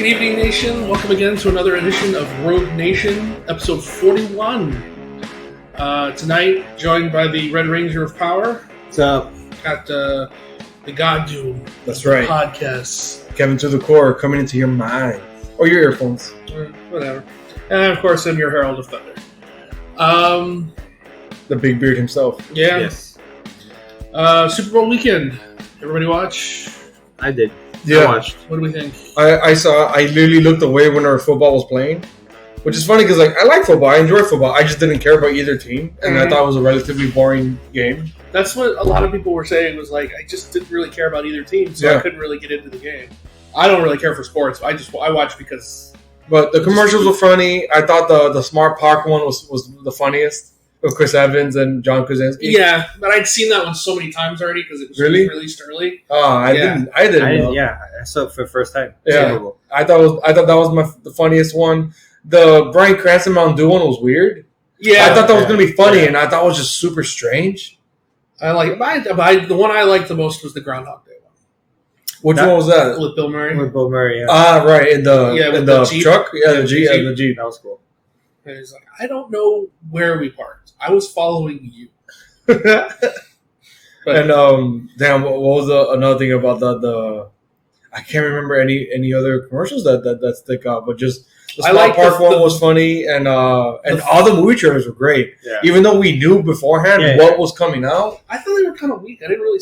Good evening, Nation. Welcome again to another edition of Rogue Nation, episode 41. Tonight, joined by the Red Ranger of Power. What's up? Got the God Doom. That's right. Podcast. Kevin to the core, coming into your mind. Or your earphones. Whatever. And, of course, I'm your Herald of Thunder. The big beard himself. Yeah. Yes. Super Bowl weekend. Everybody watch? I did. Yeah. I watched. What do we think? I literally looked away when our football was playing. Which is funny because I like football. I enjoy football. I just didn't care about either team. And I thought it was a relatively boring game. That's what a lot of people were saying was like, I just didn't really care about either team, so I couldn't really get into the game. I don't really care for sports. I watch because... But the commercials were funny. I thought the Smart Park one was the funniest. With Chris Evans and John Krasinski. Yeah, but I'd seen that one so many times already because it was released early. Oh, I didn't know. Yeah, I saw it for the first time. Yeah, I thought that was the funniest one. The Bryan Cranston Mountain Dew one was weird. Yeah, I thought that was going to be funny, and I thought it was just super strange. I like the one I liked the most was the Groundhog Day one. Which one was that? With Bill Murray. With Bill Murray, yeah. Right, in the Jeep. truck? Yeah, the Jeep. That was cool. And he's like, I don't know where we parked. I was following you. And damn, what was another thing about the I can't remember any other commercials that stick out, but just the Smart Park one was funny, and all the movie trailers were great. Yeah. Even though we knew beforehand what was coming out, I thought they were kind of weak. I didn't really.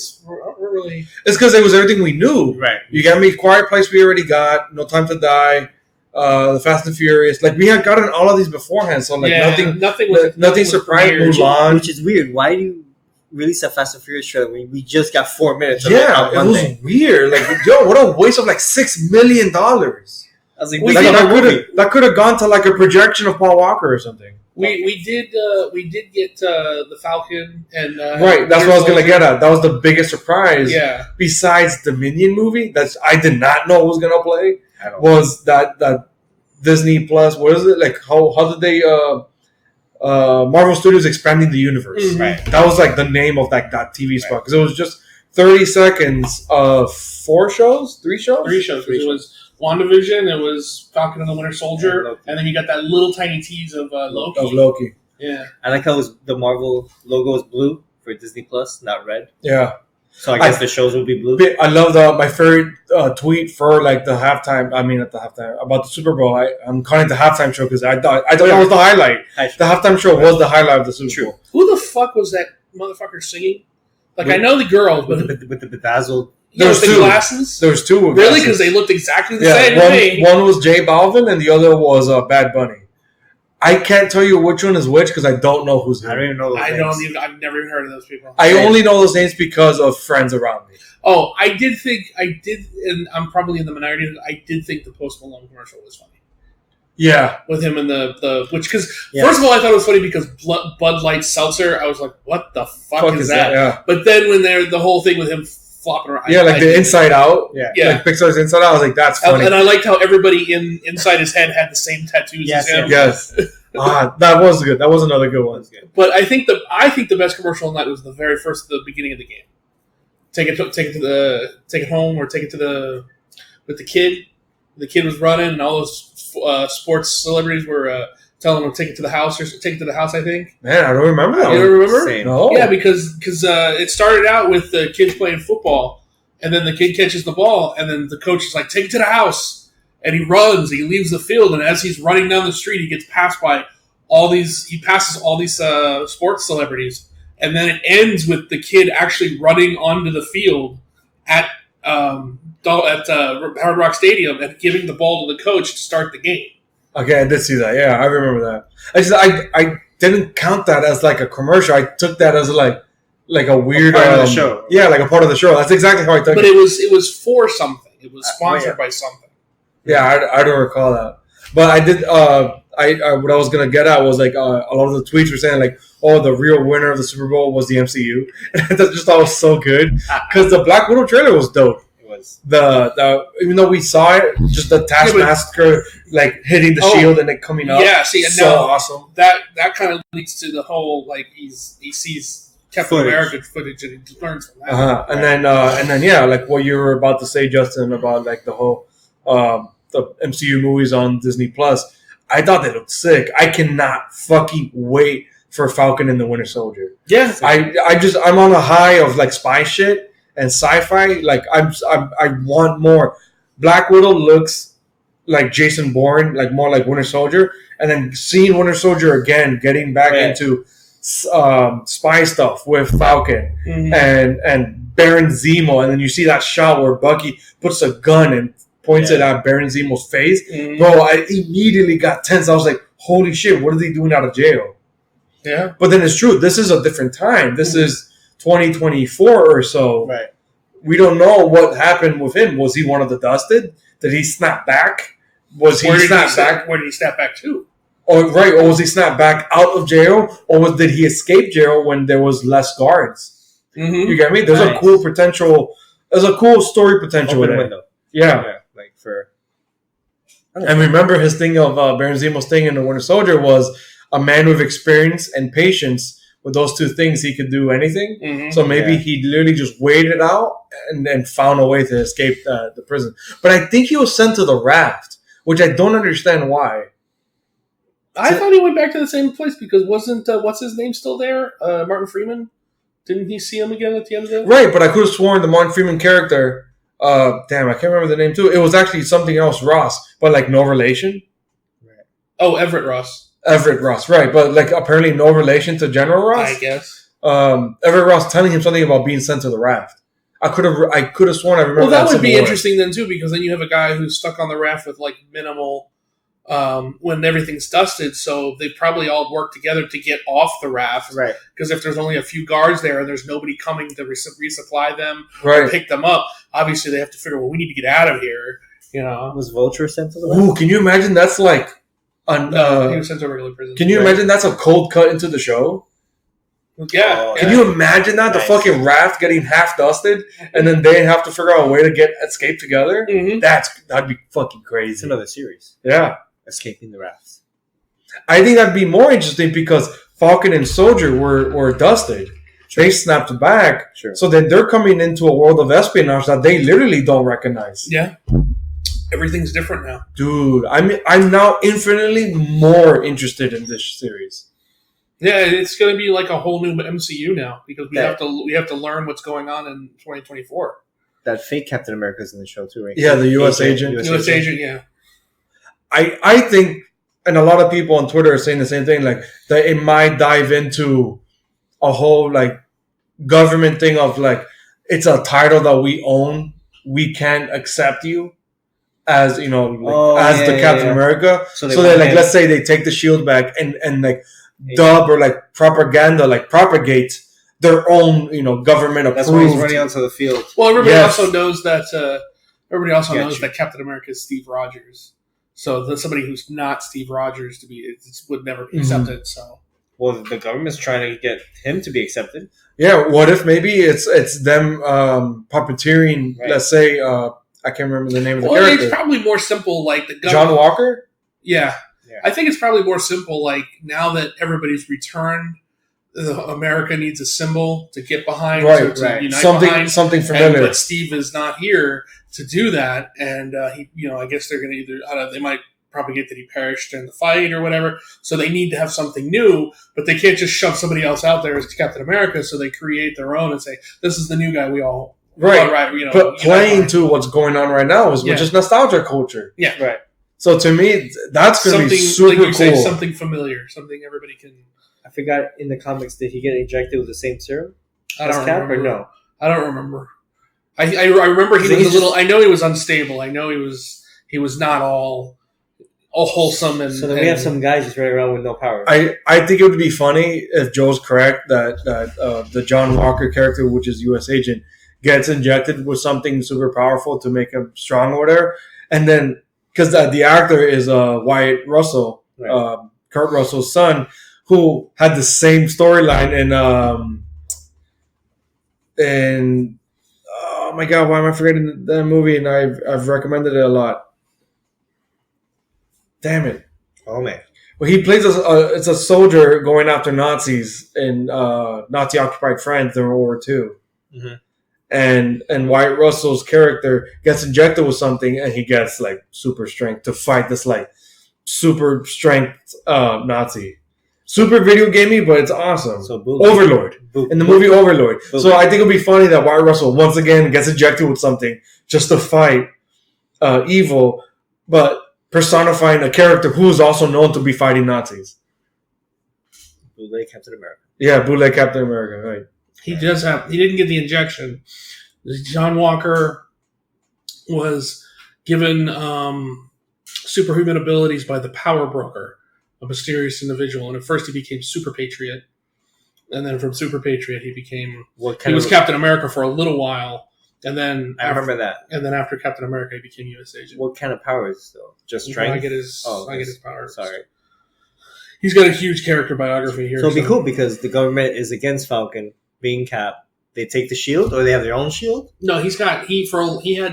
It's because it was everything we knew. Right. You got me Quiet Place. We already got No Time to Die. The Fast and Furious, like we had gotten all of these beforehand, so like nothing surprised Mulan, which is weird. Why do you release a Fast and Furious trailer when we just got 4 minutes? Yeah, it was weird. Like, yo, what a waste of like $6 million. I was like, that could have gone to like a projection of Paul Walker or something. We did get the Falcon and right. That's what I was gonna get at. That was the biggest surprise. Yeah. Besides the Minion movie, I did not know was gonna play. Was that Disney Plus? What is it like? How did they? Marvel Studios expanding the universe. Mm-hmm. Right. That was like the name of that TV spot because it was just 30 seconds of 3 shows. It was WandaVision. It was Falcon and the Winter Soldier, and then you got that little tiny tease of Loki. Yeah. I like how the Marvel logo is blue for Disney Plus, not red. Yeah. So I guess the shows will be blue. I love my favorite tweet for like the halftime. I mean, at the halftime about the Super Bowl. I'm calling it the halftime show because I thought that was the highlight. The halftime show was the highlight of the Super Bowl. Who the fuck was that motherfucker singing? Like I know the girls, but with the bedazzled. There was 2 glasses. There was 2. Really, because they looked exactly the same. One was J Balvin and the other was Bad Bunny. I can't tell you which one is which because I don't know who's who. I don't even know those names. I've never even heard of those people. I only know those names because of friends around me. Oh, I did, and I'm probably in the minority. I did think the Post Malone commercial was funny. Yeah, with him and first of all, I thought it was funny because Bud Light Seltzer. I was like, what the fuck is that? Yeah. But then when the whole thing with him flopping around, the Inside Out, like Pixar's Inside Out. I was like, that's funny. And I liked how everybody inside his head had the same tattoos as him. Yes. That was good. That was another good one. But I think the best commercial night was the beginning of the game. Take it home, or take it with the kid. The kid was running, and all those sports celebrities were telling him to take it to the house, I think. Man, I don't remember that. You don't remember? Same. No. Yeah, because it started out with the kids playing football, and then the kid catches the ball, and then the coach is like, take it to the house. And he runs, he leaves the field, and as he's running down the street, he gets passed by he passes all these sports celebrities. And then it ends with the kid actually running onto the field at Hard Rock Stadium and giving the ball to the coach to start the game. Okay, I did see that. Yeah, I remember that. I didn't count that as like a commercial. I took that as like a weird part of the show. Yeah, like a part of the show. That's exactly how I took it. But it was for something. It was sponsored by something. Yeah, I don't recall that. But I did. What I was gonna get at was like a lot of the tweets were saying like, "Oh, the real winner of the Super Bowl was the MCU," and I just thought it was so good because the Black Widow trailer was dope. It was even though we saw it, just the Taskmaster like hitting the shield and it coming up. Yeah, see, so awesome. That kind of leads to the whole like he sees Captain America footage and he learns from that. And then yeah, like what you were about to say, Justin, about like the whole the MCU movies on Disney Plus. I thought they looked sick. I cannot fucking wait for Falcon and the Winter Soldier. Yeah. I'm on a high of like spy shit and sci-fi. Like I want more. Black Widow looks like Jason Bourne, like more like Winter Soldier, and then seeing Winter Soldier again, getting back into spy stuff with Falcon and Baron Zemo, and then you see that shot where Bucky puts a gun and points it at Baron Zemo's face. Bro, I immediately got tense. I was like, holy shit, what are they doing out of jail? Yeah. But then it's true. This is a different time. This is 2024 or so. Right. We don't know what happened with him. Was he one of the dusted? Did he snap back? Was he snap back? Where did he snap back to? Or was he snapped back out of jail? Or did he escape jail when there was less guards? You get me? There's a cool potential. There's a cool story potential Open there. window. Yeah. Like for. And remember his thing of Baron Zemo's thing in the Winter Soldier was a man with experience and patience. With those two things, he could do anything. So maybe he literally just waited out and then found a way to escape the prison. But I think he was sent to the raft, which I don't understand why. I thought he went back to the same place because wasn't what's his name still there? Martin Freeman. Didn't he see him again at the end of the? Right, but I could have sworn the Martin Freeman character. Damn, I can't remember the name too. It was actually something else, Ross, but like no relation. Right. Oh, Everett Ross. Everett Ross, right, but like apparently no relation to General Ross. I guess. Everett Ross telling him something about being sent to the raft. I could have sworn I remember. Well, that would be interesting then too, because then you have a guy who's stuck on the raft with like minimal. When everything's dusted, so they probably all work together to get off the raft. Right. Because if there's only a few guards there and there's nobody coming to resupply them right. or pick them up, obviously they have to figure, well, we need to get out of here. You know. Was Vulture sent to the raft? Ooh, can you imagine that's like no, he was sent to a regular prison. Can you imagine that's a cold cut into the show? Yeah. Can you imagine that? The fucking raft getting half dusted and then they have to figure out a way to escape together? That'd be fucking crazy. It's another series. Yeah. Escaping the raft. I think that'd be more interesting because Falcon and Soldier were dusted. Sure. They snapped back. Sure. So then they're coming into a world of espionage that they literally don't recognize. Yeah. Everything's different now. Dude, I'm now infinitely more interested in this series. Yeah, it's going to be like a whole new MCU now because we have to learn what's going on in 2024. That fake Captain America's in the show too, right? Yeah, the U.S. agent. U.S. agent, yeah. I think, and a lot of people on Twitter are saying the same thing, like that it might dive into a whole like government thing of like it's a title that we own, we can't accept you as the Captain America. So they like let's say they take the shield back and like dub or like propaganda like propagate their own government approved. That's why he's running onto the field. Well, everybody also knows that that Captain America is Steve Rogers. So there's somebody who's not Steve Rogers would never be accepted. So, well, the government's trying to get him to be accepted. Yeah. What if maybe it's them puppeteering? Right. Let's say I can't remember the name of the character. It's probably more simple, like the government. John Walker. Yeah, I think it's probably more simple. Like now that everybody's returned, America needs a symbol to get behind, to unite behind. Something familiar. But Steve is not here to do that, and I guess they're going to they might propagate that he perished in the fight or whatever. So they need to have something new, but they can't just shove somebody else out there as Captain America. So they create their own and say, "This is the new guy we all right." But playing to what's going on right now is which is nostalgia culture. Yeah, right. So to me, that's going to be super like you cool. Say, something familiar, something everybody can. I forgot in the comics, did he get injected with the same serum? I don't remember. Or no? I don't remember. I remember he was a little. I know he was unstable. I know he was not all wholesome. And so then we have some guys just running around with no power. I think it would be funny if Joe's correct that the John Walker character, which is U.S. agent, gets injected with something super powerful to make him strong or whatever, and then because the actor is Wyatt Russell, Kurt Russell's son, who had the same storyline in oh my god, why am I forgetting that movie? And I've recommended it a lot. Damn it! Oh man! Well, he plays it's a soldier going after Nazis in Nazi occupied France in World War II, and Wyatt Russell's character gets injected with something, and he gets like super strength to fight this like super strength Nazi. Super video gamey, but it's awesome. So Overlord in the movie Overlord. So I think it'll be funny that Wyatt Russell once again gets injected with something just to fight evil, but personifying a character who is also known to be fighting Nazis. Bootleg Captain America. Yeah, bootleg Captain America, right? He didn't get the injection. John Walker was given superhuman abilities by the Power Broker, a mysterious individual. And at first he became Super Patriot. And then from Super Patriot he became... He was Captain America for a little while. And then... I remember that. And then after Captain America he became U.S. agent. What kind of powers, though? Just strength? I get his powers. Sorry. He's got a huge character biography here. So it'll be cool because the government is against Falcon being Cap. They take the shield, or they have their own shield? No, he had Captain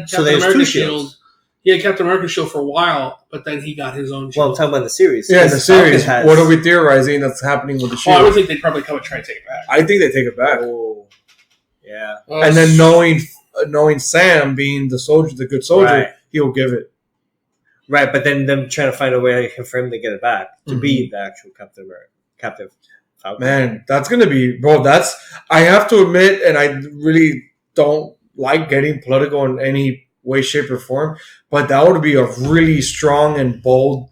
So there's America's two shield. shields. He had Captain America's shield for a while, but then he got his own shield. Well, I'm talking about the series. Yeah, in the series. Has... What are we theorizing that's happening with the Oh, shield? I would think they'd probably come and try to take it back. I think they take it back. Oh, yeah. And then knowing Sam being the good soldier, Right. he'll give it. Right, but then them trying to find a way for him to get it back to be the actual Captain America, Captain Falcon. Man, that's gonna be, bro. I have to admit, and I really don't like getting political in any way, shape, or form, but that would be a really strong and bold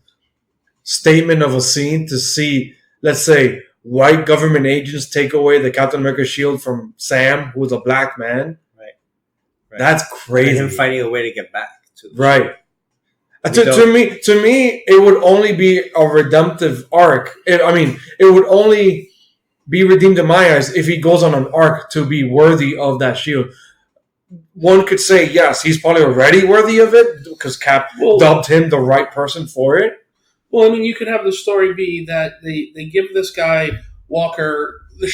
statement of a scene to see. Let's say white government agents take away the Captain America shield from Sam, who's a black man. Right. That's crazy. And him finding a way to get back to the Right. To me, it would only be a redemptive arc. It would only be redeemed in my eyes if he goes on an arc to be worthy of that shield. One could say, yes, he's probably already worthy of it because Cap dubbed him the right person for it. Well, I mean, you could have the story be that they give this guy Walker. They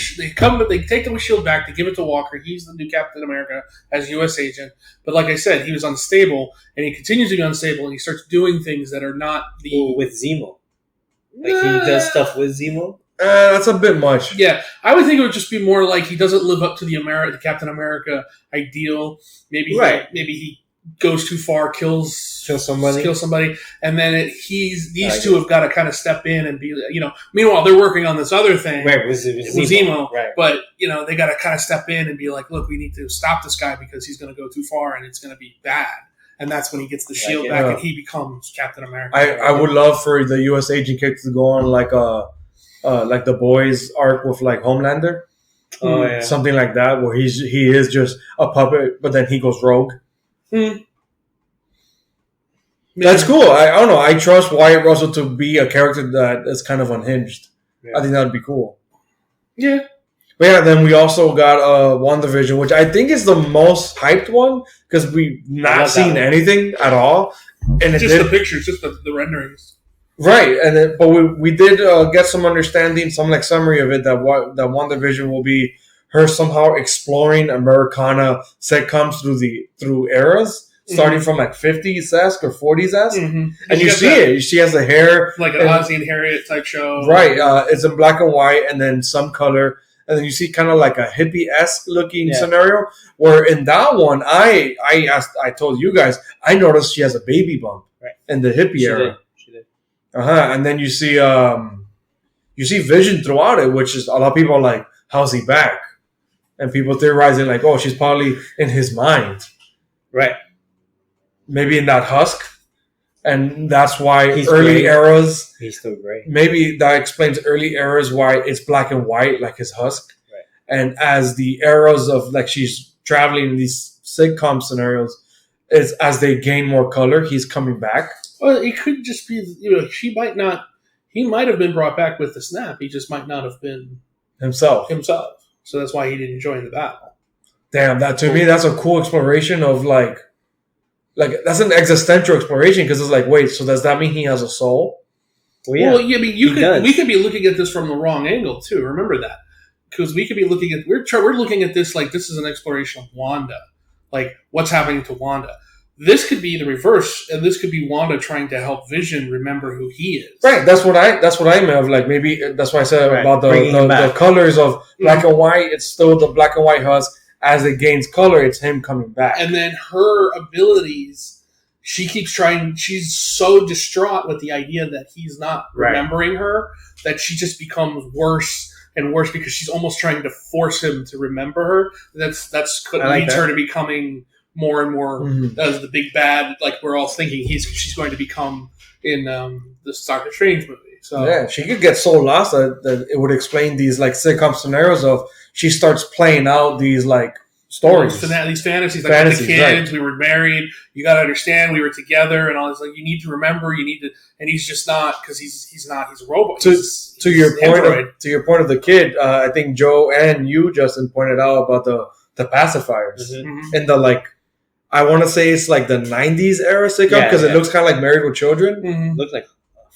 take the shield back. They give it to Walker. He's the new Captain America as U.S. agent. But like I said, he was unstable, and he continues to be unstable, and he starts doing things that are not the with Zemo. Like he does stuff with Zemo. That's a bit much. Yeah, I would think it would just be more like he doesn't live up to the Captain America ideal. Maybe he goes too far, kills somebody, and then these two have got to kind of step in and be, meanwhile they're working on this other thing, right, with Zemo, right. But they got to kind of step in and be like, look, we need to stop this guy because he's going to go too far and it's going to be bad. And that's when he gets the shield back and he becomes Captain America. I would love for the U.S. agent character to go on like the Boys arc with like Homelander, something like that, where he is just a puppet, but then he goes rogue. That's cool. I don't know. I trust Wyatt Russell to be a character that is kind of unhinged. Yeah. I think that would be cool. Yeah. But yeah, then we also got WandaVision, which I think is the most hyped one because we've not seen anything at all. And the pictures, just the renderings. Right, but we did get some understanding, some like summary of it that WandaVision will be her somehow exploring Americana sitcoms through eras, starting from like 50s-esque or 40s-esque. Mm-hmm. And you see it. She has the hair. Like an Ozzy and Harriet type show. Right. It's in black and white and then some color. And then you see kind of like a hippie-esque looking scenario where in that one, I told you guys, I noticed she has a baby bump in the hippie era. She did. And then you see Vision throughout it, which is a lot of people are like, how's he back? And people theorizing like, oh, she's probably in his mind. Right. Maybe in that husk. And that's why He's early gray. eras... He's still gray. Maybe that explains early eras why it's black and white, like his husk. Right. And as the eras of, like, she's traveling in these sitcom scenarios, as they gain more color, he's coming back. Well, it could just be, he might have been brought back with the snap. He just might not have been... Himself. So that's why he didn't join the battle. Damn, to me, that's a cool exploration of, like that's an existential exploration because it's like, wait, so does that mean he has a soul? Well, yeah. I mean, we could be looking at this from the wrong angle too. Remember that, because we could be looking at we're looking at this like this is an exploration of Wanda, like what's happening to Wanda. This could be the reverse, and this could be Wanda trying to help Vision remember who he is. Right. That's what I meant of like maybe that's why I said about the colors of black and white. It's still the black and white husk, as it gains color, it's him coming back. And then her abilities, she keeps trying. She's so distraught with the idea that he's not Right. remembering her that she just becomes worse and worse because she's almost trying to force him to remember her. That's I like leads that. her to becoming more and more Mhm. as the big bad. Like we're all thinking she's going to become in the Doctor Strange movie. So Yeah, she could get so lost that it would explain these like sitcom scenarios of she starts playing out these like stories. These fantasies, like Fantasies, with the kids, we were married. You got to understand, we were together, and all this. Like, you need to remember, you need to, and he's just not because he's not. He's a robot. To He's your point android. of the kid, I think Joe and you, Justin, pointed out about the pacifiers Mhm. Mhm. and the like. I want to say it's like the '90s era sitcom Yeah, because it yeah. looks kind of like Married with Children. Mhm. Looked like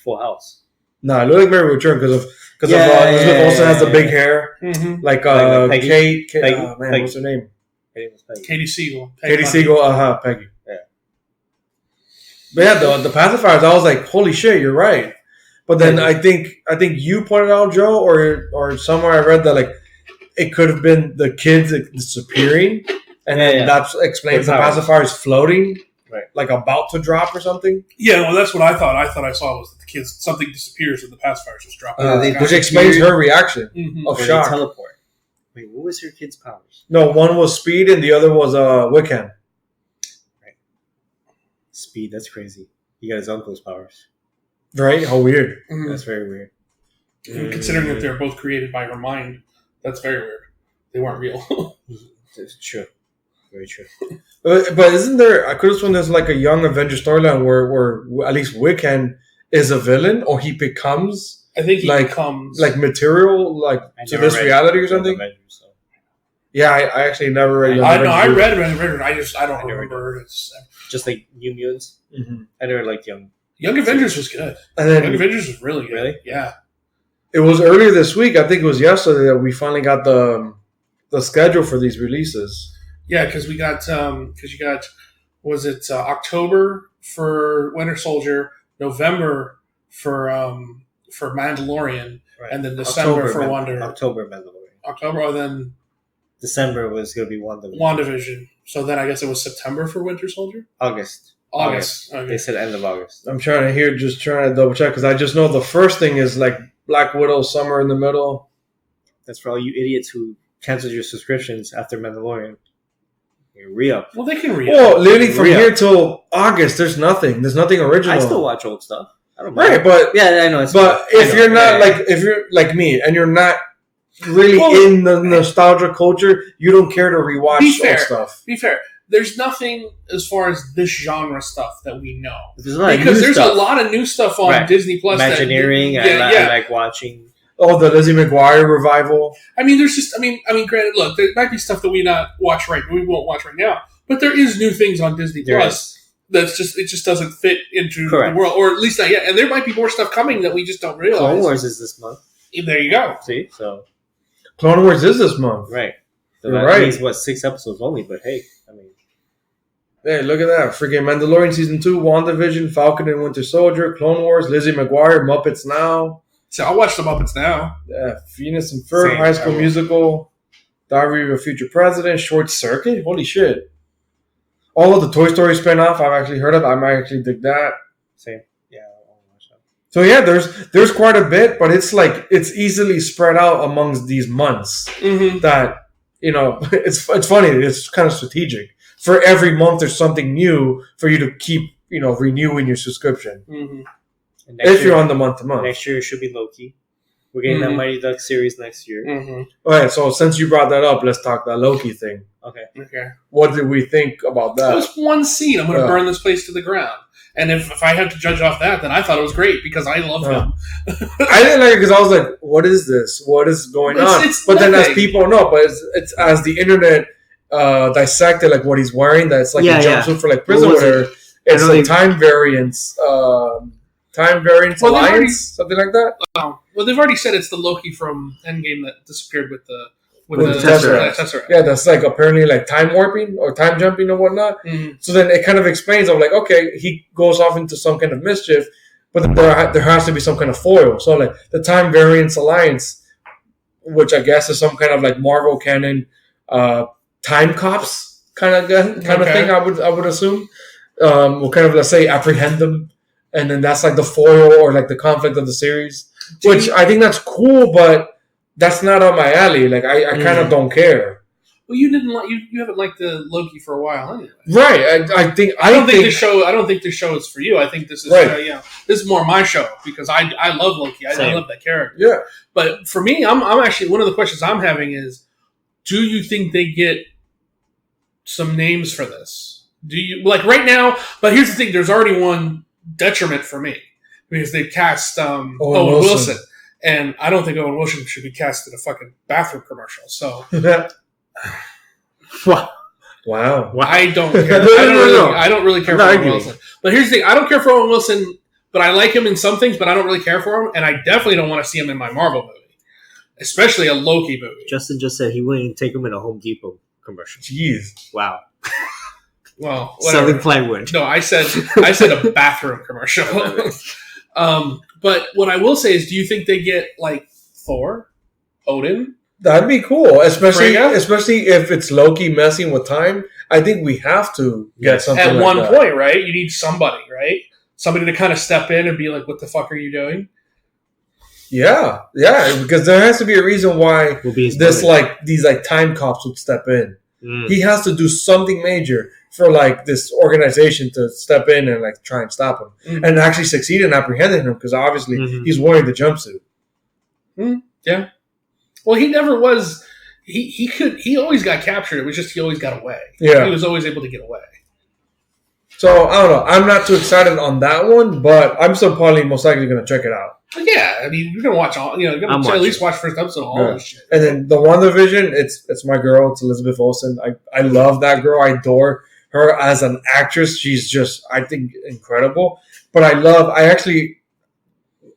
Full House. No, it looked like Married with Children because Yeah, Elizabeth yeah, Olsen has the yeah, big yeah. hair, Mhm. like Like Peggy. Kate. Peggy. Oh, man, Peggy. what's her name? Her name was Peggy. Katie Siegel. Katie Bundy. Siegel. Peggy. Yeah. But yeah, the pacifiers. I was like, holy shit, you're right. But then I think you pointed out, Joe, or somewhere I read that like it could have been the kids disappearing, and then Yeah. that explains the With powers. pacifiers floating, Right. like about to drop or something. Yeah, well, that's what I thought. I thought I saw was that the kids something disappears and the pacifiers just drop. Yeah, they out. Which explains her reaction Mhm. of Or they shock. teleport. Wait, what was her kid's powers? No, one was speed and the other was Wiccan. Speed. That's crazy. He got his uncle's powers. Right? How weird. Mhm. That's very weird. And considering that they're both created by her mind, that's very weird. They weren't real. That's true. Very true. But isn't there? I could have sworn there's like a Young Avenger storyline where at least Wiccan is a villain, or he becomes I think he Like- becomes like material, like I to never this read reality or Young something. Avengers, so. Yeah, I actually never read. Young I know. I Avengers. read it. I don't I never remember. It's, Just like New Mutants. Mhm. I never liked Young. Young Avengers was good. And Young then Avengers was really good. Really? Yeah. it was earlier this week. I think it was yesterday that we finally got the schedule for these releases. Yeah, because you got was it October for Winter Soldier, November for Mandalorian, Right. and then December for October Mandalorian. October, or then December was going to be WandaVision. WandaVision. So then I guess it was September for Winter Soldier. August. August. They Okay. said end of August. I'm trying to double check because I just know the first thing is like Black Widow, somewhere in the middle. That's for all you idiots who canceled your subscriptions after Mandalorian. You're re-up. Well, they can read. Well, literally from Rhea. here till August, there's nothing. There's nothing original. I still watch old stuff. I don't mind. Right, but Yeah, I know. It's But fine. I if know. you're not Yeah, yeah. like if you're like me and you're not really Well, in the nostalgia culture, you don't care to rewatch Be fair. old stuff. Be fair. There's nothing as far as this genre stuff that we know There's a lot of because new there's stuff. a lot of new stuff on Right. Disney Plus. Imagineering. I like watching. Oh, the Lizzie McGuire revival. I mean, there's just. I mean, granted, look, there might be stuff that we won't watch right now, but there is new things on Disney There Plus that's just it just doesn't fit into Correct. the world, or at least not yet. And there might be more stuff coming that we just don't realize. Clone Wars is this month. There you go. See? So, Clone Wars is this month. right. So You're that right. means, 6 episodes only, but hey, I mean, Hey, look at that. Freaking Mandalorian Season 2, WandaVision, Falcon and Winter Soldier, Clone Wars, Lizzie McGuire, Muppets Now, So I'll watch the Muppets now. Phineas and Ferb, Same. High I School will. Musical, Diary of a Future President, Short Circuit. Holy shit. All of the Toy Story spin-off I've actually heard of. I might actually dig that. same. Yeah, I'll watch that. So yeah, there's quite a bit, but it's like it's easily spread out amongst these months. Mm-hmm. That it's funny. It's kind of strategic. For every month, there's something new for you to keep renewing your subscription Mm-hmm. And next if year, you're on the month to month. next year it should be Loki. We're getting that Mhm. Mighty Duck series next year. Mm-hmm. All right. So since you brought that up, let's talk that Loki thing. Okay. Okay. What did we think about That that? was one scene. I'm going to Yeah. burn this place to the ground. And if I had to judge off that, then I thought it was great because I love Yeah. him. I didn't like it because I was like, "What is this? What is going It's- on?" it's But then, as nothing. people know, but it's as the internet dissected like what he's wearing. That's like Yeah, a yeah. jumpsuit for like prison What was wear. It's I a don't even- time variance. Time variance Well, they've alliance, already- something like that. Well, they've already said it's the Loki from Endgame that disappeared with the With the Tesseract. Yeah, that's like apparently like time warping or time jumping or whatnot. Mhm. So then it kind of explains. I'm like, okay, he goes off into some kind of mischief, but then there has to be some kind of foil. So like the Time Variance Alliance, which I guess is some kind of like Marvel canon time cops kind of Okay. thing. I would assume. We'll kind of, let's say, apprehend them, and then that's like the foil or like the conflict of the series, which I think that's cool, but that's not on my alley. Like I kind of don't care. Well, you didn't like you haven't liked the Loki for a while anyway. Right. I don't think this show. I don't think this show is for you. I think this is Right. this is more my show because I love Loki. I Same. love that character. Yeah. But for me, I'm actually one of the questions I'm having is, do you think they get some names for this? Do you like right now? But here's the thing: there's already one detriment for me because they cast Owen Wilson, and I don't think Owen Wilson should be cast in a fucking bathroom commercial. So Wow. I don't care. No. I don't really care I'm for not Owen arguing. Wilson. But here's the thing: I don't care for Owen Wilson, but I like him in some things. But I don't really care for him, and I definitely don't want to see him in my Marvel movie, especially a Loki movie. Justin just said he wouldn't even take him in a Home Depot commercial. Jeez. Wow. Well, Selling whatever. plywood. No, I said a bathroom commercial. But what I will say is, do you think they get like Thor, Odin? That'd be cool, especially Freyja? if it's Loki messing with time. I think we have to get something At like one that. point, right? You need somebody, right? Somebody to kind of step in and be like, "What the fuck are you doing?" Yeah, because there has to be a reason why Will be his this brother. these time cops would step in. Mm. He has to do something major for like this organization to step in and like try and stop him Mhm. and actually succeed in apprehending him because obviously Mhm. he's wearing the jumpsuit. Well, he never was. He always got captured. It was just he always got away. Yeah. He was always able to get away. So I don't know. I'm not too excited on that one, but I'm still probably most likely going to check it out. But yeah, I mean, you're gonna watch all. You're I'm gonna at watching. least watch first episode of all Yeah. this shit. And then the WandaVision, it's my girl. It's Elizabeth Olsen. I love that girl. I adore her as an actress. She's just, I think, incredible. But I actually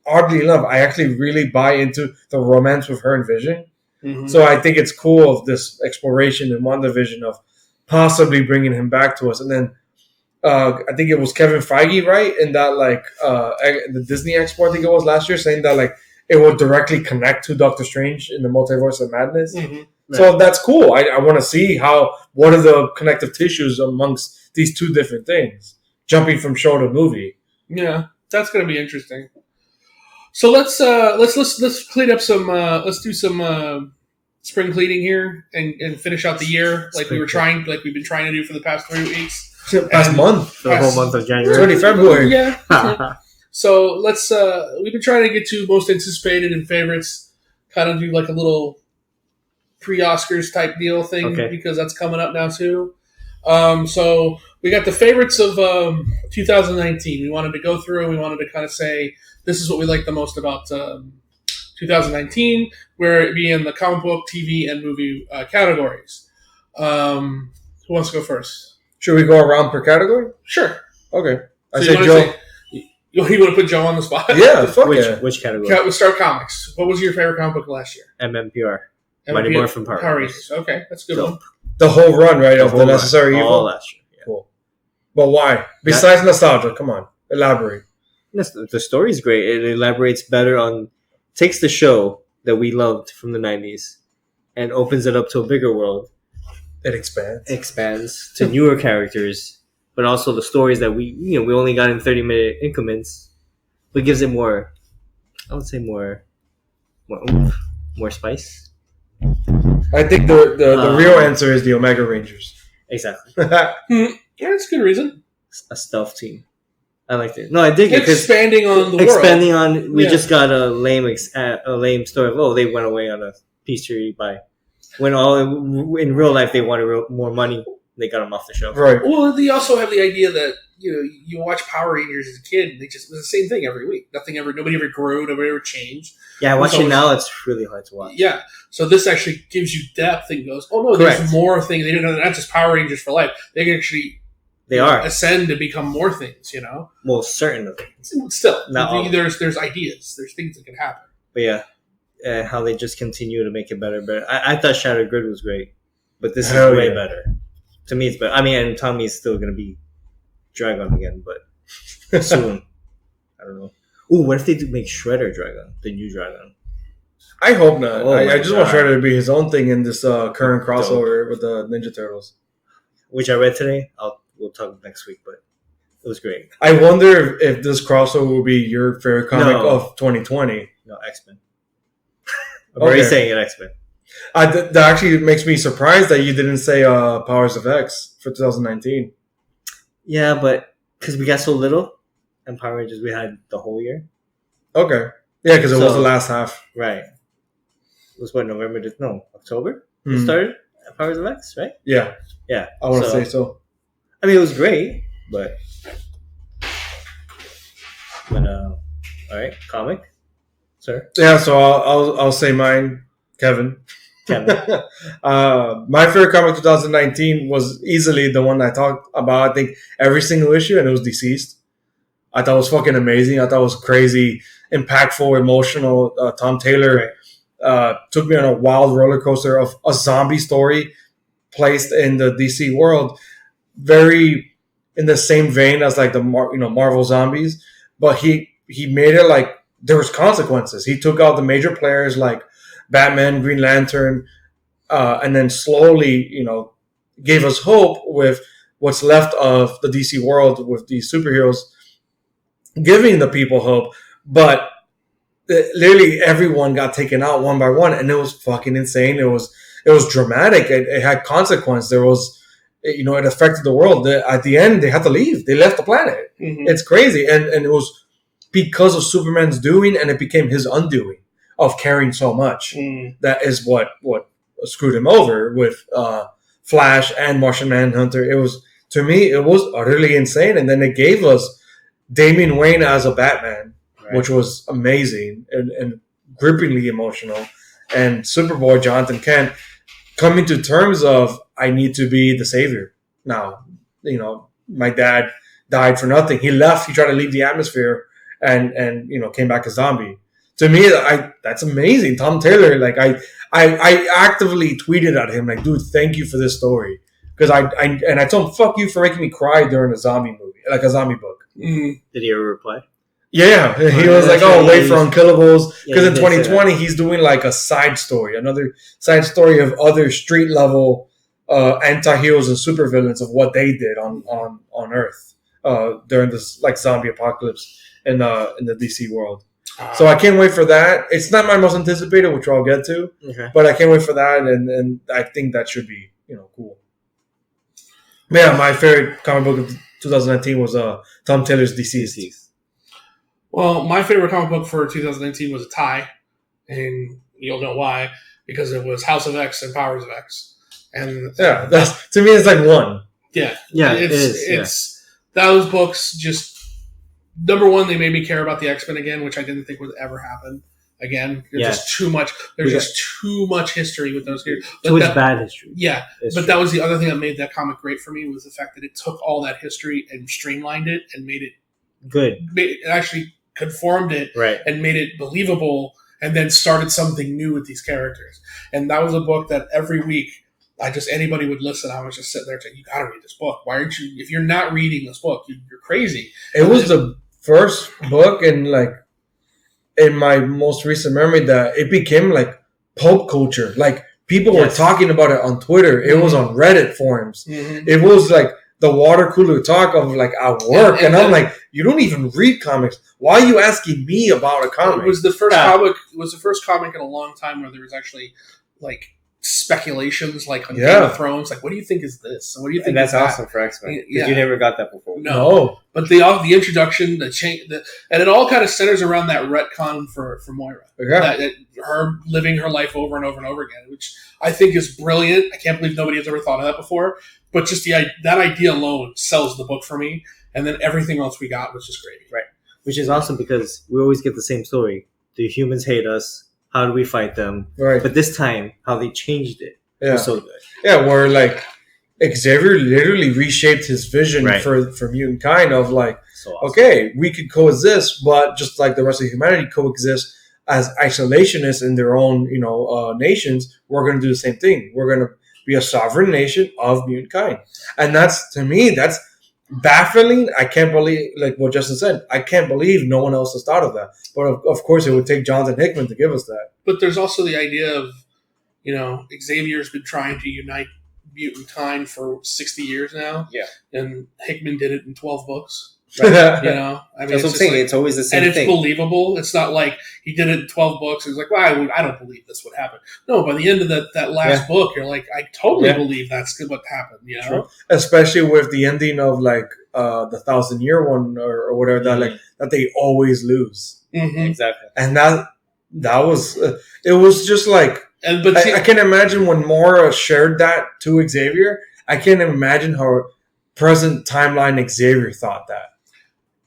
really buy into the romance with her and Vision. Mhm. So I think it's cool of this exploration in WandaVision of possibly bringing him back to us. And then I think it was Kevin Feige, right? In that the Disney Expo, I think it was last year, saying that like it would directly connect to Doctor Strange in the Multiverse of Madness. Mhm. So that's cool. I want to see what are the connective tissues amongst these two different things, jumping from show to movie. Yeah, that's gonna be interesting. So let's clean up some. Let's do some spring cleaning here and finish out the year like we've been trying to do for the past 3 weeks. Past month, For the whole month of it's January. already February. Yeah. So let's. We've been trying to get to most anticipated and favorites. Kind of do like a little pre-Oscars type deal thing Okay. because that's coming up now too. So we got the favorites of 2019. We wanted to go through and we wanted to kind of say this is what we like the most about 2019, where it be in the comic book, TV, and movie categories. Who wants to go first? Should we go around per category? Sure. Okay. I So said you Joe. want to put Joe on the spot? Yeah, fuck yeah. Which category? We'll start comics. What was your favorite comic book last year? MMPR. Mighty Morphin Power Rangers. Okay, that's a good Dope. one. The whole run, right, of whole the necessary run. evil. All last year. Yeah. Cool. But why? Besides nostalgia, come on, elaborate. The story's great. It elaborates better on, takes the show that we loved from the 90s and opens it up to a bigger world, It expands. expands to newer characters, but also the stories that we only got in 30-minute increments, but gives it more, I would say more oomph, more spice. I think the real answer is the Omega Rangers. Exactly. Yeah, that's a good reason. A stealth team. I liked it. No, I dig it because Expanding on the expanding on, we Yeah. just got a lame story of, they went away on a peace treaty by, when all in real life they wanted more money, they got them off the show. Right. world. Well, they also have the idea that you watch Power Rangers as a kid, and it's the same thing every week. Nobody ever grew, nobody ever changed. Yeah, I watch So- it now. It's really hard to watch. Yeah, so this actually gives you depth and goes, oh no, Correct. there's more things. They're not just Power Rangers for life. They can actually They are ascend to become more things. most certain of it. Still, Not all. there's ideas, there's things that can happen. But yeah, how they just continue to make it better. But I thought Shattered Grid was great, but this Hell is way yeah. better. To me, it's better. I mean, and Tommy's still gonna be Dragon again, but soon. I don't know. Ooh, what if they do make Shredder Dragon, the new Dragon? I hope not. Oh I my just want God. Shredder to be his own thing in this current crossover with the Ninja Turtles. Which I read today. We'll talk next week, but it was great. I wonder if this crossover will be your favorite comic No. of 2020. No, X-Men. I'm already Okay. saying it, X-Men. That actually makes me surprised that you didn't say Powers of X for 2019. Yeah, but because we got so little, and Power Rangers we had the whole year. Okay. Yeah, because it was So- the last half. Right. It was what, October? It Hmm. started at Powers of X, right? Yeah, Yeah. I want to say so. I mean, it was great, but all right, comic, sir, Yeah, so I'll say mine, Kevin. Kevin. My favorite comic 2019 was easily the one I talked about. I think every single issue, and it was Deceased. I thought it was fucking amazing. I thought it was crazy, impactful, emotional. Tom Taylor took me on a wild roller coaster of a zombie story placed in the DC world, very in the same vein as like the Marvel zombies, but he made it like there was consequences. He took out the major players like Batman, Green Lantern, and then slowly, gave us hope with what's left of the DC world with these superheroes, giving the people hope. But literally everyone got taken out one by one, and it was fucking insane. It was dramatic. It had consequence. There was, it affected the world. At the end, they had to leave. They left the planet. Mhm. It's crazy, and it was because of Superman's doing, and it became his undoing of caring so much. Mm. That is what screwed him over with Flash and Martian Manhunter. It was, to me, it was utterly insane, and then it gave us Damian Wayne as a Batman, Right. which was amazing and grippingly emotional, and Superboy Jonathan Kent coming to terms of, I need to be the savior now. My dad died for nothing. He left. He tried to leave the atmosphere, and came back a zombie. To me, that's amazing. Tom Taylor, like I actively tweeted at him like, dude, thank you for this story, because I told him, fuck you for making me cry during a zombie movie, like a zombie book. Mm. Did he ever reply? Yeah, he was like, That's oh, right. wait for Unkillables, Yeah, because he in did say 2020 he's doing like a side story, another side story of other street level anti-heroes and supervillains of what they did on Earth during this like zombie apocalypse in the DC world. So I can't wait for that. It's not my most anticipated, which I'll get to, Okay. but I can't wait for that, and I think that should be cool. But yeah, my favorite comic book of 2019 was Tom Taylor's Deceased. Well, my favorite comic book for 2019 was a tie, and you'll know why, because it was House of X and Powers of X. And Yeah, that's, to me, it's like one. yeah, Yeah, it's those books just, number one, they made me care about the X-Men again, which I didn't think would ever happen again. There's Yeah. just too much. There's We just too much history with those characters. Too much bad history. Yeah, It's but true. that was the other thing that made that comic great for me, was the fact that it took all that history and streamlined it and Good. it actually conformed it Right. and made it believable, and then started something new with these characters. And that was a book that every week, anybody would listen. I was just sitting there saying, you gotta read this book. Why aren't you, if you're not reading this book, you're crazy. It was the first book in my most recent memory that it became like pulp culture. Like people were Yes. talking about it on Twitter. It was on Reddit forums. Mm-hmm. It was like the water cooler talk of like at work, And- and I'm like, you don't even read comics. Why are you asking me about a comic? It was the first Yeah. comic. It was the first comic in a long time where there was actually like speculations, like on Game Yeah. of Thrones. Like, what do you think is this? And what do you think? And that's is that? awesome for X-Men. Because Yeah. you never got that before. No. No. But the introduction, the change, and it all kind of centers around that retcon for Moira. Yeah. That her living her life over and over and over again, which I think is brilliant. I can't believe nobody has ever thought of that before. But just that idea alone sells the book for me. And then everything else we got was just great. Right. Which is awesome because we always get the same story. Do humans hate us? How do we fight them? Right. But this time, how they changed it Yeah. was so good. Yeah, where like Xavier literally reshaped his vision Right. for mutant kind of like, So awesome. okay, we could coexist, but just like the rest of humanity coexist as isolationists in their own, nations, we're going to do the same thing. We're going to be a sovereign nation of mutant kind. And that's, to me, that's baffling. I can't believe, like what Justin said, I can't believe no one else has thought of that. But of course, it would take Jonathan Hickman to give us that. But there's also the idea of, Xavier's been trying to unite mutant for 60 years now. Yeah. And Hickman did it in 12 books. Right. I mean, That's what I'm saying. It's always the same and it's thing. believable. It's not like he did it in 12 books. It's like, well, I don't believe this would happen. No, by the end of that last book, you're like, I totally believe that's what happened. True. Especially with the ending of like the 1,000-year one or whatever that they always lose. Mm-hmm. Exactly. And that was it was just like. But I can imagine when Mora shared that to Xavier. I can't imagine how present timeline Xavier thought that.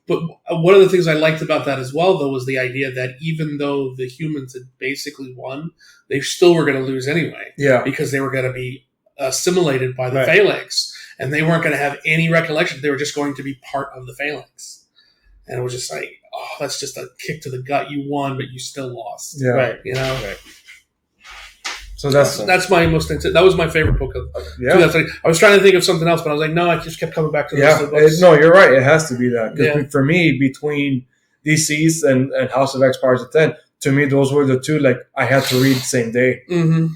But one of the things I liked about that as well, though, was the idea that even though the humans had basically won, they still were going to lose anyway. Yeah. Because they were going to be assimilated by the Phalanx. And they weren't going to have any recollection. They were just going to be part of the Phalanx. And it was just like, oh, that's just a kick to the gut. You won, but you still lost. Yeah. Right. Right. So that's my that was my favorite book of 2020. I was trying to think of something else, but I was like, no, I just kept coming back to those books. No, you're right. It has to be that. Because for me, between DC's and House of X Powers of 10, to me, those were the two like I had to read the same day. Mm-hmm.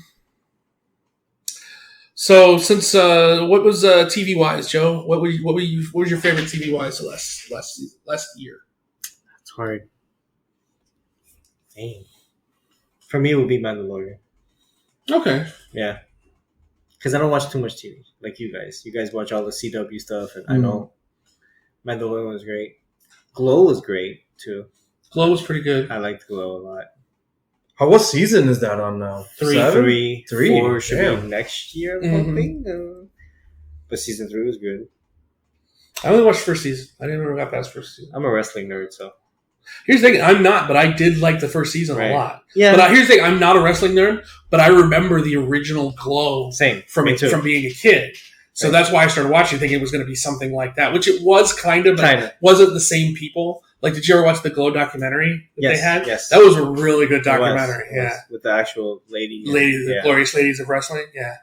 So since what was TV wise, Joe? What was your favorite TV wise last year? It's hard. Dang. For me, it would be Mandalorian. Okay. Yeah. Because I don't watch too much TV like you guys. You guys watch all the CW stuff, and I know Mandalorian was great. Glow was great too. Glow was pretty good. I liked Glow a lot. What season is that on now? 3, 4 should Damn. be next year, I'm hoping. But season 3 was good. I only watched first season. I didn't ever got past first season. I'm a wrestling nerd, so. Here's the thing, I'm not, but I did like the first season a lot. Yeah. But here's the thing, I'm not a wrestling nerd, but I remember the original Glow from being a kid. So that's why I started watching, thinking it was going to be something like that, which it was kind of, but it wasn't the same people. Like, did you ever watch the Glow documentary that they had? Yes. That was a really good documentary. It was, with the actual lady. The glorious ladies of wrestling. Yeah.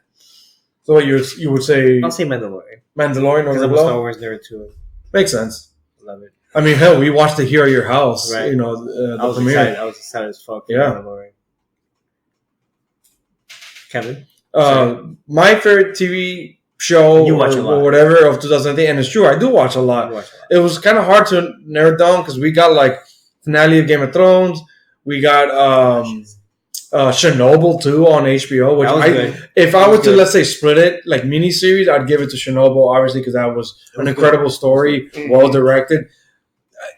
So you would say? I'll say Mandalorian. Mandalorian over Glow? Because I'm a Star Wars nerd too. Makes sense. Love it. I mean, hell, we watched it here at your house. Right. The premiere. I was excited as fuck. Yeah. Kevin? My favorite TV show you watch a lot. Or whatever of 2018, and it's true, I do watch a lot. It was kind of hard to narrow it down because we got like finale of Game of Thrones. We got Chernobyl too on HBO, which if I were to let's say split it like miniseries, I'd give it to Chernobyl obviously because that was an incredible story, well directed.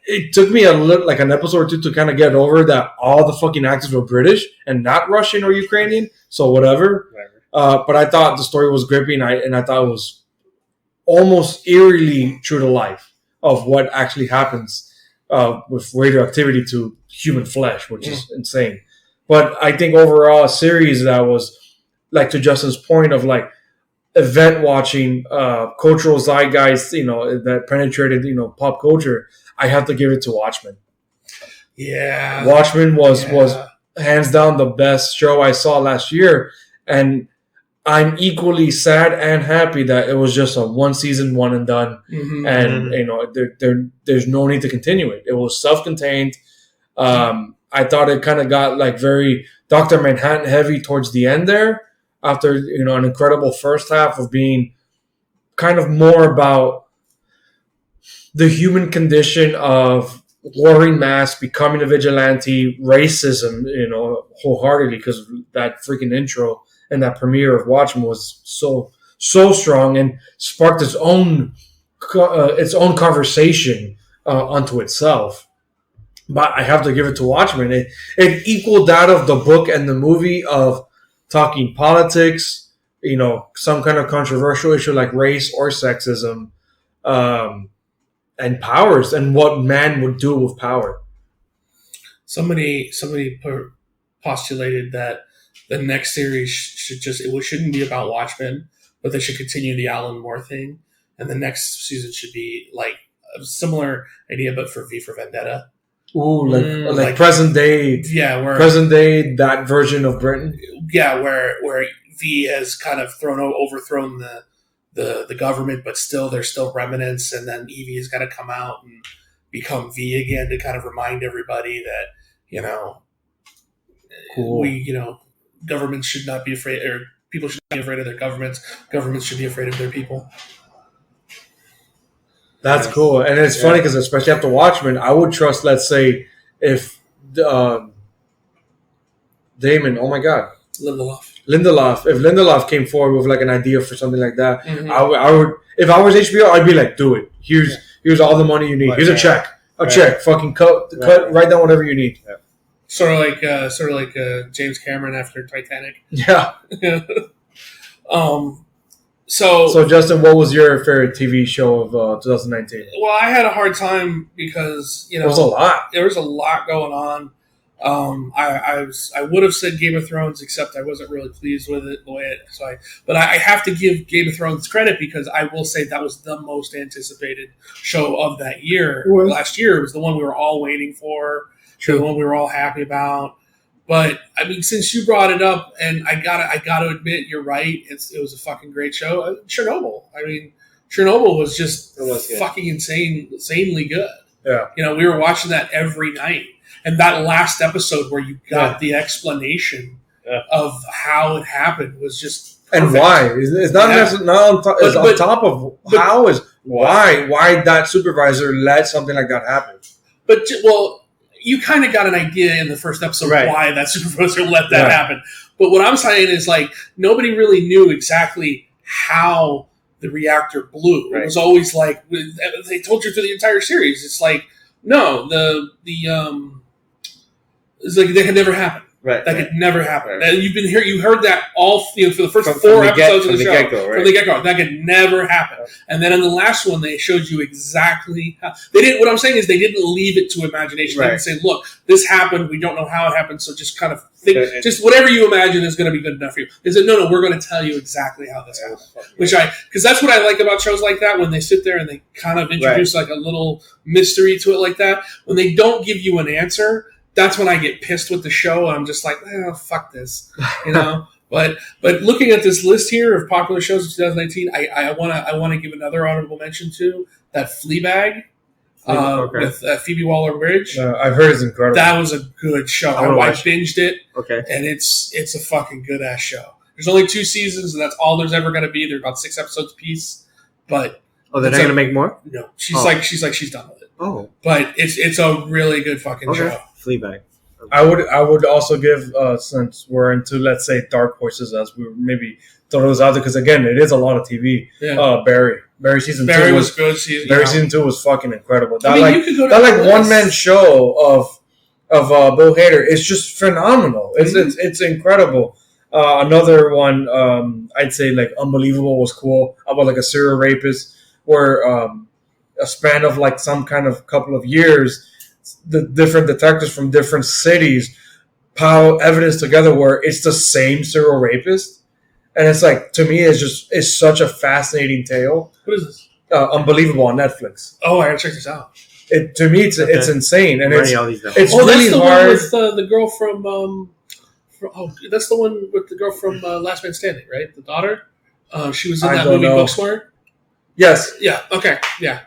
It took me like an episode or two to kind of get over that all the fucking actors were British and not Russian or Ukrainian, so whatever. But I thought the story was gripping, and I thought it was almost eerily true to life of what actually happens with radioactivity to human flesh, which is insane. But I think overall a series that was, like to Justin's point of like event watching, cultural zeitgeist, that penetrated, pop culture, I have to give it to Watchmen. Yeah. Watchmen was hands down the best show I saw last year. And I'm equally sad and happy that it was just a one season, one and done. Mm-hmm. And, there's no need to continue it. It was self-contained. I thought it kind of got like very Dr. Manhattan heavy towards the end there after, an incredible first half of being kind of more about the human condition of wearing masks, becoming a vigilante, racism, wholeheartedly because that freaking intro and that premiere of Watchmen was so strong and sparked its own conversation unto itself. But I have to give it to Watchmen. It equaled that of the book and the movie of talking politics, some kind of controversial issue like race or sexism, and powers and what man would do with power. Somebody postulated that the next series shouldn't be about Watchmen, but they should continue the Alan Moore thing, and the next season should be like a similar idea, but for V for Vendetta. Ooh, like present day. Yeah, present day that version of Britain. Yeah, where V has kind of overthrown the government, but still there's still remnants, and then Evie is going to come out and become V again to kind of remind everybody that, Cool. governments should not be afraid, or people should not be afraid of their governments. Governments should be afraid of their people. That's cool. And it's funny because especially after Watchmen, I would trust, let's say, if Damon, oh my God. Lindelof. If Lindelof came forward with like an idea for something like that, I would, if I was HBO, I'd be like, do it. Here's all the money you need. Here's a check. Check. Fucking write down whatever you need. Yeah. Sort of like James Cameron after Titanic. Yeah. So Justin, what was your favorite TV show of 2019? Well, I had a hard time because there was a lot. There was a lot going on. I would have said Game of Thrones, except I wasn't really pleased with it the way it. But I have to give Game of Thrones credit because I will say that was the most anticipated show of that year. Last year, it was the one we were all waiting for. True. The one we were all happy about. But I mean, since you brought it up, and I gotta admit, you're right. It was a fucking great show. Chernobyl. I mean, Chernobyl was just fucking insanely good. Yeah. We were watching that every night, and that last episode where you got the explanation of how it happened was just perfect. And why. It's not necessarily on top of how is why that supervisor let something like that happen. But you kind of got an idea in the first episode why that supervisor let that happen. But what I'm saying is, like, nobody really knew exactly how the reactor blew. Right. It was always like, they told you through the entire series. It's like, no, it's like that could never happen. Right. That could never happen. Right. You heard that all for the first four episodes of the show. From the get-go. That could never happen. Right. And then in the last one, they showed you exactly how. They didn't. What I'm saying is they didn't leave it to imagination. Right. They didn't say, look, this happened. We don't know how it happened, so just kind of think. Just whatever you imagine is going to be good enough for you. They said, no, we're going to tell you exactly how this happened. Because that's what I like about shows like that, when they sit there and they kind of introduce like a little mystery to it like that. When they don't give you an answer, that's when I get pissed with the show. I'm just like, fuck this, But looking at this list here of popular shows of 2019, I want to give another honorable mention to that Fleabag with Phoebe Waller-Bridge. I've heard it's incredible. That was a good show. I binged it, and it's a fucking good ass show. There's only 2 seasons, and that's all there's ever going to be. They're about 6 episodes apiece, but they're not going to make more. No, she's done with it. Oh, but it's a really good fucking show. Fleabag. I would also give, since we're into, let's say, dark horses, as we maybe throw those out there, because again, it is a lot of TV. Yeah. Barry season 2 was good. Season 2 was fucking incredible. That you could go to one man show of Bill Hader is just phenomenal. It's incredible. Another one, I'd say like Unbelievable was cool, about like a serial rapist, where a span of like some kind of couple of years, the different detectives from different cities pile evidence together where it's the same serial rapist, and it's like, to me, it's such a fascinating tale. What is this? Unbelievable on Netflix. Oh, I gotta check this out. To me, it's insane, and it's really that's the hard. One with the girl from that's the one with the girl from Last Man Standing, right? The daughter. She was in that movie Booksmart. Yes. Yeah. Okay. Yeah.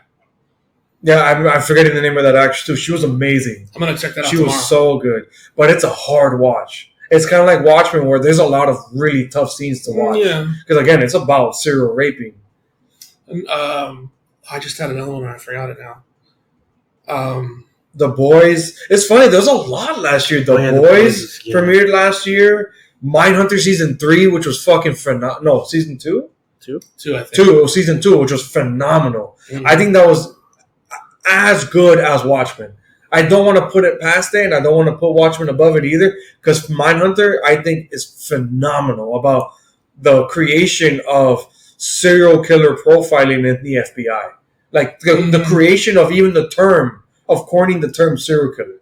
Yeah, I'm forgetting the name of that actress too. She was amazing. I'm gonna check that out. She was so good, but it's a hard watch. It's kind of like Watchmen, where there's a lot of really tough scenes to watch. Yeah, because again, it's about serial raping. I just had another one and I forgot it now. The Boys. It's funny. There's a lot last year. The Boys premiered last year. Mindhunter season 3, which was fucking phenomenal. No, season 2. 2, I think. Season 2, which was phenomenal. Mm-hmm. I think that was as good as Watchmen. I don't want to put it past it, and I don't want to put Watchmen above it either, because Mindhunter, I think, is phenomenal about the creation of serial killer profiling in the FBI. Like, the creation of even the term, of coining the term serial killer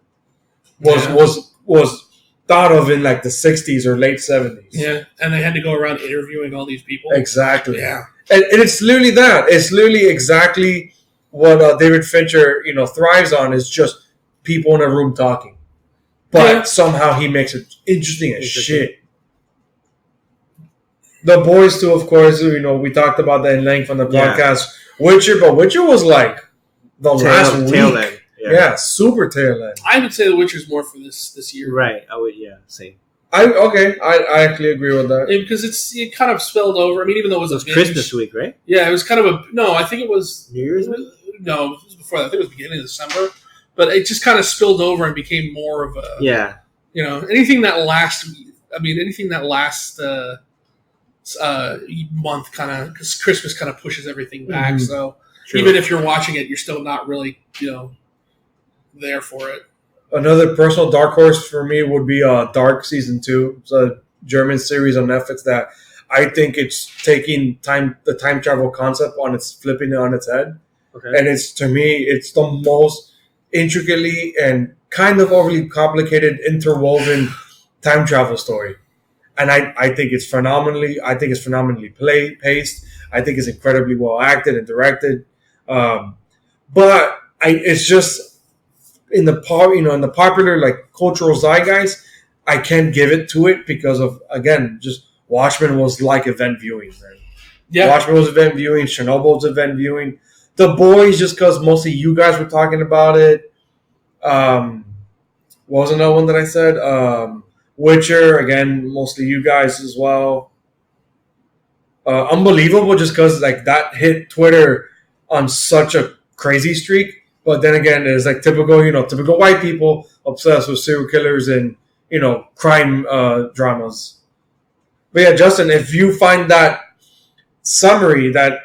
was thought of in like the 60s or late 70s. Yeah, and they had to go around interviewing all these people. Exactly. Yeah. And it's literally that. It's literally exactly what David Fincher, thrives on, is just people in a room talking. But somehow he makes it interesting as shit. The Boys too, of course. You know, we talked about that in length on the Yeah. podcast. Witcher, but Witcher was like the last week. tail end. Yeah, super tail end. I would say The Witcher's more for this year, Right. I would. Yeah. Same. I actually agree with that. Because it kind of spilled over. I mean, even though it was It was a binge, Christmas week, right? Yeah, it was kind of a no. I think it was New Year's week. No, it was before that. I think it was beginning of December, but it just kind of spilled over and became more of a Yeah. anything that lasts. I mean, anything that lasts month, kind of because Christmas kind of pushes everything back. Mhm. So True. even if you're watching it, you're still not really there for it. Another personal dark horse for me would be Dark Season 2. It's a German series on Netflix that I think it's taking the time travel concept flipping it on its head. Okay. And to me, it's the most intricately and kind of overly complicated, interwoven time travel story. And I think it's phenomenally paced. I think it's incredibly well acted and directed. But it's just in the popular like cultural zeitgeist, I can't give it to it because of, again, just Watchmen was like event viewing, right? Yeah, Watchmen was event viewing. Chernobyl was event viewing. The Boys, just because mostly you guys were talking about it. What was another one that I said? Witcher, again, mostly you guys as well. Unbelievable, just because like that hit Twitter on such a crazy streak. But then again, it's like typical white people obsessed with serial killers and crime dramas. But yeah, Justin, if you find that summary, that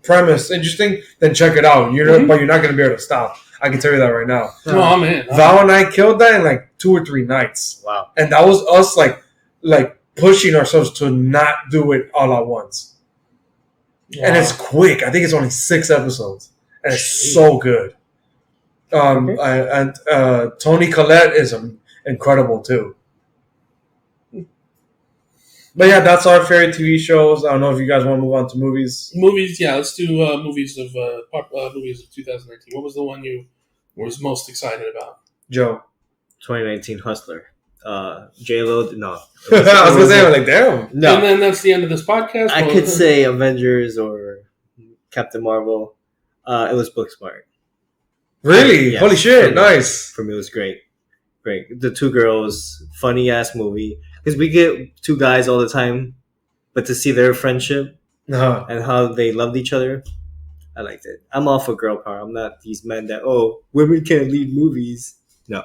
premise interesting, then check it out. But you're not going to be able to stop. I can tell you that right now. no, I'm in. Val and I killed that in like 2 or 3 nights, Wow. and that was us like pushing ourselves to not do it all at once. And it's quick. I think it's only 6 episodes, and it's so good. And Tony Collette is incredible too. But yeah, that's our favorite TV shows. I don't know if you guys want to move on to movies. Movies, yeah. Let's do movies of 2019. What was the one you was most excited about? Joe. 2019 Hustler. J-Lo. No. I was gonna say, I'm like, damn. No. And then that's the end of this podcast. I could say Avengers or Captain Marvel. It was Booksmart. Really? Yeah. Holy shit! Nice. For me, it was great. Great. The two girls, funny ass movie. Because we get two guys all the time, but to see their friendship Uh-huh. and how they loved each other, I liked it. I'm all for girl power. I'm not these men that women can't lead movies. No,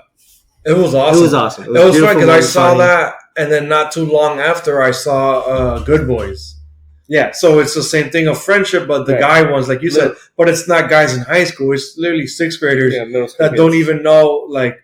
It was awesome. it was awesome. It was fun because I beautiful, saw funny. that, and then not too long after, I saw Good Boys. Yeah, So it's the same thing of friendship, but the Right. guy ones, like you said, but it's not guys in high school. It's literally 6th graders middle school that don't even know like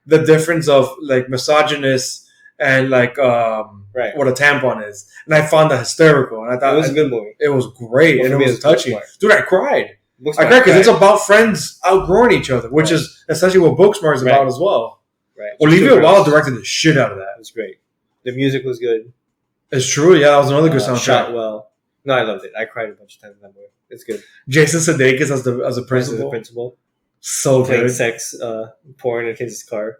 the difference of like misogynist and like Right. what a tampon is. And I found that hysterical, and I thought It was a good movie. it was great, Well, and for it me, was it's touching. Booksmart. Dude, I cried. Booksmart, I cried because it's right. about friends outgrowing each other, which Right. is essentially what Booksmart is Right. about as well. Right. Olivia Two Wilde girls. directed the shit out of that. It was great. The music was good. It's true. Yeah, that was another good soundtrack. Shot well. No, I loved it. I cried a bunch of times in that movie. It's good. Jason Sudeikis as a The principal. principal So playing good. sex, porn in his car.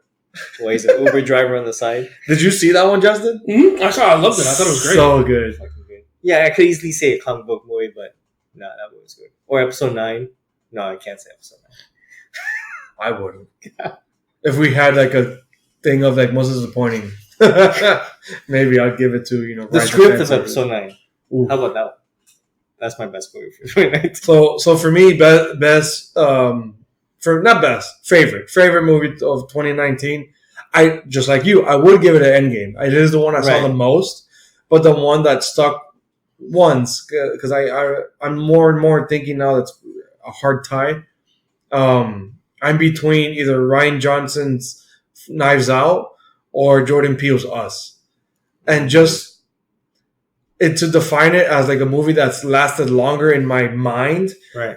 While he's an Uber driver on the side. Did you see that one, Justin? I saw. I loved it. I thought it was great. So good. Fucking good. Yeah, I could easily say a comic book movie, but no, that movie was good. Or episode 9. No, I can't say episode 9. I wouldn't. If we had like a thing of like most disappointing, maybe I'd give it to The Rise of script is Fans. episode 9. Ooh. How about that one? That's my best movie for 2019. So for me, best favorite movie of 2019. I just like you, I would give it an Endgame. It is the one I saw Right. the most, but the one that stuck once because I'm more and more thinking now that's a hard tie. I'm between either Ryan Johnson's Knives Out or Jordan Peele's Us, and just to define it as like a movie that's lasted longer in my mind. Right.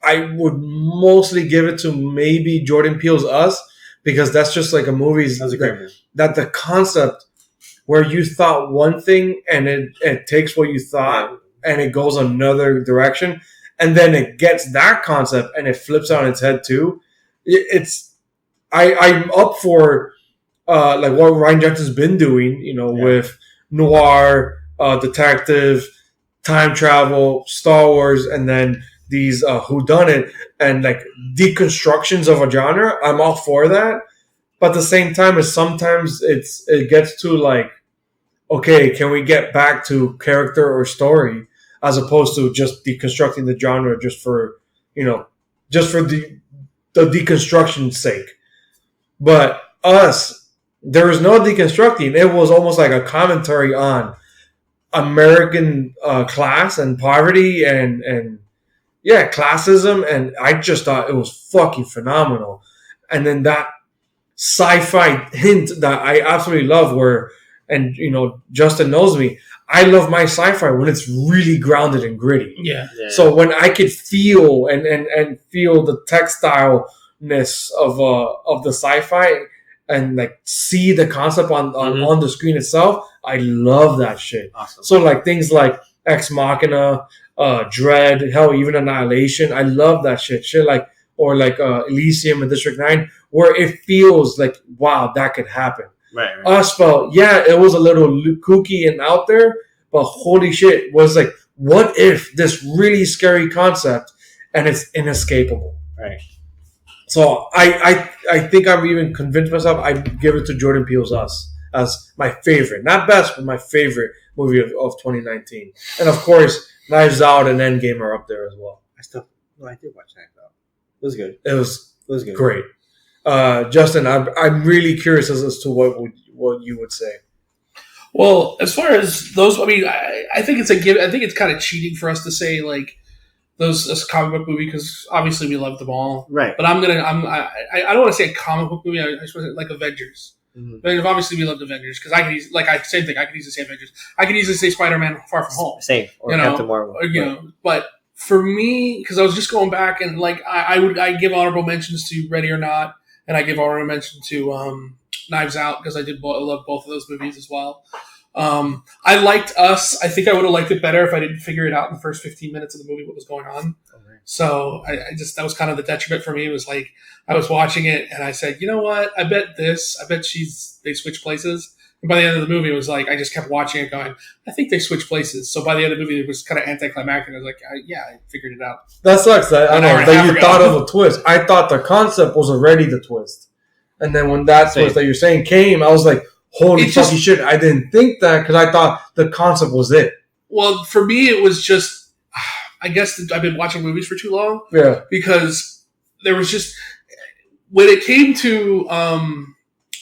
I would mostly give it to maybe Jordan Peele's Us because that's just like a movie That was a great movie. that the concept where you thought one thing and it takes what you thought and it goes another direction and then it gets that concept and it flips on its head too. I'm up for like what Ryan Johnson's been doing, with noir, detective, time travel, Star Wars, and then these whodunit and like deconstructions of a genre. I'm all for that, but at the same time, is sometimes it gets to like, okay, can we get back to character or story as opposed to just deconstructing the genre just for the deconstruction's sake. But us, there was no deconstructing. It was almost like a commentary on American class and poverty and classism. And I just thought it was fucking phenomenal. And then that sci-fi hint that I absolutely love where, and Justin knows me, I love my sci-fi when it's really grounded and gritty. Yeah. So when I could feel and feel the textileness of the sci-fi and like see the concept on the screen itself, I love that shit. Awesome. So like things like Ex Machina, Dread, hell, even Annihilation, I love that shit. Shit like Elysium and District 9, where it feels like, wow, that could happen. Right. Us felt, it was a little kooky and out there, but holy shit, was like, what if this really scary concept and it's inescapable? Right. So I think I'm even convinced myself I'd give it to Jordan Peele's Us as my favorite, not best, but my favorite movie of 2019. And of course, Knives Out and Endgame are up there as well. I did watch Knives Out. It was good. It was good. Great. Justin, I'm really curious as to what you would say. Well, as far as those, I mean, I think it's a give. I think it's kind of cheating for us to say like this comic book movie because obviously we love them all, right? But I don't want to say a comic book movie. I just want to say like Avengers. Mm-hmm. I mean, obviously we loved Avengers because I could same thing. I could easily say Avengers. I could easily say Spider-Man: Far From Home. Same. Or Captain Marvel. But for me, because I was just going back and like I give honorable mentions to Ready or Not, and I give honorable mention to Knives Out because I love both of those movies as well. I liked Us. I think I would have liked it better if I didn't figure it out in the first 15 minutes of the movie what was going on. Okay. So I just that was kind of the detriment for me. It was like I was watching it and I said, you know what? I bet they switch places. And by the end of the movie, it was like I just kept watching it, going, I think they switched places. So by the end of the movie, it was kind of anticlimactic. I was like, I figured it out. That sucks. I know that you thought of a twist. I thought the concept was already the twist, and then when that twist that you're saying came, I was like, holy fucking shit! I didn't think that because I thought the concept was it. Well, for me, it was just, I guess I've been watching movies for too long. Yeah. Because there was just when it came to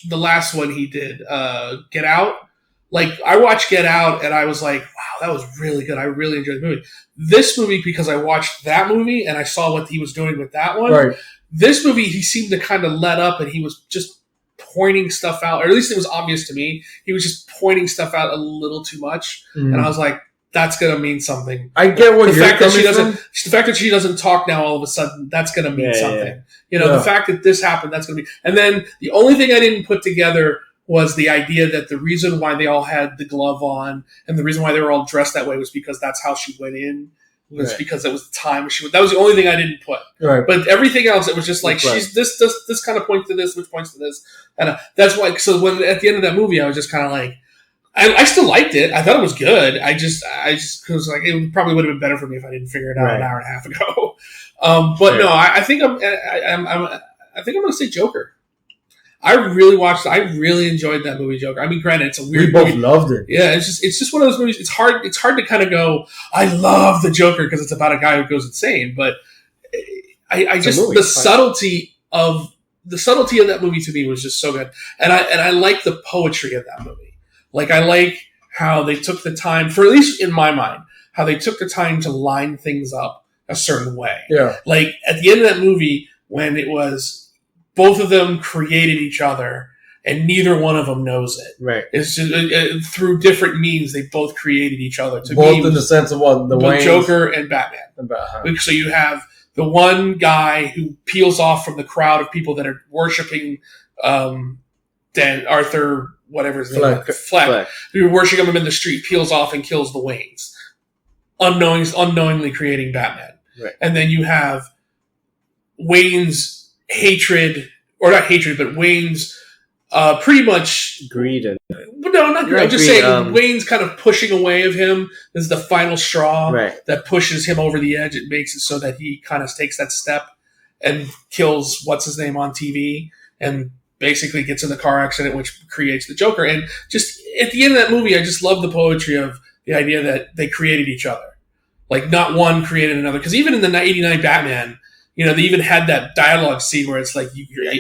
the last one he did, Get Out. Like I watched Get Out and I was like, wow, that was really good. I really enjoyed the movie. This movie, because I watched that movie and I saw what he was doing with that one. Right. This movie, he seemed to kind of let up and he was just pointing stuff out, or at least it was obvious to me. He was just pointing stuff out a little too much. And I was like, that's going to mean something. I get what the you're fact that The fact that she doesn't talk now all of a sudden, that's going to mean something. Yeah. You know, Yeah. the fact that this happened, that's going to be... And then the only thing I didn't put together was the idea that the reason why they all had the glove on and the reason why they were all dressed that way was because that's how she went in. Was because it was the time that was the only thing I didn't put. Right. But everything else, it was just like she's this kind of points to this, which points to this, and that's why. So when at the end of that movie, I was just kind of like, I still liked it. I thought it was good. I just was like, it probably would have been better for me if I didn't figure it out an hour and a half ago. But no, I think I think I'm going to say Joker. I really enjoyed that movie, Joker. I mean, granted, it's a weird movie. We both loved it. Yeah, it's just one of those movies. It's hard to kind of go, I love the Joker because it's about a guy who goes insane. But I just the subtlety of that movie to me was just so good, and I like the poetry of that movie. Like I like how they took the time, for at least in my mind, how they took the time to line things up a certain way. Yeah, like at the end of that movie when it was. Both of them created each other, and neither one of them knows it. Right. It's just through different means they both created each other. To both me, in the sense of what the Joker and Batman. So you have the one guy who peels off from the crowd of people that are worshiping Arthur, whatever his name is, Fleck, who are worshiping him in the street, peels off and kills the Waynes, unknowingly creating Batman. Right. And then you have Wayne's hatred, or not hatred, but Wayne's pretty much. Greed and No, not greed. I'm just greed, saying Wayne's kind of pushing away of him. This is the final straw that pushes him over the edge. It makes it so that he kind of takes that step and kills what's his name on TV and basically gets in the car accident, which creates the Joker. And just at the end of that movie, I just love the poetry of the idea that they created each other. Like, not one created another. Because even in the 89 Batman, you know, they even had that dialogue scene where it's like,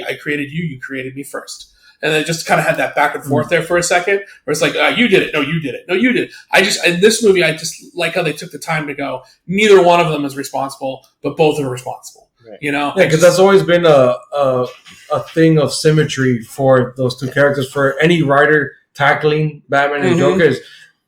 I created you, you created me first. And they just kind of had that back and forth there for a second, where it's like, you did it. No, you did it. No, you did it. In this movie, I just like how they took the time to go, neither one of them is responsible, but both are responsible. Right. You know? Yeah, because that's always been a thing of symmetry for those two characters. For any writer tackling Batman and Joker,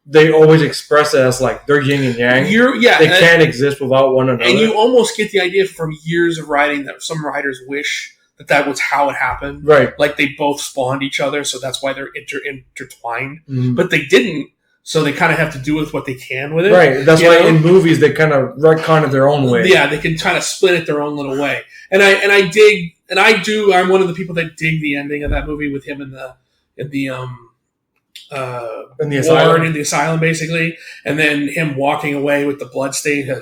they always express it as like they're yin and yang. They can't exist without one another. And you almost get the idea from years of writing that some writers wish that was how it happened. Right. Like they both spawned each other, so that's why they're intertwined. But they didn't, so they kind of have to do with what they can with it. Right. That's why in movies they kind of retcon it their own way. Yeah, they can kind of split it their own little way. And I'm one of the people that dig the ending of that movie with him in the asylum, basically, and then him walking away with the bloodstain,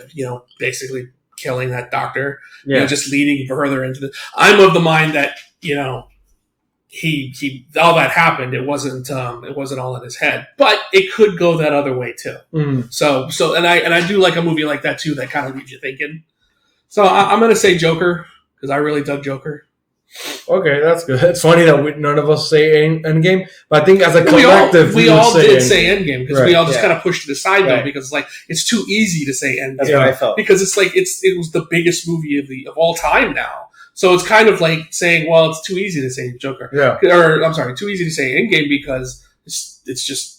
basically killing that doctor, just leading further into the. I'm of the mind that he all that happened. It wasn't all in his head, but it could go that other way too. So and I do like a movie like that too that kind of leaves you thinking. So I'm gonna say Joker because I really dug Joker. Okay, that's good. It's funny that none of us say Endgame, but I think as a collective, we all did say Endgame because we all just kind of pushed it aside though because it's too easy to say Endgame. That's what I felt because it's like it was the biggest movie of all time now. So it's kind of like saying, well, it's too easy to say Joker. Too easy to say Endgame because it's just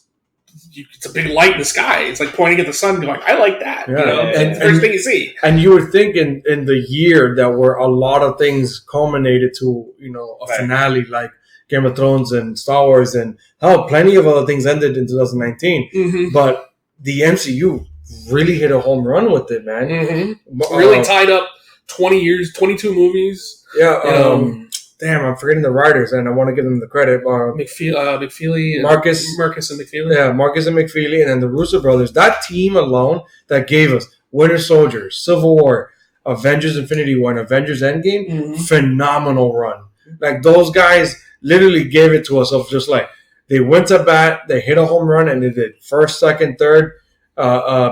it's a big light in the sky. It's like pointing at the sun, going, "I like that." Yeah. It's the first thing you see. And you would think in the year that where a lot of things culminated to a finale like Game of Thrones and Star Wars and plenty of other things ended in 2019. But the MCU really hit a home run with it, man. Really tied up 20 years, 22 movies. Yeah. Damn, I'm forgetting the writers, and I want to give them the credit. McFeely, Marcus and McFeely. Yeah, Marcus and McFeely, and then the Russo brothers. That team alone that gave us Winter Soldier, Civil War, Avengers Infinity War, and Avengers Endgame, phenomenal run. Like, those guys literally gave it to us of just like, they went to bat, they hit a home run, and they did first, second, third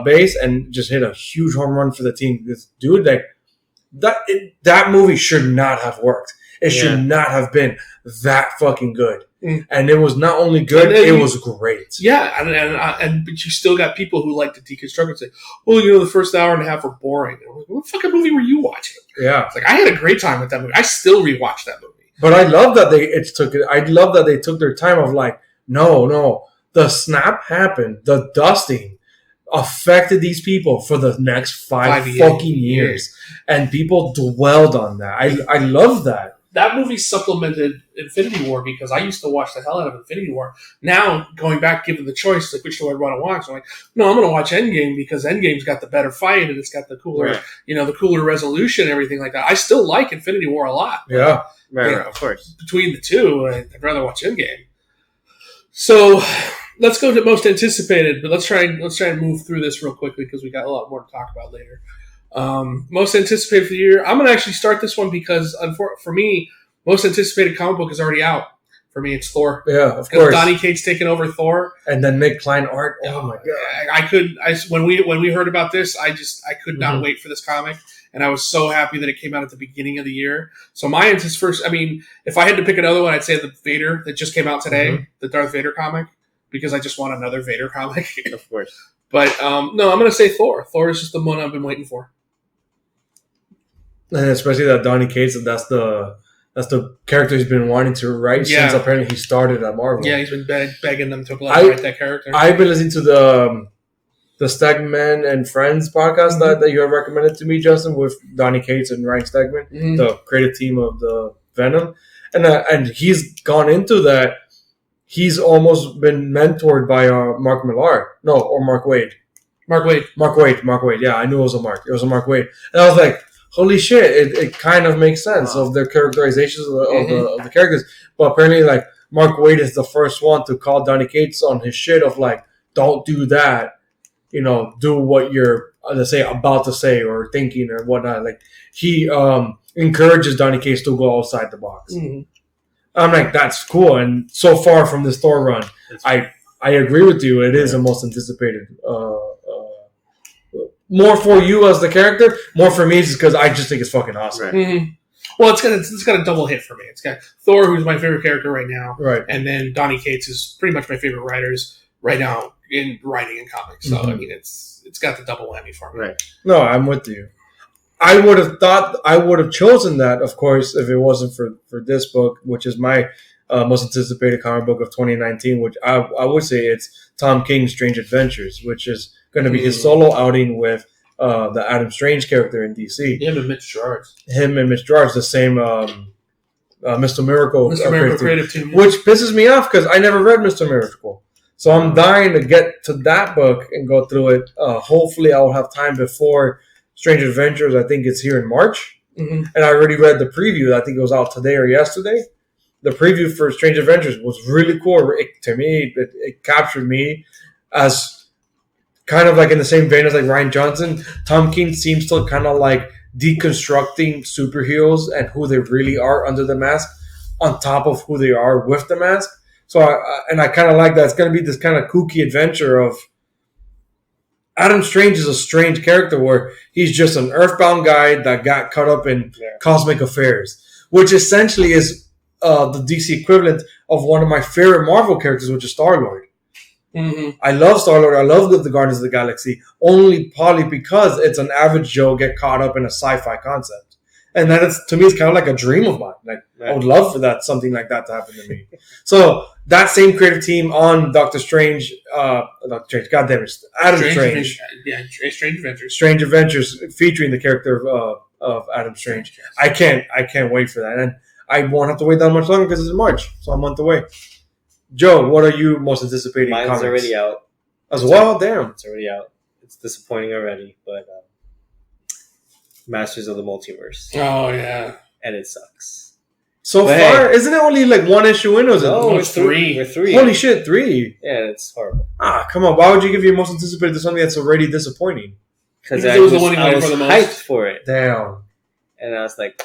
base, and just hit a huge home run for the team. This dude, like, that movie should not have worked. It should not have been that fucking good. And it was not only good, it was great. Yeah, but you still got people who like to deconstruct and say, well, the first hour and a half were boring. I'm like, what fucking movie were you watching? Yeah. It's like, I had a great time with that movie. I still rewatch that movie. But I love that they took their time of like, no, the snap happened, the dusting affected these people for the next 5 fucking years. And people dwelled on that. I love that. That movie supplemented Infinity War because I used to watch the hell out of Infinity War. Now, going back, given the choice, like which do I want to watch? I'm like, no, I'm going to watch Endgame because Endgame's got the better fight and it's got the cooler, the cooler resolution and everything like that. I still like Infinity War a lot. Yeah, right, of course. Between the two, I'd rather watch Endgame. So let's go to most anticipated, but let's try and move through this real quickly because we got a lot more to talk about later. Most anticipated for the year. I'm going to actually start this one because for me, most anticipated comic book is already out. For me, it's Thor. Yeah, of course. Donny Cates taking over Thor, and then Nick Klein art. Oh my god! When we heard about this, I could not wait for this comic, and I was so happy that it came out at the beginning of the year. So mine is first. I mean, if I had to pick another one, I'd say the Vader that just came out today, the Darth Vader comic, because I just want another Vader comic. Of course. But no, I'm going to say Thor. Thor is just the one I've been waiting for. And especially that Donny Cates, that's the character he's been wanting to write since apparently he started at Marvel. Yeah, he's been begging them to write that character. I've been listening to the Stegman and Friends podcast that you have recommended to me, Justin, with Donny Cates and Ryan Stegman, the creative team of the Venom, and he's gone into that. He's almost been mentored by Mark Millar, Mark Waid. Mark Waid. Yeah, I knew it was a Mark. It was a Mark Waid, and I was like, holy shit! It kind of makes sense of their characterizations of the characters. But apparently, like, Mark Waid is the first one to call Donny Cates on his shit of like, don't do that. Do what you're, let's say, about to say or thinking or whatnot. Like, he encourages Donny Cates to go outside the box. Mm-hmm. I'm like, that's cool. And so far from this Thor run, I agree with you. It is the most anticipated. More for you as the character, more for me just because I just think it's fucking awesome. Right. Mm-hmm. Well, it's got a double hit for me. It's got Thor, who's my favorite character right now, Right. and then Donny Cates is pretty much my favorite writers right now in writing and comics. So I mean, it's got the double whammy for me. Right. No, I'm with you. I would have thought I would have chosen that, of course, if it wasn't for this book, which is my most anticipated comic book of 2019, which I would say it's Tom King's Strange Adventures, which is going to be his solo outing with the Adam Strange character in DC. Him and Mitch Gerards. The same Mr. Miracle, creative team. which pisses me off because I never read Mr. Miracle. So I'm dying to get to that book and go through it. Hopefully I'll have time before Strange Adventures. I think it's here in March. Mm-hmm. And I already read the preview. I think it was out today or yesterday. The preview for Strange Adventures was really cool. To me, it captured me as kind of like in the same vein as like Ryan Johnson. Tom King seems to kind of like deconstructing superheroes and who they really are under the mask on top of who they are with the mask. So, I kind of like that. It's going to be this kind of kooky adventure of Adam Strange is a strange character where he's just an earthbound guy that got caught up in cosmic affairs, which essentially is the DC equivalent of one of my favorite Marvel characters, which is Star-Lord. Mm-hmm. I love Star-Lord. I love the Guardians of the Galaxy, only probably because it's an average Joe get caught up in a sci-fi concept. And that is, to me, it's kind of like a dream of mine. Like, I would love for something like that to happen to me. So that same creative team on Doctor Strange, Adam Strange. Yeah, Strange Adventures. Strange Adventures featuring the character of Adam Strange. I can't wait for that. And I won't have to wait that much longer because it's in March. So I'm a month away. Joe, what are you most anticipating? Mine's comics? already out. As well? Damn. It's already out. It's disappointing already, but Masters of the Multiverse. Oh, yeah. And it sucks. So But far, isn't it only like one issue in? Or is No, it it's three. We're three. Holy shit, 3. Yeah, it's horrible. Come on. Why would you give your most anticipated to something that's already disappointing? Because Because I it was was, the one you I wanted was for the most. hyped for it. Damn. And I was like...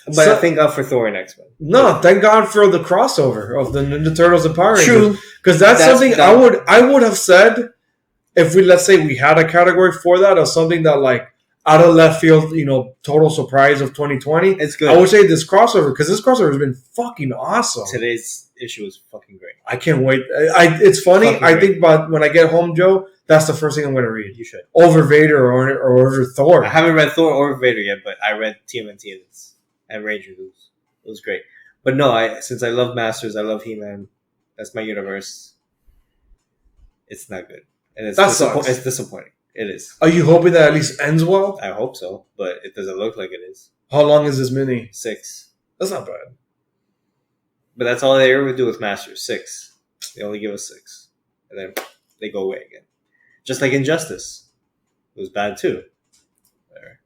But So- I thank God for Thor and X-Men. No, thank God for the crossover of the Ninja Turtles and Power Rangers. True. Because that's something that- I would have said if let's say we had a category for that, or something that like out of left field, total surprise of 2020. It's good. I would say this crossover, because this crossover has been fucking awesome. Today's issue was fucking great. I can't wait. It's funny. Fucking I great. think about when I get home, Joe, that's the first thing I'm going to read. You should. Over Vader or over Thor. I haven't read Thor or Vader yet, but I read TMNT and Ranger News. It was great. But no, since I love Masters, I love He-Man. That's my universe. It's not good. And it's Sucks. disappointing. It is. Are you hoping that at least ends well? I hope so, but it doesn't look like it is. How long is this mini? 6. That's not bad. But that's all they ever do with Masters. 6. They only give us 6. And then they go away again. Just like Injustice. It was bad too. Whatever.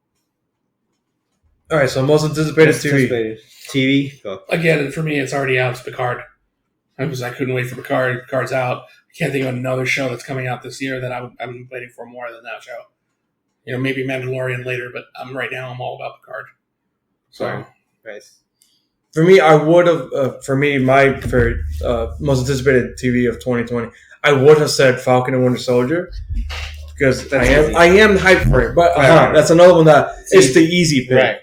All right, so most anticipated TV. TV? Go. Again, for me, it's already out. It's Picard. I couldn't wait for Picard. Picard's out. I can't think of another show that's coming out this year that I'm waiting for more than that show. Maybe Mandalorian later, but right now I'm all about Picard. So, Nice. For me, I would have. For me, my favorite, most anticipated TV of 2020, I would have said Falcon and Winter Soldier, because I am hyped for it. But that's another one that it's the easy pick.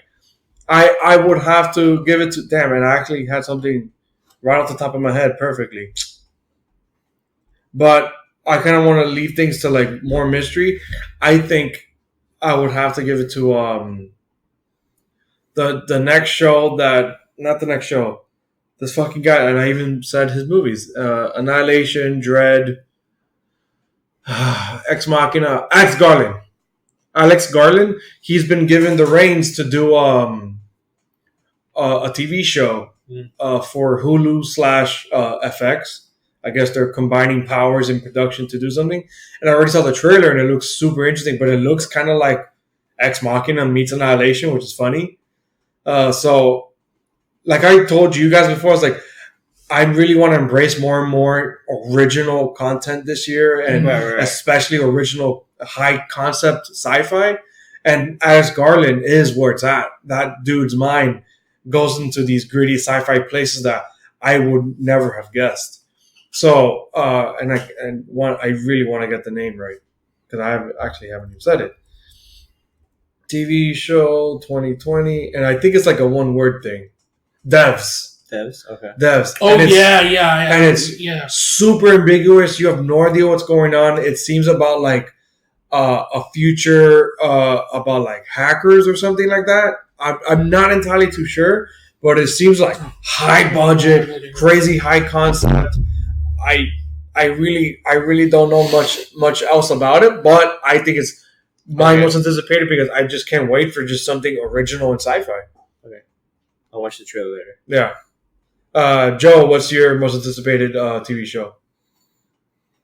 Right. I would have to give it to. Damn, and I actually had something right off the top of my head perfectly. But I kind of want to leave things to like more mystery. I think I would have to give it to the next show that. Not the next show. This fucking guy, and I even said his movies. Annihilation, Dread, Ex Machina, Alex Garland. He's been given the reins to do a TV show for Hulu / FX. I guess they're combining powers in production to do something. And I already saw the trailer, and it looks super interesting, but it looks kind of like Ex Machina meets Annihilation, which is funny. So... Like I told you guys before, I was like, I really want to embrace more and more original content this year, and Right. especially original high concept sci-fi. And Alex Garland is where it's at. That dude's mind goes into these gritty sci-fi places that I would never have guessed. So, I really want to get the name right because I haven't even said it. TV show 2020, and I think it's like a one-word thing. Devs. Okay. Devs. Oh, And it's yeah. and it's- yeah. super ambiguous. You have no idea what's going on. It seems about like a future about like hackers or something like that. I'm not entirely too sure, but it seems like high budget, crazy high concept. I really don't know much else about it, but I think it's my Okay. most anticipated because I just can't wait for just something original and sci-fi. I'll watch the trailer later. Yeah. Joe, what's your most anticipated TV show?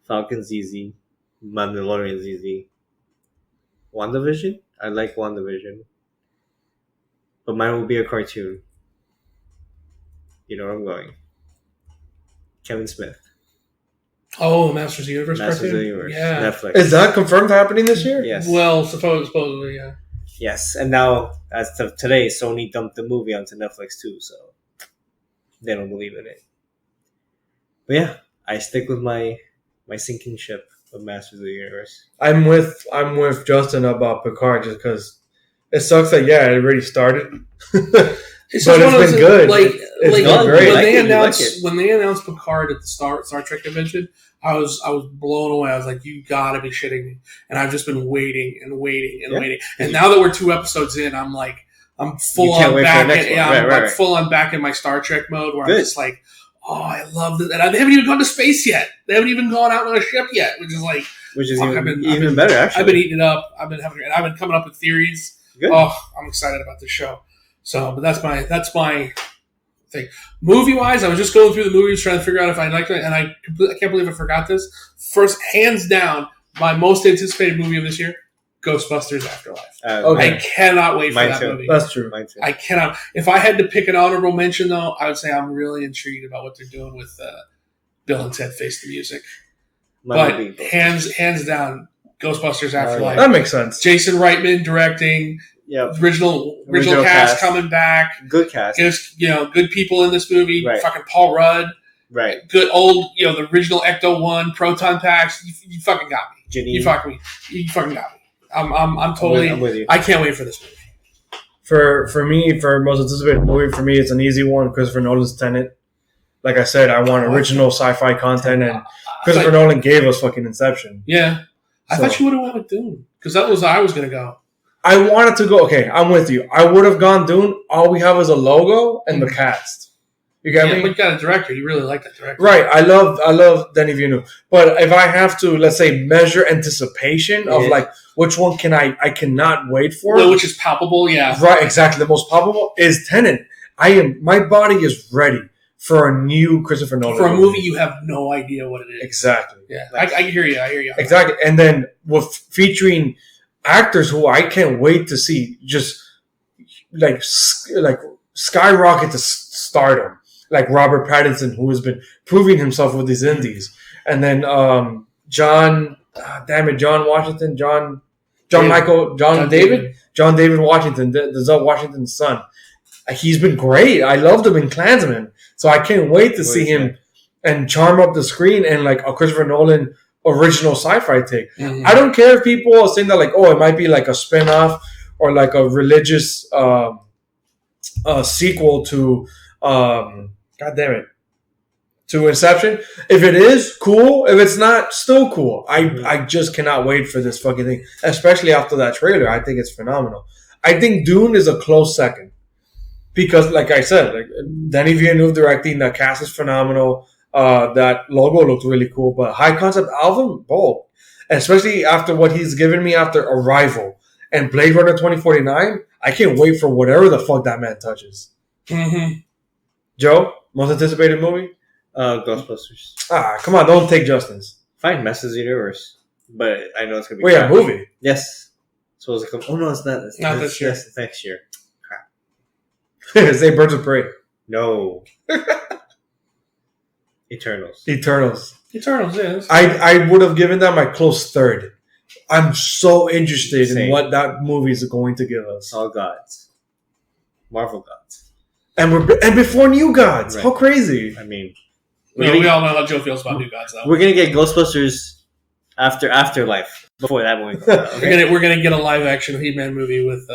Falcon's easy. Mandalorian's easy. WandaVision? I like WandaVision. But mine will be a cartoon. You know where I'm going. Kevin Smith. Oh, Masters of the Universe Masters of cartoon? the Universe. Yeah. Netflix. Is that confirmed happening this year? Yes. Well, supposedly, yeah. Yes. And now, as of today, Sony dumped the movie onto Netflix too, so they don't believe in it. But yeah, I stick with my sinking ship of Masters of the Universe. I'm with Justin about Picard just because it sucks that it already started. It's But just one of it's those, been good. Like, It's like been great. when Like they it, you announced like it. when they announced Picard at the Star Trek convention, I was blown away. I was like, "You gotta be shitting me!" And I've just been waiting and waiting and Yeah. waiting. And now that we're 2 episodes in, I'm like, I'm full can't on wait for back. the next one. I'm Right. like full on back in my Star Trek mode where I'm Good. just like, "Oh, I love this!" And they haven't even gone to space yet. They haven't even gone out on a ship yet, which is like, Which is Fuck, even, I've been- even better, actually. I've been eating it up. I've been coming up with theories. Good. Oh, I'm excited about this show. So, but that's my thing. Movie wise, I was just going through the movies trying to figure out if I liked it, and I can't believe I forgot this. First, hands down, my most anticipated movie of this year, Ghostbusters Afterlife. Okay. I cannot wait for Mine that too. movie. That's true. Mine too. I cannot. If I had to pick an honorable mention, though, I would say I'm really intrigued about what they're doing with Bill and Ted Face the Music. Mine But would be- hands down, Ghostbusters Afterlife. That makes sense. Jason Reitman directing, yeah, original Original cast cast. coming back. good cast. There's good people in this movie. Right. Fucking Paul Rudd, Right. good old the original Ecto One proton packs. You fucking got me. Janine. You fucking got me. I'm totally. I'm with you. I can't wait for this movie. For me, for most anticipated movie, for me, it's an easy one. Christopher Nolan's Tenet. Like I said, I want original sci-fi content, and Christopher Nolan gave us fucking Inception. Yeah, I So- thought you would have went with Dune because that was I was gonna go. I wanted to go. Okay, I'm with you. I would have gone Dune. All we have is a logo and the cast. You get Yeah, me? but you got a director. You really like that director, Right. I love Denis Villeneuve. But if I have to, let's say, measure anticipation of Yeah. like which one I cannot wait for. Well, which is palpable. Yeah, Right, exactly. The most probable is Tenet. My body is ready for a new Christopher Nolan. for a movie you have no idea what it is. Exactly. Yeah, Nice. I hear you. I hear you. Exactly. And then with featuring actors who I can't wait to see just like skyrocket to stardom. Like Robert Pattinson, who has been proving himself with these indies. And then John Washington, John David Washington, Denzel Washington's son. He's been great. I loved him in Klansman. So I can't wait to see him and charm up the screen and like a Christopher Nolan original sci-fi take. Mhm. I don't care if people are saying that like, oh, it might be like a spin-off or like a religious sequel to to Inception. If it is, cool. If it's not, still cool. I just cannot wait for this fucking thing, especially after that trailer. I think it's phenomenal. I think Dune is a close second because, like I said, like Denis Villeneuve directing, the cast is phenomenal. That logo looks really cool, but high concept album, bold. And especially after what he's given me after Arrival and Blade Runner 2049, I can't wait for whatever the fuck that man touches. Mhm. Joe, most anticipated movie? Ghostbusters. Come on, don't take Justin's. Fine, Masters of the Universe. But I know it's going to be Wait, a crap. movie? Yes. So it's like, oh no, it's not. It's Not this year. Yes, it's next year. Say Birds of Prey. No. Eternals. Eternals. Eternals, yeah. I would have given that my close third. I'm so interested in Same. what that movie is going to give us. All gods. Marvel gods. And before New Gods. Right. How crazy. I mean, We all know how Joe feels about New Gods, though. we're gonna get Ghostbusters after Afterlife before that movie comes out. Okay? We're gonna get a live action He-Man movie with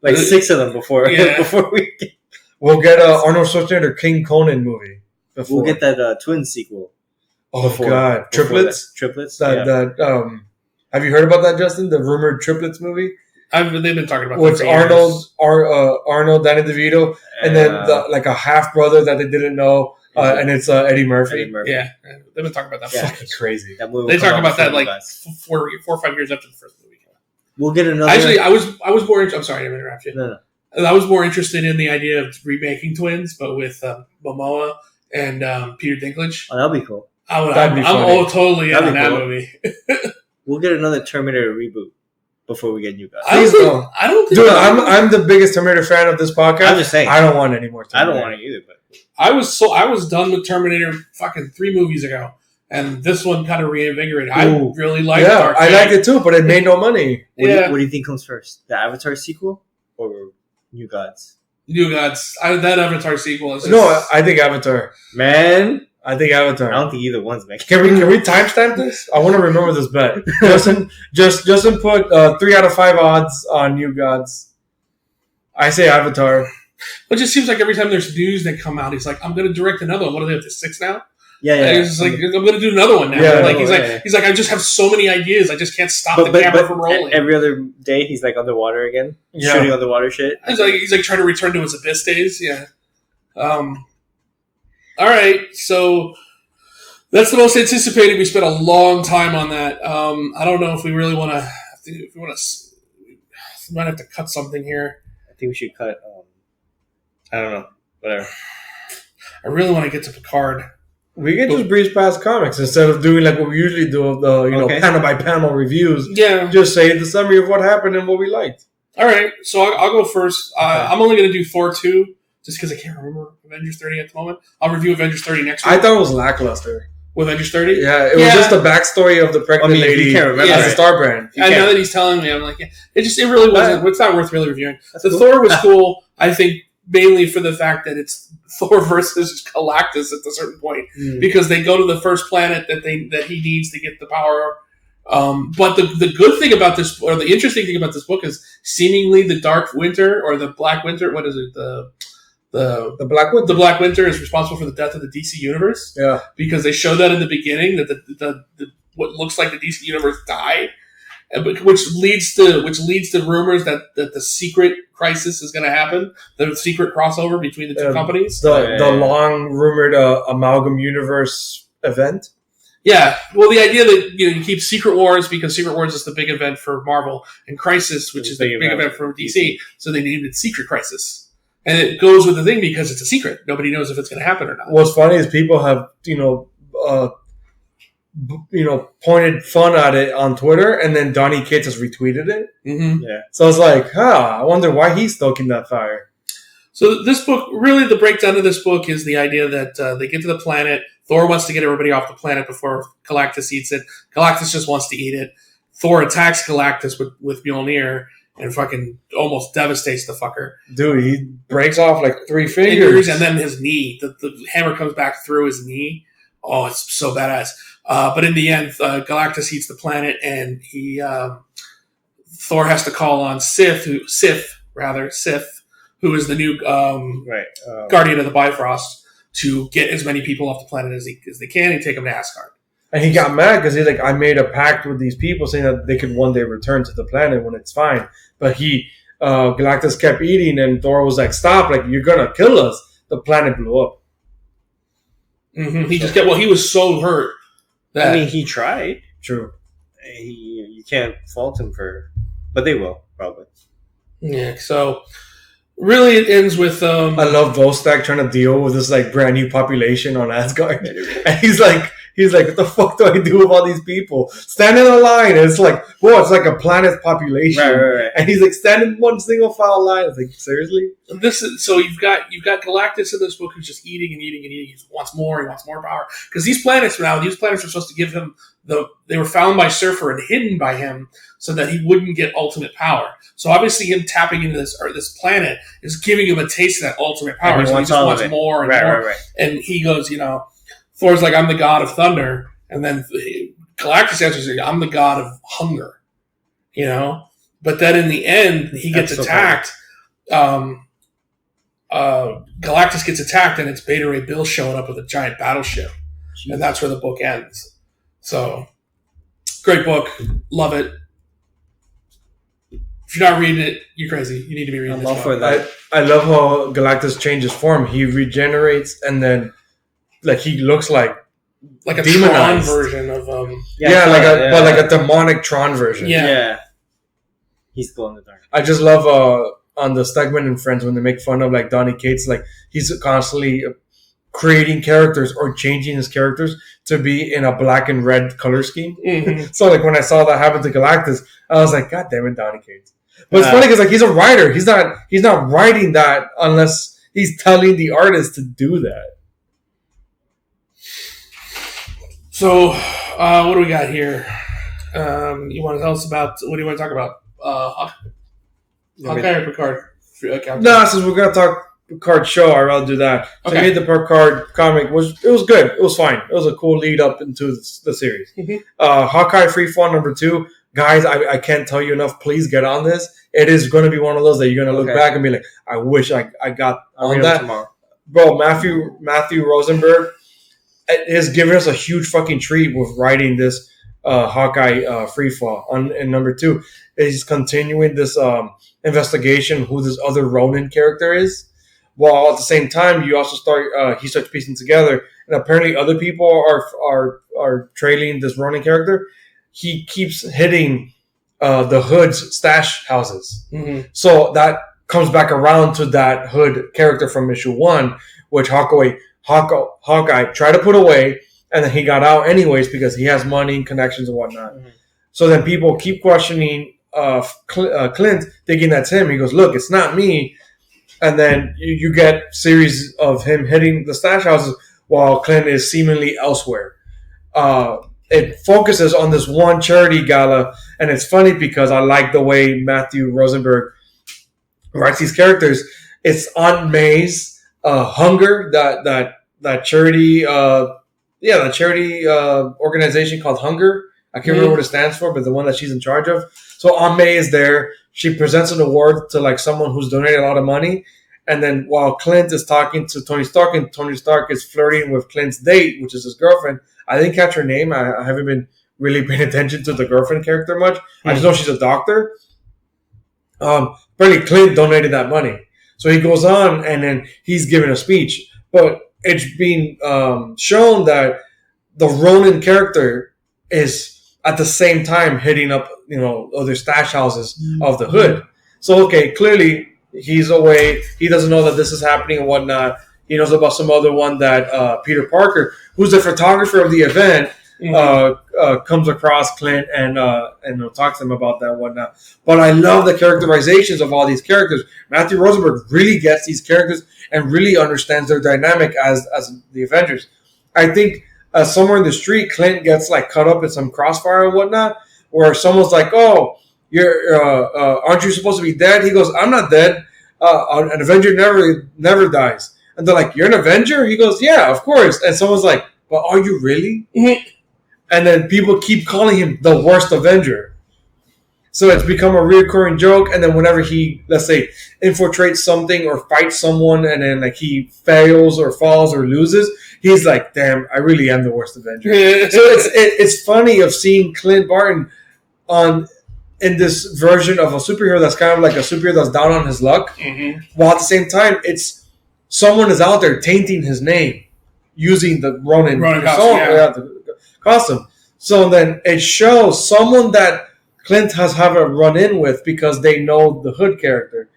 Like 6 of them before Yeah. before we get, We'll get a Arnold Schwarzenegger King Conan movie. Before. we'll get that twin sequel. Oh before- God, before triplets. that. Triplets. That yeah. have you heard about that, Justin? The rumored triplets movie, they've been talking about with that for years. Arnold, Danny DeVito, and then like a half brother that they didn't know, and it's Eddie Murphy. Eddie Murphy. Yeah, they've been talking about that. Yeah. For Fucking crazy. That movie They will come talk out about that before like you guys. 4 or 5 years after the first movie came out. We'll get another. Actually, I was more. I'm sorry, I didn't interrupt you. no. I was more interested in the idea of remaking Twins, but with Momoa and Peter Dinklage. Oh, that'll be cool. That'd be I'm funny. totally in That'd on be that cool. movie. We'll get another Terminator reboot before we get New Gods. Please don't. I don't think. Dude, I'm the biggest Terminator fan of this podcast. I'm just saying. I don't want any more. I Terminator. don't want it either, but I was done with Terminator fucking 3 movies ago, and this one kind of reinvigorated. I Ooh. really liked Yeah, Dark I Fate. liked it too, but it made no money. Yeah. what do you think comes first? The Avatar sequel or New Gods? New Gods. That Avatar sequel is just, No, I think Avatar. Man, I think I Avatar. don't think either one's making. Can we timestamp this? I want to remember this bet. Justin put 3 out of 5 odds on New Gods. I say Avatar. It just seems like every time there's news that come out, he's like, "I'm going to direct another one." What are they up to 6 now? Yeah, And he's just like, "I'm going to do another one now." Yeah, like yeah. he's like, "I just have so many ideas. I just can't stop But, the camera from rolling." every other day he's like underwater again, Yeah. shooting underwater shit. He's like trying to return to his abyss days. Yeah. All right, so that's the most anticipated. We spent a long time on that. I don't know if we really want to. If we want to, we might have to cut something here. I think we should cut. I don't know. Whatever. I really want to get to Picard. We can just breeze past comics instead of doing like what we usually do, the Okay. panel by panel reviews. Yeah. Just say the summary of what happened and what we liked. All right, so I'll go first. I'm only going to do Thor 2, just because I can't remember Avengers 30 at the moment. I'll review Avengers 30 next week. I thought it was lackluster. With Avengers 30? Yeah, it was Yeah. just the backstory of the pregnant I mean, if you lady can't remember as a it. star brand. You I know can't- that he's telling me. I'm like, yeah. It really wasn't. It's not worth really reviewing. That's The cool. Thor was cool, I think, mainly for the fact that it's Thor versus Galactus at a certain point. Because they go to the first planet that he needs to get the power. But the good thing about this, or the interesting thing about this book, is seemingly the Dark Winter or the Black Winter. What is it? The Black Widow. The Black Winter is responsible for the death of the DC universe Yeah. because they show that in the beginning that the what looks like the DC universe died, which leads to rumors that the secret crisis is going to happen, the secret crossover between the two companies. The long rumored amalgam universe event. Yeah, well, the idea that you keep Secret Wars because Secret Wars is the big event for Marvel, and Crisis, which is the big event for DC, so they named it Secret Crisis, and it goes with the thing because it's a secret. Nobody knows if it's going to happen or not. What's funny is people have pointed fun at it on Twitter, and then Donny Cates has retweeted it. Mm-hmm. Yeah. So it's like, I wonder why he's stoking that fire. So this book, really, the breakdown of this book is the idea that they get to the planet. Thor wants to get everybody off the planet before Galactus eats it. Galactus just wants to eat it. Thor attacks Galactus with Mjolnir and fucking almost devastates the fucker. Dude, he breaks off like 3 fingers. And then his knee, the hammer comes back through his knee. Oh, it's so badass. But in the end, Galactus eats the planet, and Thor has to call on Sif, who is the new guardian of the Bifrost, to get as many people off the planet as they can and take them to Asgard. And he got mad because he's like, I made a pact with these people saying that they could one day return to the planet when it's fine. But Galactus kept eating, and Thor was like, stop, like, you're going to kill us. The planet blew up. Mm-hmm. He was so hurt that I mean, he tried. True. You can't fault him but they will probably. yeah. So really, it ends with I love Volstagg trying to deal with this like brand new population on Asgard. And he's like, He's like, what the fuck do I do with all these people? Stand in a line. And it's like, whoa, it's like a planet population. Right. And he's like, stand in one single file line. It's like, seriously? So you've got Galactus in this book who's just eating and eating and eating. He wants more power. Because these planets are supposed to give him they were found by Surfer and hidden by him so that he wouldn't get ultimate power. So obviously him tapping into this planet is giving him a taste of that ultimate power. And he wants more and more. Right. And he goes, Thor's like, I'm the god of thunder. And then Galactus answers, I'm the god of hunger. But then in the end, he gets attacked. Galactus gets attacked, and it's Beta Ray Bill showing up with a giant battleship. Jeez. And that's where the book ends. So, great book. Love it. If you're not reading it, you're crazy. You need to be reading this book. I love how Galactus changes form. He regenerates, and then he looks like a demonized Tron version of like a demonic Tron version. Yeah. He's glow in the dark. I just love on the Stegman and Friends when they make fun of Donny Cates, he's constantly creating characters or changing his characters to be in a black and red color scheme. Mm-hmm. So when I saw that happen to Galactus, I was like, God damn it, Donny Cates. But it's funny because he's a writer. He's not writing that unless he's telling the artist to do that. So what do we got here? You want to tell us about what do you want to talk about? Hawkeye or Picard? No, since we're gonna talk Picard show, I'd rather do that. So I made the Picard comic. It was good. It was fine. It was a cool lead up into the series. Mm-hmm. Hawkeye Freefall #2. Guys, I can't tell you enough. Please get on this. It is going to be one of those that you're going to look back and be like, I wish I got on that. Tomorrow. Bro, Matthew Rosenberg has given us a huge fucking treat with writing this Hawkeye Freefall. In #2, he's continuing this investigation who this other Ronin character is. While at the same time, you also he starts piecing together, and apparently other people are trailing this Ronin character. He keeps hitting the Hood's stash houses, so that comes back around to that Hood character from issue 1, which Hawkeye tried to put away, and then he got out anyways because he has money and connections and whatnot. Mm-hmm. So then people keep questioning Clint, thinking that's him. He goes, "Look, it's not me." And then you get series of him hitting the stash houses while Clint is seemingly elsewhere. It focuses on this one charity gala, and it's funny because I like the way Matthew Rosenberg writes these characters. It's Aunt May's Hunger, that charity, the charity organization called Hunger. I can't remember what it stands for, but the one that she's in charge of. So Aunt May is there. She presents an award to someone who's donated a lot of money. And then while Clint is talking to Tony Stark, and Tony Stark is flirting with Clint's date, which is his girlfriend. I didn't catch her name. I haven't been really paying attention to the girlfriend character much. I just know she's a doctor. Apparently Clint donated that money. So he goes on and then he's giving a speech. But it's being shown that the Ronin character is at the same time hitting up, other stash houses of the Hood. So, clearly he's away. He doesn't know that this is happening and whatnot. He knows about some other one that Peter Parker, who's the photographer of the event, comes across Clint and talks to him about that and whatnot. But I love the characterizations of all these characters. Matthew Rosenberg really gets these characters and really understands their dynamic as the Avengers. I think somewhere in the street, Clint gets caught up in some crossfire and whatnot, where someone's like, "Oh, you're aren't you supposed to be dead?" He goes, "I'm not dead. An Avenger never dies." And they're like, "You're an Avenger?" He goes, "Yeah, of course." And someone's like, "But are you really?" And then people keep calling him the worst Avenger. So it's become a recurring joke. And then whenever he, let's say, infiltrates something or fights someone, and then he fails or falls or loses, he's like, "Damn, I really am the worst Avenger." So it's funny of seeing Clint Barton in this version of a superhero that's kind of like a superhero that's down on his luck, while at the same time, it's someone is out there tainting his name using the Ronin costume. So then it shows someone that Clint has had a run-in with because they know the Hood character.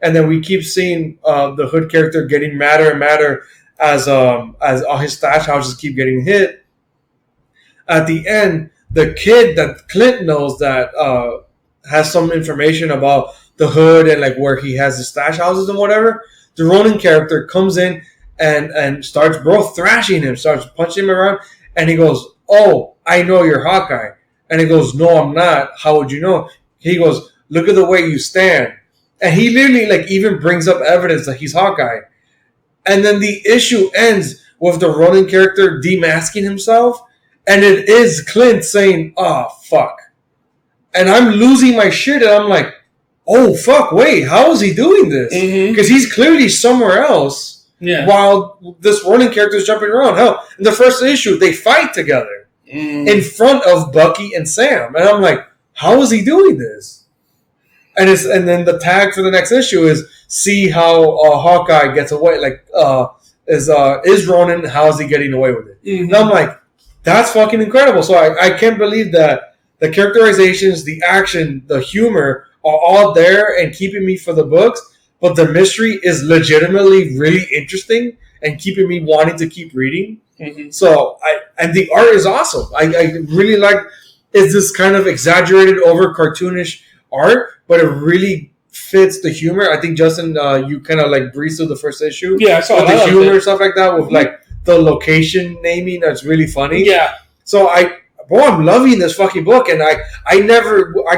And then we keep seeing the Hood character getting madder and madder as all his stash houses keep getting hit. at the end, the kid that Clint knows that has some information about the hood and like where he has his stash houses and whatever. The Ronin character comes in and starts thrashing him, starts punching him around, and he goes, "Oh, I know you're Hawkeye." And he goes, "No, I'm not. How would you know?" He goes, "Look at the way you stand." And he literally like even brings up evidence that he's Hawkeye. And then the issue ends with the Ronin character demasking himself, and it is Clint saying, "Oh, fuck." And I'm losing my shit, and I'm like, "Oh, fuck, wait, how is he doing this?" Because he's clearly somewhere else while this Ronin character is jumping around. Hell, in the first issue, they fight together in front of Bucky and Sam. And I'm like, how is he doing this? And then the tag for the next issue is see how Hawkeye gets away. Like, is Ronin, how is he getting away with it? And I'm like, that's fucking incredible. So I can't believe that the characterizations, the action, the humor are all there and keeping me for the books, but the mystery is legitimately really interesting and keeping me wanting to keep reading. So and the art is awesome. I really like it's this kind of exaggerated over cartoonish art, but it really fits the humor. I think Justin, you kind of like breezed through the first issue. Yeah, I saw the humor and stuff like that with like the location naming. That's really funny. Yeah. So I'm loving this fucking book, and I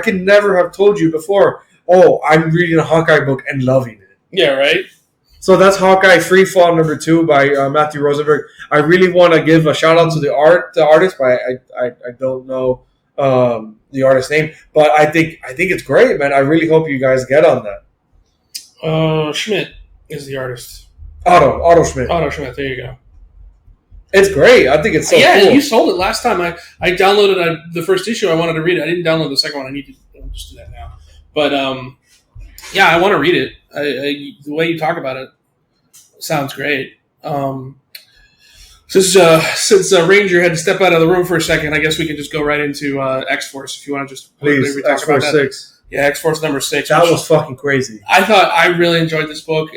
could never have told you before. Oh, I'm reading a Hawkeye book and loving it. Yeah, right. So that's Hawkeye Freefall #2 by Matthew Rosenberg. I really want to give a shout out to the artist, but I don't know the artist's name. But I think it's great, man. I really hope you guys get on that. Schmidt is the artist. Otto Schmidt. Otto Schmidt. There you go. It's great. I think it's so cool. You sold it last time. I downloaded the first issue. I wanted to read it. I didn't download the second one. I need to just do that now. But yeah, I want to read it. The way you talk about it sounds great. Since Ranger had to step out of the room for a second, I guess we can just go right into X-Force if you want to just please. X-Force 6. Yeah, X-Force #6. That was fucking crazy. I really enjoyed this book.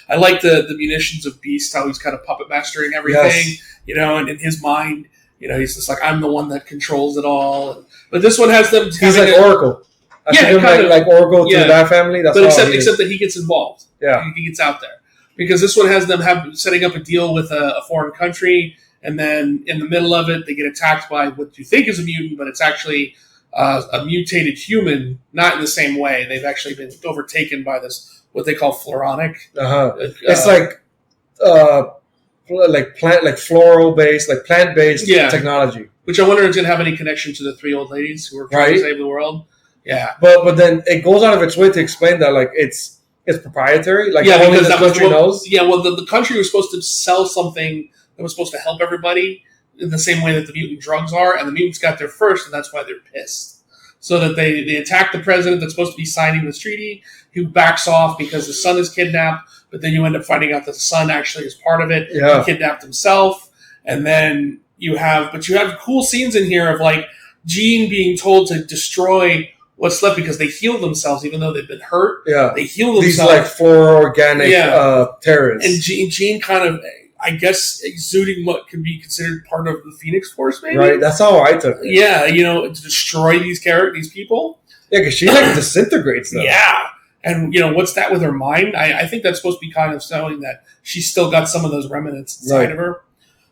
I like the munitions of Beast, how he's kind of puppet mastering everything, and in his mind, he's just like, I'm the one that controls it all. But this one has them. He's like Oracle. I see him like Oracle to that family. That's except that he gets involved. Yeah, he gets out there because this one has them setting up a deal with a foreign country, and then in the middle of it, they get attacked by what you think is a mutant, but it's actually a mutated human, not in the same way. They've actually been overtaken by this, what they call floronic. It's floral-based, like plant-based technology. Which I wonder if it's going to have any connection to the three old ladies who were trying to save the world. Yeah. But then it goes out of its way to explain that like it's proprietary. Like only the country knows. Yeah, well the country was supposed to sell something that was supposed to help everybody in the same way that the mutant drugs are, and the mutants got there first, and that's why they're pissed. So that they attack the president that's supposed to be signing this treaty, who backs off because the son is kidnapped, but then you end up finding out that the son actually is part of it. Yeah. He kidnapped himself. And then you have cool scenes in here of like Jean being told to destroy what's left because they heal themselves even though they've been hurt. Yeah. They heal themselves. These like fluoro-organic terrorists. And Jean kind of, I guess, exuding what can be considered part of the Phoenix Force, maybe? Right, that's how I took it. Yeah, to destroy these people. Yeah, because she like disintegrates them. Yeah. And, what's that with her mind? I think that's supposed to be kind of showing that she's still got some of those remnants inside of her.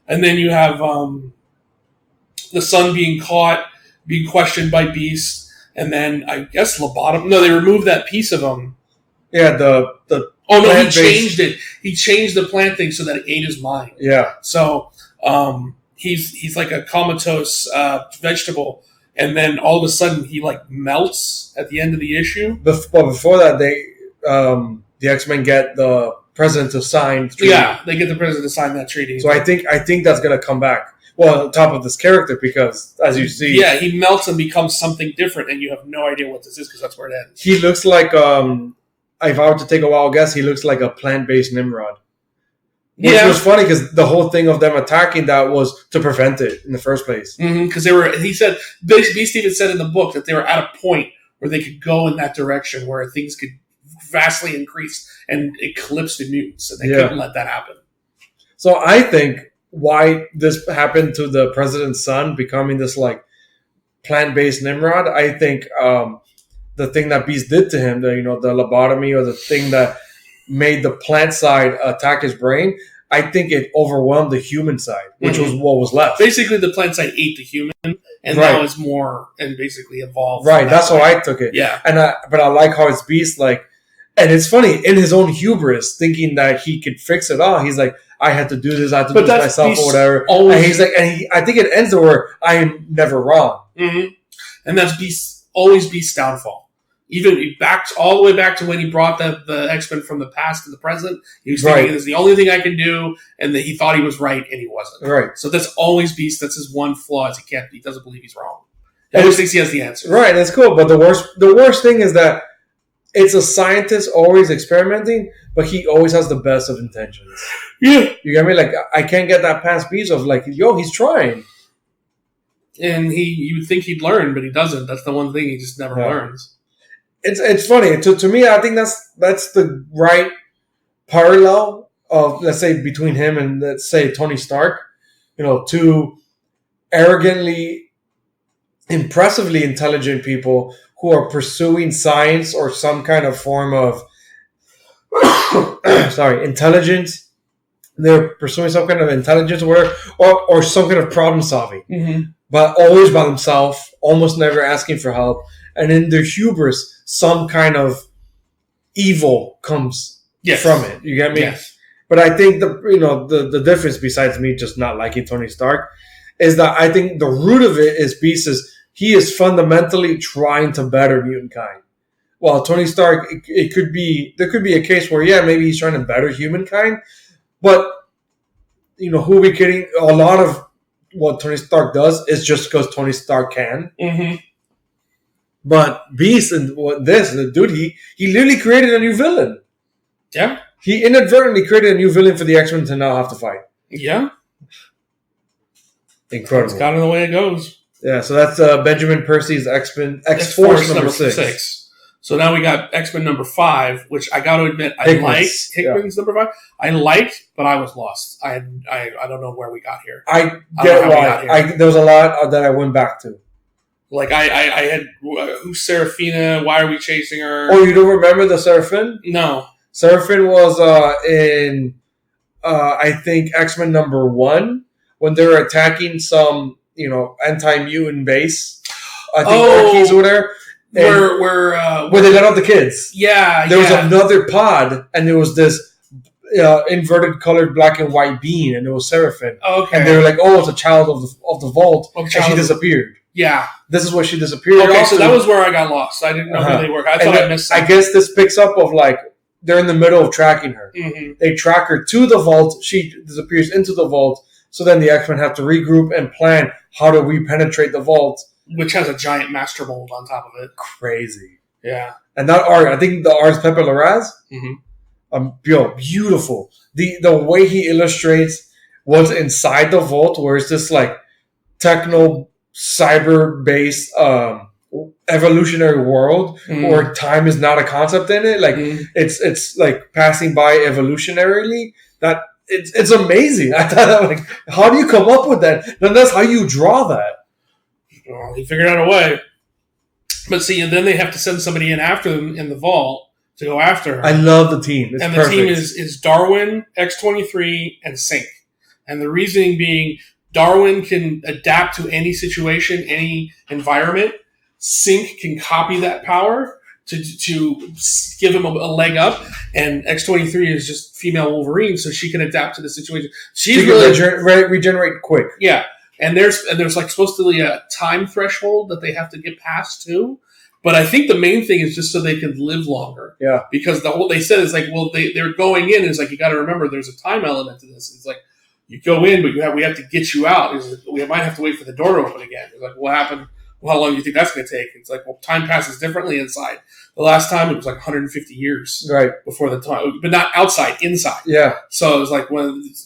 And then you have the son being caught, being questioned by Beast, and then I guess lobotomy. No, they removed that piece of him. Yeah, the oh no, he changed it. He changed the plant thing so that it ate his mind. Yeah. So he's like a comatose vegetable, and then all of a sudden he like melts at the end of the issue. Before that, the X-Men get the president to sign. Treaty. Yeah, they get the president to sign that treaty. So I think that's gonna come back. Well, on top of this character, because as you see, yeah, he melts and becomes something different, and you have no idea what this is because that's where it ends. He looks like if I were to take a wild guess, he looks like a plant-based Nimrod. Which was funny because the whole thing of them attacking that was to prevent it in the first place. Because he said, Beast even said in the book that they were at a point where they could go in that direction where things could vastly increase and eclipse the mutants, and they couldn't let that happen. So I think why this happened to the president's son becoming this like plant-based Nimrod. I think the thing that Beast did to him, the lobotomy, or the thing that made the plant side attack his brain, I think it overwhelmed the human side, which was what was left. Basically, the plant side ate the human, and now it's more and basically evolved. Right, that's how I took it. Yeah, but I like how it's Beast like, and it's funny in his own hubris, thinking that he could fix it all. He's like, I had to do this, I had to do this myself, Beast's or whatever. And he's like, I think it ends where I am never wrong. Mm-hmm. And that's always Beast's downfall. Even all the way back to when he brought the X-Men from the past to the present. He was thinking, this is the only thing I can do, and that he thought he was right, and he wasn't. Right. So that's always Beast. That's his one flaw, is he doesn't believe he's wrong. He always thinks he has the answer. Right, that's cool. But the worst thing is that it's a scientist always experimenting, but he always has the best of intentions. Yeah. You get me? Like, I can't get that past Beast of like, he's trying. And you would think he'd learn, but he doesn't. That's the one thing he just never learns. It's funny to me. I think that's the right parallel of, let's say, between him and, let's say, Tony Stark. Two arrogantly, impressively intelligent people who are pursuing science or some kind of form of intelligence. They're pursuing some kind of intelligence or some kind of problem solving, but always by themselves, almost never asking for help. And in their hubris, some kind of evil comes from it. You get me? Yes. But I think the difference, besides me just not liking Tony Stark, is that I think the root of it is he is fundamentally trying to better mutant kind. While Tony Stark, there could be a case where maybe he's trying to better humankind, but who are we kidding? A lot of what Tony Stark does is just because Tony Stark can. Mm-hmm. But Beast and the dude, he literally created a new villain. Yeah. He inadvertently created a new villain for the X-Men to now have to fight. Yeah. Incredible. It's kind of the way it goes. Yeah, so that's Benjamin Percy's X-Men X-Force number 6. So now we got X-Men number 5, which I got to admit I liked. Hickman's number 5. I liked, but I was lost. I don't know where we got here. I get why. There was a lot that I went back to. Like I had who's Seraphina? Why are we chasing her? Oh, you don't remember the Seraphine? No. Seraphine was in I think X-Men number 1 when they were attacking some anti-mutant base. I think Orkies were there. Where they let out the kids. Yeah, there was another pod, and there was this inverted colored black and white being, and it was Seraphine. Okay. And they were like, "Oh, it's a child of the vault," and she disappeared. Yeah, this is where she disappeared. Okay, so that was where I got lost. I didn't know who they were. I thought I missed something. I guess this picks up of like they're in the middle of tracking her. Mm-hmm. They track her to the vault. She disappears into the vault. So then the X-Men have to regroup and plan how do we penetrate the vault. Which has a giant master mold on top of it. Crazy. Yeah. And that art, I think the art is Pepe Larraz. Mm-hmm. Beautiful. The way he illustrates what's inside the vault, where it's this like techno cyber based evolutionary world where time is not a concept in it. Like it's like passing by evolutionarily. That it's amazing. I thought like, how do you come up with that? Then that's how you draw that. Well, he figured out a way. But see, and then they have to send somebody in after them in the vault to go after her. I love the team. It's perfect. The team is Darwin, X-23, and Synch. And the reasoning being Darwin can adapt to any situation, any environment. Synch can copy that power to give him a leg up. And X-23 is just female Wolverine, so she can adapt to the situation. She can regenerate quick. Yeah. And there's like supposed to be a time threshold that they have to get past too. But I think the main thing is just so they can live longer. Yeah. Because what they said is like, well, they're going in. It's like, you got to remember there's a time element to this. It's like, you go in, but we have to get you out. It's like, we might have to wait for the door to open again. It's like, what happened? Well, how long do you think that's going to take? It's like, well, time passes differently inside. The last time it was like 150 years. Right. Before the time, but not outside, inside. Yeah. So it was like,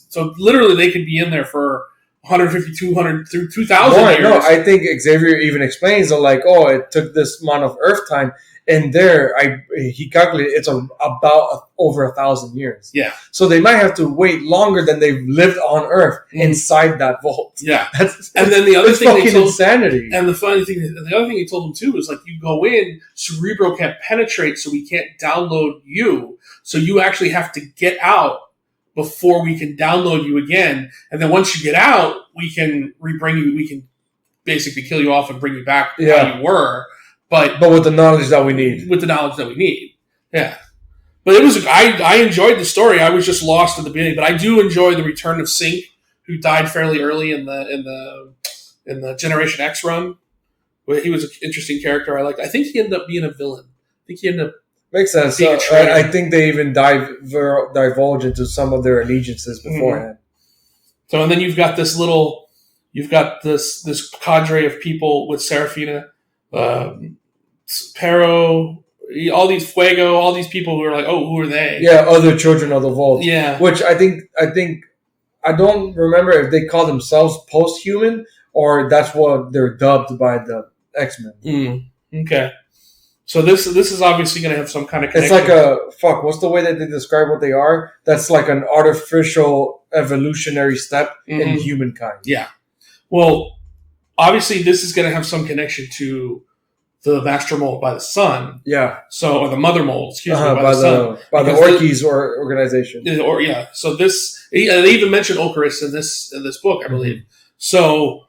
so literally they could be in there for 150, 200, through 2,000 No, years. no, I think Xavier even explains that, like, oh, it took this amount of Earth time, and he calculated it's about over 1,000 years. Yeah. So they might have to wait longer than they've lived on Earth inside that vault. Yeah. That's, And then the other that's thing they fucking told, insanity. and the funny thing, the other thing he told them too is like, you go in, Cerebro can't penetrate, so we can't download you. So you actually have to get out before we can download you again. And then once you get out, we can rebring you. We can basically kill you off and bring you back to how you were. But with the knowledge that we need. With the knowledge that we need. Yeah. But it was, I enjoyed the story. I was just lost at the beginning. But I do enjoy the return of Sync, who died fairly early in the Generation X run. He was an interesting character I liked. I think he ended up being a villain. I think he ended up Makes sense. being a traitor. I think they even divulge into some of their allegiances beforehand. So, and then you've got this cadre of people with Serafina, Pero, all these Fuego, all these people who are like, oh, who are they? Yeah, other children of the Vault. Yeah. Which I think I don't remember if they call themselves post-human or that's what they're dubbed by the X-Men. Okay. So this is obviously going to have some kind of connection. It's like what's the way that they describe what they are? That's like an artificial evolutionary step in humankind. Yeah. Well, obviously this is going to have some connection to the master mold by the sun. Yeah. So, or the mother mold, excuse me, by the sun. By the Orkies organization. So this, they even mentioned Ocarus in this book, I believe. So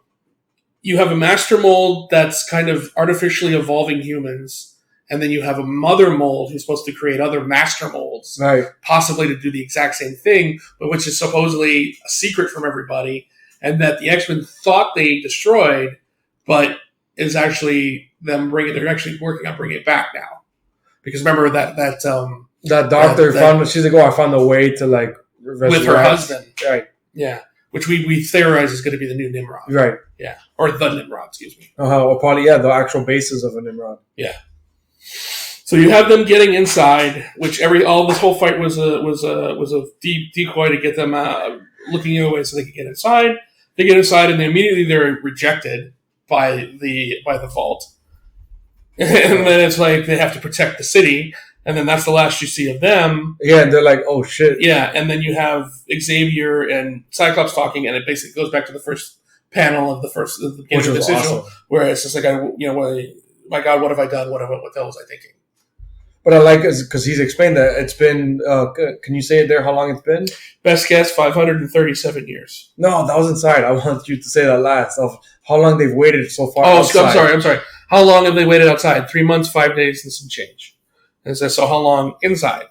you have a master mold that's kind of artificially evolving humans, and then you have a mother mold who's supposed to create other master molds, right? Possibly to do the exact same thing, but which is supposedly a secret from everybody, and that the X-Men thought they destroyed, but is actually them bringing. They're actually working on bringing it back now, because remember that doctor found. She's like, oh, I found a way to like resurrect. With her husband, right? Yeah, which we theorize is going to be the new Nimrod, right? Yeah, or the Nimrod, excuse me. Or probably the actual basis of a Nimrod. Yeah. So you have them getting inside, which this whole fight was a deep decoy to get them looking the other way so they could get inside. They get inside and immediately they're rejected by the vault, and then it's like they have to protect the city, and then that's the last you see of them. Yeah, and they're like, "Oh shit!" Yeah, and then you have Xavier and Cyclops talking, and it basically goes back to the first panel of the beginning of the decision, awesome. Where it's just like, my God, what have I done? What the hell was I thinking? But I like it because he's explained that it's been. Can you say it there? How long it's been? Best guess, 537 years. No, that was inside. I want you to say that last of how long they've waited so far. Oh, outside. I'm sorry. How long have they waited outside? 3 months, 5 days, and some change. And so how long inside?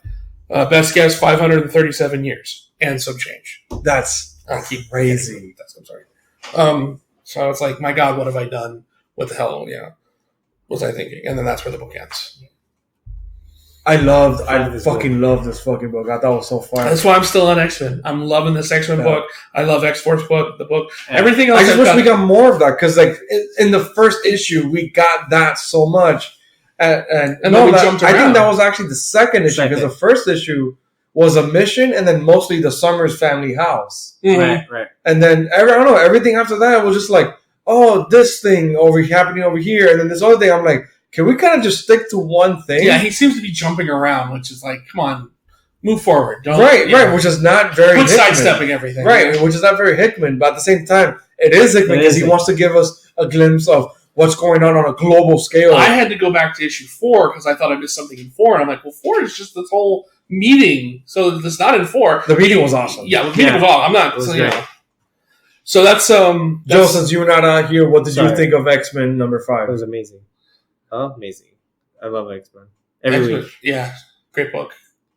Best guess, 537 years and some change. That's crazy. I'm sorry. So it's like, my God, what have I done? What the hell, was I thinking? And then that's where the book ends. I fucking love this fucking book. I thought it was so fun. That's why I'm still on X-Men. I'm loving this X-Men book. I love X-Force book, the book. Yeah. Everything else. I just wish we got more of that because, like, in the first issue, we got that so much. And then we jumped around. I think that was actually the second issue because the first issue was a mission and then mostly the Summers family house. Mm-hmm. Right. And then, I don't know, everything after that was just like, oh, this thing happening over here. And then this other thing, I'm like, can we kind of just stick to one thing? Yeah, he seems to be jumping around, which is like, come on, move forward. Right, which is not very Hickman. Sidestepping everything. Right, which is not very Hickman, but at the same time, it is Hickman because he wants to give us a glimpse of what's going on a global scale. I had to go back to issue 4 because I thought I missed something in 4, and I'm like, well, 4 is just this whole meeting, so it's not in 4. The meeting was awesome. Yeah, the meeting was awesome. I'm not, So that's Joe, since you were not here, what did you think of X-Men number 5? It was amazing. Oh, amazing. I love X-Men. Every week. Yeah, great book.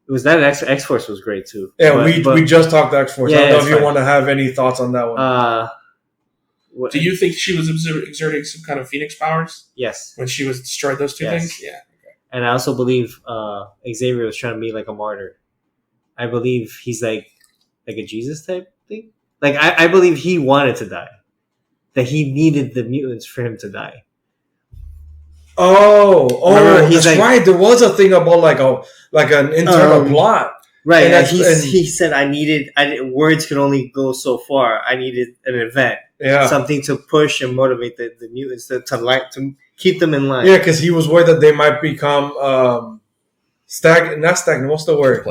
It was that X-Force was great too. Yeah, we just talked to X-Force. Yeah, I don't know if you want to have any thoughts on that one. Do you think she was exerting some kind of Phoenix powers? Yes. When she was destroyed those two things? Yeah. Okay. And I also believe Xavier was trying to be like a martyr. I believe he's like a Jesus type thing. Like I believe he wanted to die. That he needed the mutants for him to die. Oh, that's right. There was a thing about like an internal plot. Right. And He said, words could only go so far. I needed an event. Yeah. Something to push and motivate the mutants to keep them in line. Yeah, because he was worried that they might become not stagnant. What's the word?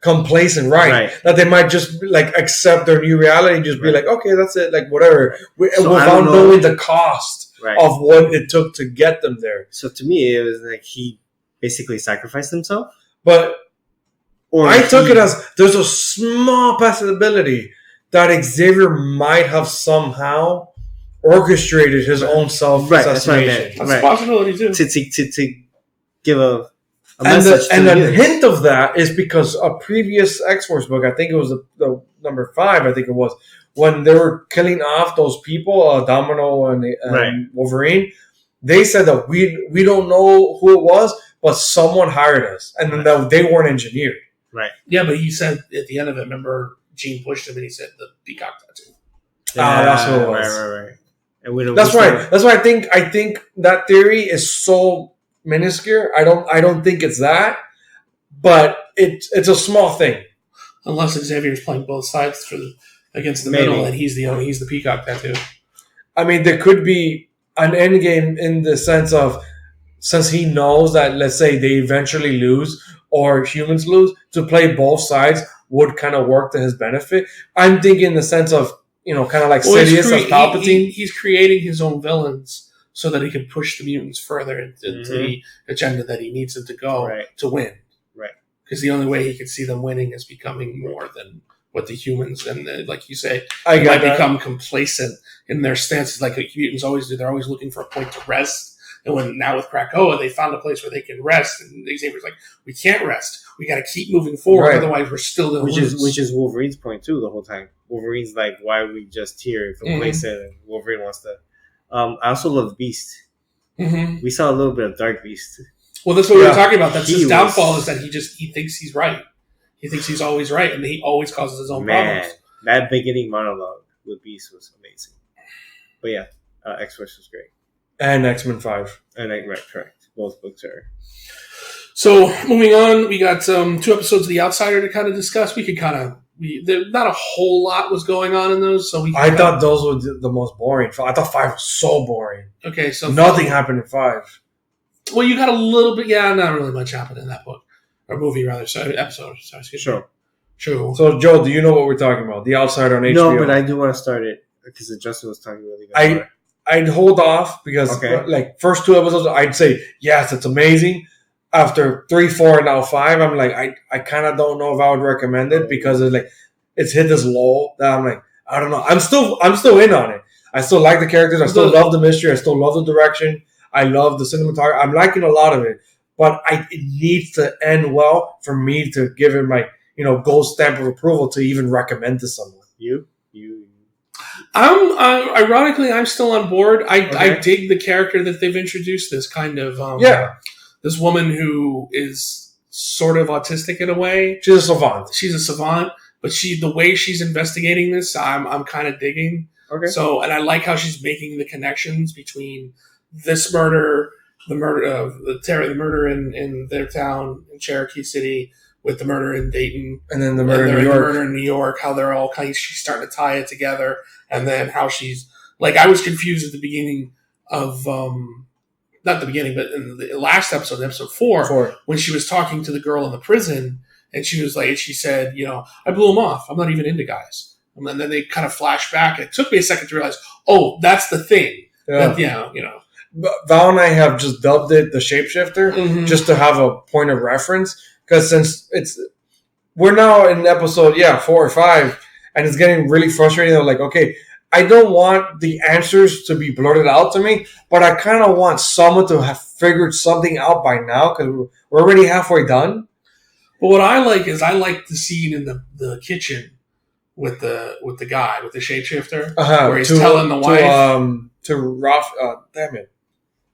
Complacent, right? That they might just like accept their new reality and just be like, okay, that's it, like whatever, without knowing the cost of what it took to get them there. So to me, it was like he basically sacrificed himself. But I took it as there's a small possibility that Xavier might have somehow orchestrated his own self-assassination. That's a possibility too. To give a and a hint of that is because a previous X-Force book, I think it was the number 5, I think it was, when they were killing off those people, Domino and Wolverine, they said that we don't know who it was, but someone hired us, and that they weren't engineered. Right. Yeah, but he said at the end of it, remember, Gene pushed him and he said the peacock tattoo. That's what it was. Right. And we don't. That's right. That's why I think that theory is so minuscule. I don't think it's that, but it's a small thing. Unless Xavier's playing both sides against the middle, and he's the peacock tattoo. I mean, there could be an end game in the sense of, since he knows that, let's say they eventually lose or humans lose, to play both sides would kind of work to his benefit. I'm thinking in the sense of, kind of like Sidious of Palpatine. He's creating his own villains so that he can push the mutants further into the agenda that he needs them to go to win. Right. Because the only way he can see them winning is becoming more than what the humans, and like you say, become complacent in their stances like mutants always do. They're always looking for a point to rest. And now with Krakoa, they found a place where they can rest. And Xavier's like, we can't rest. We got to keep moving forward. Otherwise, we're still going to lose. Which is Wolverine's point, too, the whole time. Wolverine's like, why are we just here complacent? And Wolverine wants to... I also love Beast. Mm-hmm. We saw a little bit of Dark Beast. Well, that's what we were talking about. That's his downfall, is that he thinks he's right. He thinks he's always right, and he always causes his own problems. That beginning monologue with Beast was amazing. But yeah, X-Force was great. And X-Men 5. Correct. Both books are. So, moving on, we got 2 episodes of The Outsider to kind of discuss. We could not a whole lot was going on in those, so I thought those were the most boring. I thought 5 was so boring. Okay, so nothing happened in 5. Well, you got a little bit, not really much happened in that book. Or movie, rather. Episode. Sorry, Sure. True. So, Joe, do you know what we're talking about? The Outsider on HBO? No, but I do want to start it, because Justin was talking really good. I'd hold off because, first 2 episodes, I'd say, yes, it's amazing. After 3, 4, and now 5, I'm like, I kind of don't know if I would recommend it because it's hit this lull that I'm like, I don't know. I'm still in on it. I still like the characters. I still love the mystery. I still love the direction. I love the cinematography. I'm liking a lot of it, but it needs to end well for me to give it my gold stamp of approval to even recommend to someone. You. Ironically, I'm still on board. I dig the character that they've introduced. This kind of this woman who is sort of autistic in a way. She's a savant, but the way she's investigating this, I'm kind of digging. Okay. So, and I like how she's making the connections between this murder, the murder in their town in Cherokee City, with the murder in Dayton, and then the murder in New York. How they're all she's starting to tie it together, and then how she's like, I was confused at the beginning of not the beginning, but in the last episode, episode 4, when she was talking to the girl in the prison, and she was like, she said, I blew him off. I'm not even into guys. And then they kind of flash back. It took me a second to realize, oh, that's the thing. Yeah. Val and I have just dubbed it the Shapeshifter, just to have a point of reference. Because since we're now in episode 4 or 5, and it's getting really frustrating. I'm like, okay, I don't want the answers to be blurted out to me, but I kind of want someone to have figured something out by now because we're already halfway done. But what I like is the scene in the kitchen with the guy with the shapeshifter where he's telling the wife to Ralph. Damn it,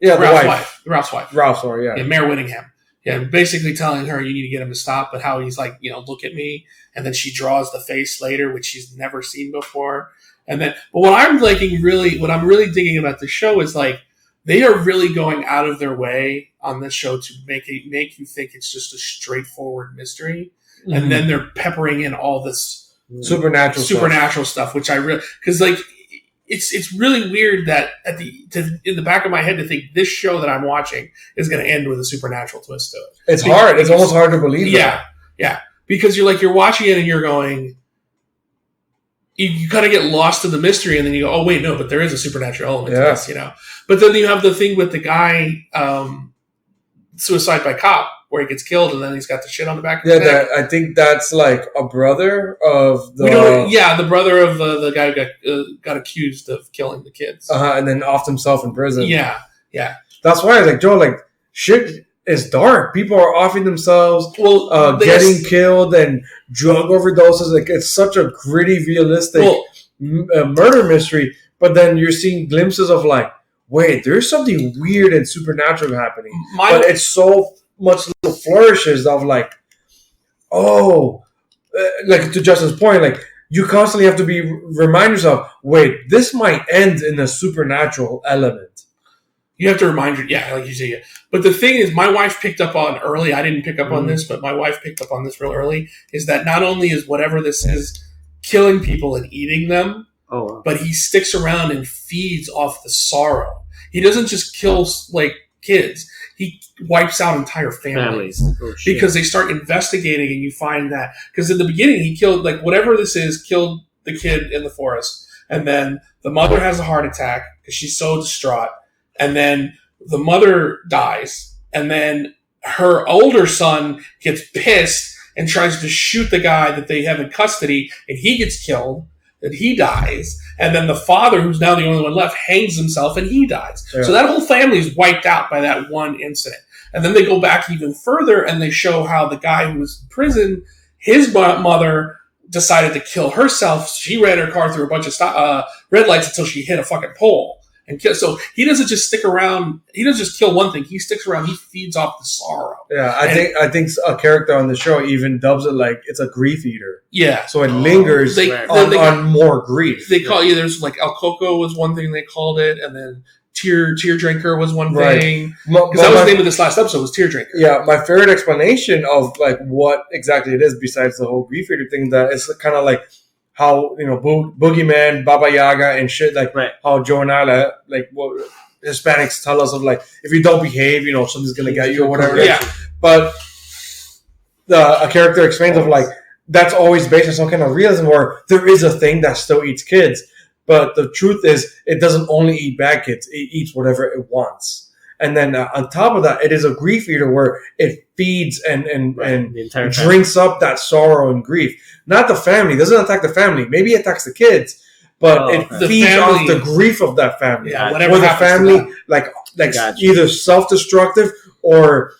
Ralph's wife. Ralph, sorry, yeah, Mayor Whittingham. Yeah, basically telling her you need to get him to stop, but how he's like, look at me, and then she draws the face later, which she's never seen before. And then, but what I'm really digging about the show is like they are really going out of their way on this show to make you think it's just a straightforward mystery, and then they're peppering in all this supernatural stuff, which I really because like it's really weird that in the back of my head to think this show that I'm watching is going to end with a supernatural twist to it. It's hard. It's almost hard to believe. Yeah, because you're watching it and you're going. You kind of get lost in the mystery, and then you go, "Oh wait, no!" But there is a supernatural element to this, But then you have the thing with the guy, suicide by cop, where he gets killed, and then he's got the shit on the back of his neck. I think that's like a brother of the. The brother of the guy who got accused of killing the kids, and then offed himself in prison. Yeah. That's why I was like, Joe, like shit is dark. People are offing themselves, getting killed and drug overdoses. Like it's such a gritty, realistic murder mystery. But then you're seeing glimpses of like, wait, there's something weird and supernatural happening. But it's so much little flourishes of like, like to Justin's point, like you constantly have to remind yourself, wait, this might end in a supernatural element. You have to remind you, like you say. But the thing is, my wife picked up on early. I didn't pick up on this, but my wife picked up on this real early. Is that not only is whatever this is killing people and eating them, but he sticks around and feeds off the sorrow. He doesn't just kill like kids; he wipes out entire families because they start investigating, and you find that because in the beginning he killed like whatever this is, killed the kid in the forest, and then the mother has a heart attack because she's so distraught. And then the mother dies, and then her older son gets pissed and tries to shoot the guy that they have in custody, and he gets killed, and he dies. And then the father, who's now the only one left, hangs himself, and he dies. Yeah. So that whole family is wiped out by that one incident. And then they go back even further, and they show how the guy who was in prison, his mother decided to kill herself. She ran her car through a bunch of red lights until she hit a fucking pole. And so he doesn't just stick around. He doesn't just kill one thing. He sticks around. He feeds off the sorrow. Yeah, I think a character on the show even dubs it like it's a grief eater. Yeah, so it lingers on more grief. They call there's like El Coco was one thing they called it, and then Tear Drinker was one thing. Because that was the name of this last episode was Tear Drinker. Yeah, my favorite explanation of like what exactly it is besides the whole grief eater thing that it's kind of like. How, Boogeyman, Baba Yaga, and shit, like how Joe and I, like what Hispanics tell us of, like, if you don't behave, something's going to get you or whatever. Yeah. But a character explains of, like, that's always based on some kind of realism where there is a thing that still eats kids. But the truth is, it doesn't only eat bad kids. It eats whatever it wants. And then on top of that, it is a grief eater where it feeds and drinks up that sorrow and grief. Not the family. It doesn't attack the family. Maybe it attacks the kids, but it feeds off the grief of that family. Yeah, whatever. Or the family, like either self-destructive or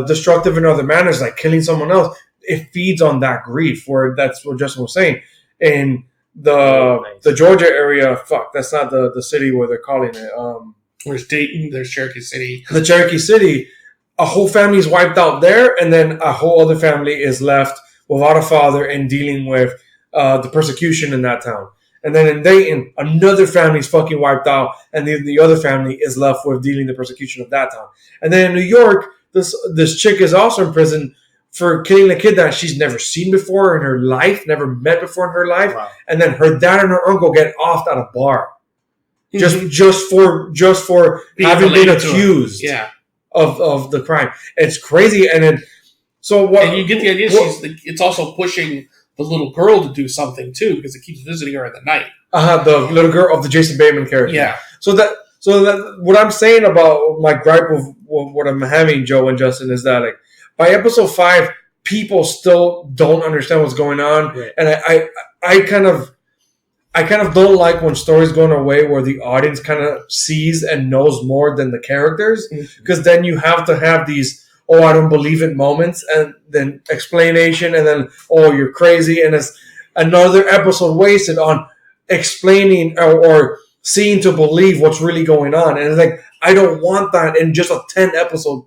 destructive in other manners, like killing someone else. It feeds on that grief. Where that's what Justin was saying. In the Georgia area, that's not the city where they're calling it. There's Dayton, there's Cherokee City. The Cherokee City, a whole family is wiped out there, and then a whole other family is left without a father and dealing with the persecution in that town. And then in Dayton, another family is fucking wiped out, and the other family is left with dealing the persecution of that town. And then in New York, this chick is also in prison for killing a kid that she's never seen before in her life, never met before in her life. Wow. And then her dad and her uncle get offed at a bar. Just for having been accused of the crime. It's crazy. And then and you get the idea it's also pushing the little girl to do something too, because it keeps visiting her in the night. The little girl of the Jason Bateman character. Yeah. So that what I'm saying about my gripe of what I'm having, Joe and Justin, is that like by episode 5, people still don't understand what's going on. Right. And I kind of don't like when stories go in a way where the audience kind of sees and knows more than the characters, because then you have to have these, I don't believe it moments, and then explanation, and then, you're crazy, and it's another episode wasted on explaining or seeing to believe what's really going on. And it's like, I don't want that in just a 10 episode,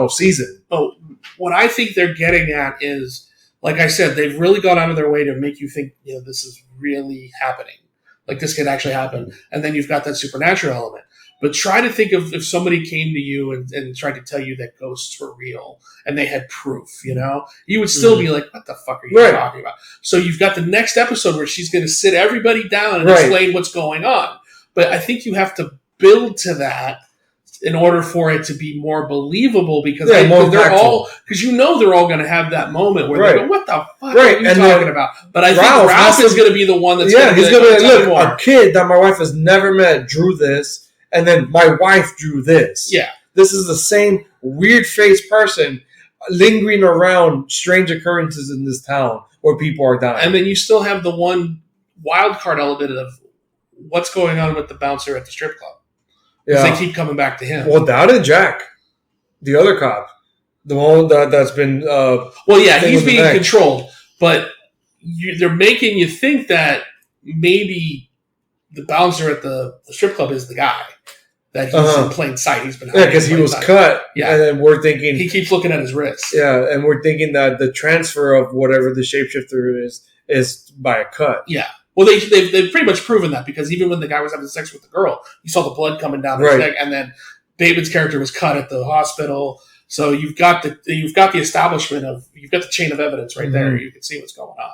season. Oh, what I think they're getting at is, like I said, they've really gone out of their way to make you think, this is really happening. Like this could actually happen. And then you've got that supernatural element. But try to think of if somebody came to you and tried to tell you that ghosts were real and they had proof, you would still be like, what the fuck are you talking about? So you've got the next episode where she's going to sit everybody down and explain what's going on. But I think you have to build to that in order for it to be more believable because they're all they're all going to have that moment where they go, what the fuck are you talking about? But I think Ralph is going to be the one that's he's going to look, a kid that my wife has never met drew this. And then my wife drew this. Yeah. This is the same weird-faced person lingering around strange occurrences in this town where people are dying. And then you still have the one wild card element of what's going on with the bouncer at the strip club. Because they keep coming back to him. Well, that and Jack, the other cop. The one that's been... he's being controlled. But they're making you think that maybe the bouncer at the strip club is the guy. That he's in plain sight. He's been because he was cut. Yeah, and then we're thinking he keeps looking at his wrist. Yeah, and we're thinking that the transfer of whatever the shapeshifter is by a cut. Yeah. Well, they've pretty much proven that because even when the guy was having sex with the girl, you saw the blood coming down his neck, and then David's character was cut at the hospital. So you've got the establishment you've got the chain of evidence right there. You can see what's going on.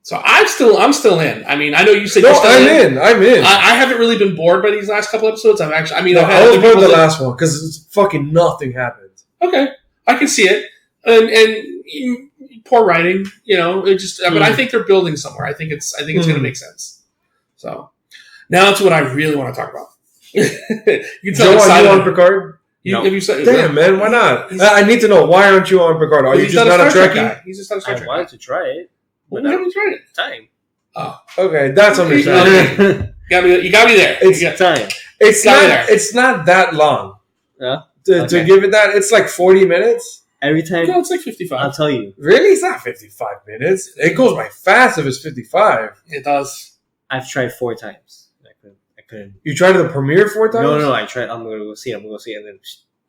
So I'm still in. I mean, I know you said you're still in. I'm in. I haven't really been bored by these last couple episodes. I was bored the last one because fucking nothing happened. Okay, I can see it, and poor writing. But I think they're building somewhere. I think it's going to make sense. So now that's what I really want to talk about. You tell Joe, are you on Picard? No. Have you said, damn, man, why not? I need to know, why aren't you on Picard? Are you just not a Trekkie? He's just not a Star Trek. I wanted to try it. Well, we haven't tried it. Time. Oh, okay, that's understandable. You got me there. It's time. It's not that long. Yeah. To give it that, it's like 40 minutes. Every time. No, it's like 55. I'll tell you. Really, it's not 55 minutes. It goes by fast if it's 55. It does. I've tried 4 times. I couldn't. You tried the premiere 4 times? No. I tried. I'm gonna go see it. And then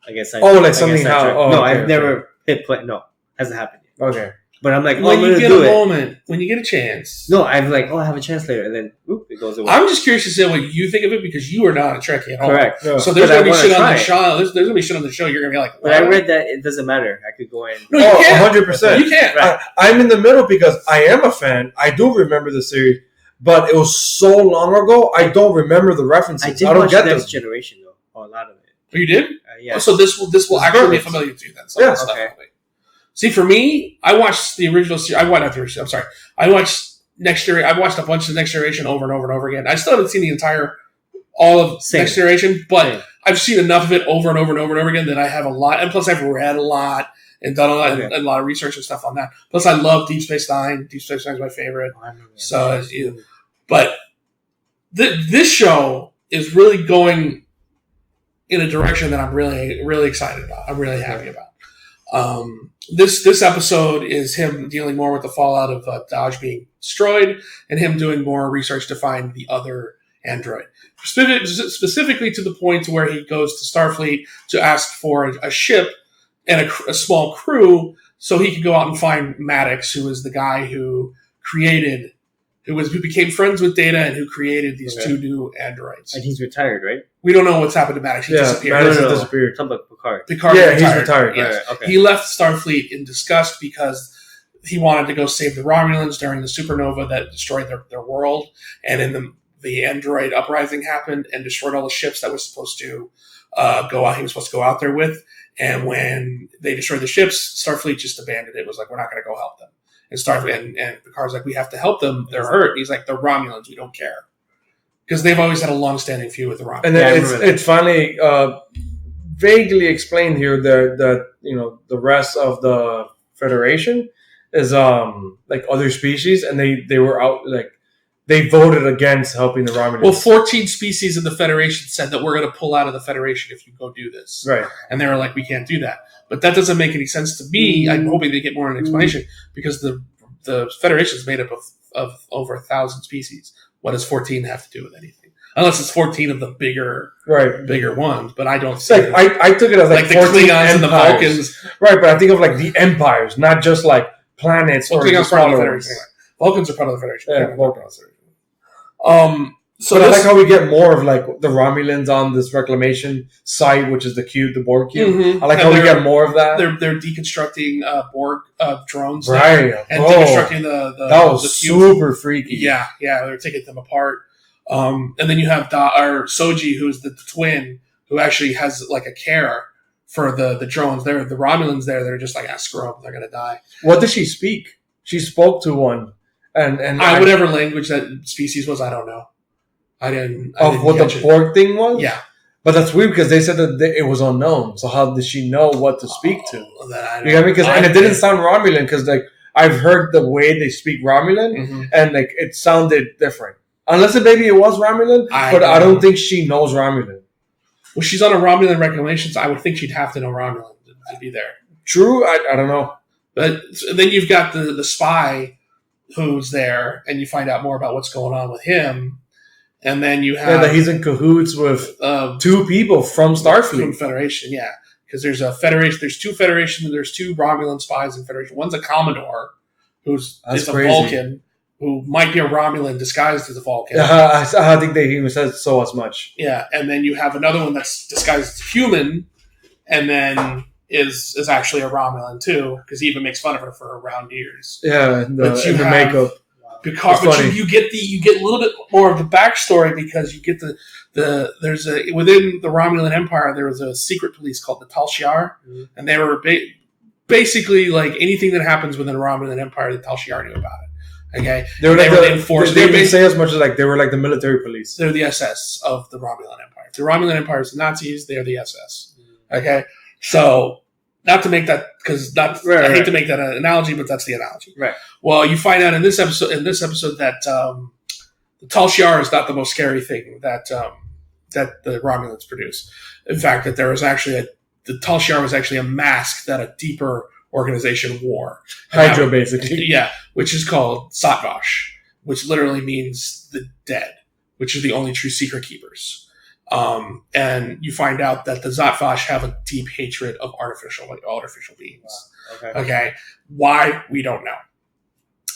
I guess I. I've never hit play. No, hasn't happened yet. Okay. But I'm like, when you get a moment, when you get a chance. No, I'm like, I have a chance later, and then it goes away. I'm just curious to say what you think of it because you are not a Trekkie at all. Correct. No. So there's going to be shit on the show. There's going to be shit on the show. You're going to be like, but I read that it doesn't matter. I could go in. No, you can't. 100%. You can't. Right. I'm in the middle because I am a fan. I do remember the series, but it was so long ago. I don't remember the references. I don't watch Next Generation though, a lot of it. Oh, you did? Yeah. So this will actually be familiar to you then. So okay. See, for me, I watched the original series. I watched Next Generation. I've watched a bunch of Next Generation over and over and over again. I still haven't seen all of Next Generation, but I've seen enough of it over and over and over and over again that I have a lot. And plus, I've read a lot and done a lot of research and stuff on that. Plus, I love Deep Space Nine. Deep Space Nine is my favorite. But this show is really going in a direction that I'm really, really excited about. I'm really happy about. This episode is him dealing more with the fallout of Dodge being destroyed and him doing more research to find the other android. Specifically to the point where he goes to Starfleet to ask for a ship and a small crew so he could go out and find Maddox, who is the guy who became friends with Data and who created these 2 new androids. And he's retired, right? We don't know what's happened to Maddox. He disappeared. Maddox disappeared. Talking about Picard. He's retired. Yes. Right, okay. He left Starfleet in disgust because he wanted to go save the Romulans during the supernova that destroyed their world. And in the android uprising happened and destroyed all the ships that was supposed to go out. He was supposed to go out there with. And when they destroyed the ships, Starfleet just abandoned it. It was like, we're not going to go help them. And Starfleet and Picard's like, we have to help them. They're hurt. He's like, they're Romulans. We don't care. Because they've always had a long-standing feud with the Romulans. And then it's finally vaguely explained here that the rest of the Federation is like other species, and they were out they voted against helping the Romulans. Well, 14 species in the Federation said that we're going to pull out of the Federation if you go do this. Right. And they were like, we can't do that. But that doesn't make any sense to me. I'm hoping they get more of an explanation because the Federation is made up of over 1,000 species. What does 14 have to do with anything? Unless it's 14 of the bigger ones, but I don't see I took it as like 14 the Klingons empires. and the Vulcans. Right, but I think of like the empires, not just like planets or Klingons just part of the Federation. Vulcans are part of the Federation. Yeah, Vulcans. So but I like how we get more of like the Romulans on this reclamation site, which is the Borg cube. Mhm. I like And how we they're- get more of that. they're deconstructing Borg drones there Right. and Oh, deconstructing the that was the cube. super freaky. Yeah, they're taking them apart. And then you have or Soji, who's the twin, who actually has like a care for the drones. They're the Romulans there. They're just like, screw them, they're gonna die. What did she speak? She spoke to one, and Whatever language that species was, I don't know. I didn't of what the catch it. Borg thing was. Yeah, But that's weird because they said that it was unknown. So how did she know what to speak to? That I You know what I mean? And it didn't sound Romulan because like I've heard the way they speak Romulan Mhm. and like it sounded different. Unless maybe it was Romulan, but I don't think she knows Romulan. Well, she's on a Romulan reclamation, so I would think she'd have to know Romulan to be there. True, I don't know. But then you've got the spy who's there, and you find out more about what's going on with him. And then you have That he's in cahoots with two people from from Starfleet. Federation, yeah. Because there's a Federation, there's two Federation, there's two Romulan spies in Federation. One's a Commodore, who's That's is a crazy. Vulcan, who might be a Romulan disguised as a Vulcan. I think they even said so as much. Yeah, and then you have another one that's disguised as human, and then is actually a Romulan too, because he even makes fun of her for her round ears. Yeah, But you the have- makeup. Because It's but funny. you get a little bit more of the backstory because you get there's within the Romulan Empire there was a secret police called the Tal Shiar, and they were basically like anything that happens within the Romulan Empire, the Tal Shiar knew about it. Okay, They were They like were the the enforcers. They They're didn't bas- say as much as like they were like the military police. they're the SS of the Romulan Empire. If the Romulan Empire is the Nazis, they are the SS. Okay, so not to make that because Right, I hate right. to make that an analogy, but that's the analogy. Right. Well, you find out in this episode that the Tal Shiar is not the most scary thing that the Romulans produce. In fact, that there was actually the Tal Shiar was actually a mask that a deeper organization wore. Hydra, basically. Yeah, which is called Satvash, which literally means the dead, which are the only true secret keepers. And you find out that the Zatvash have a deep hatred of artificial beings. Okay. Okay, why we don't know.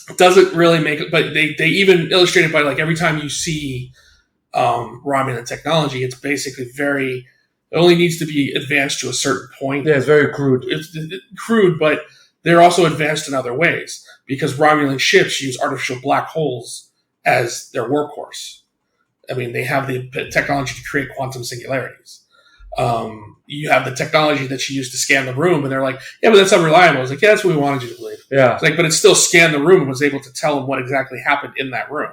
It doesn't really make it, but they even illustrate it by like every time you see Romulan technology, it's basically very. It only needs to be advanced to a certain point. Yeah, it's very crude. It's crude, but they're also advanced in other ways because Romulan ships use artificial black holes as their workhorse. I mean, they have the technology to create quantum singularities. You have the technology that she used to scan the room, and they're like, "Yeah, but that's unreliable." I was like, "Yeah, that's what we wanted you to believe." Yeah. It's like, but it still scanned the room and was able to tell them what exactly happened in that room.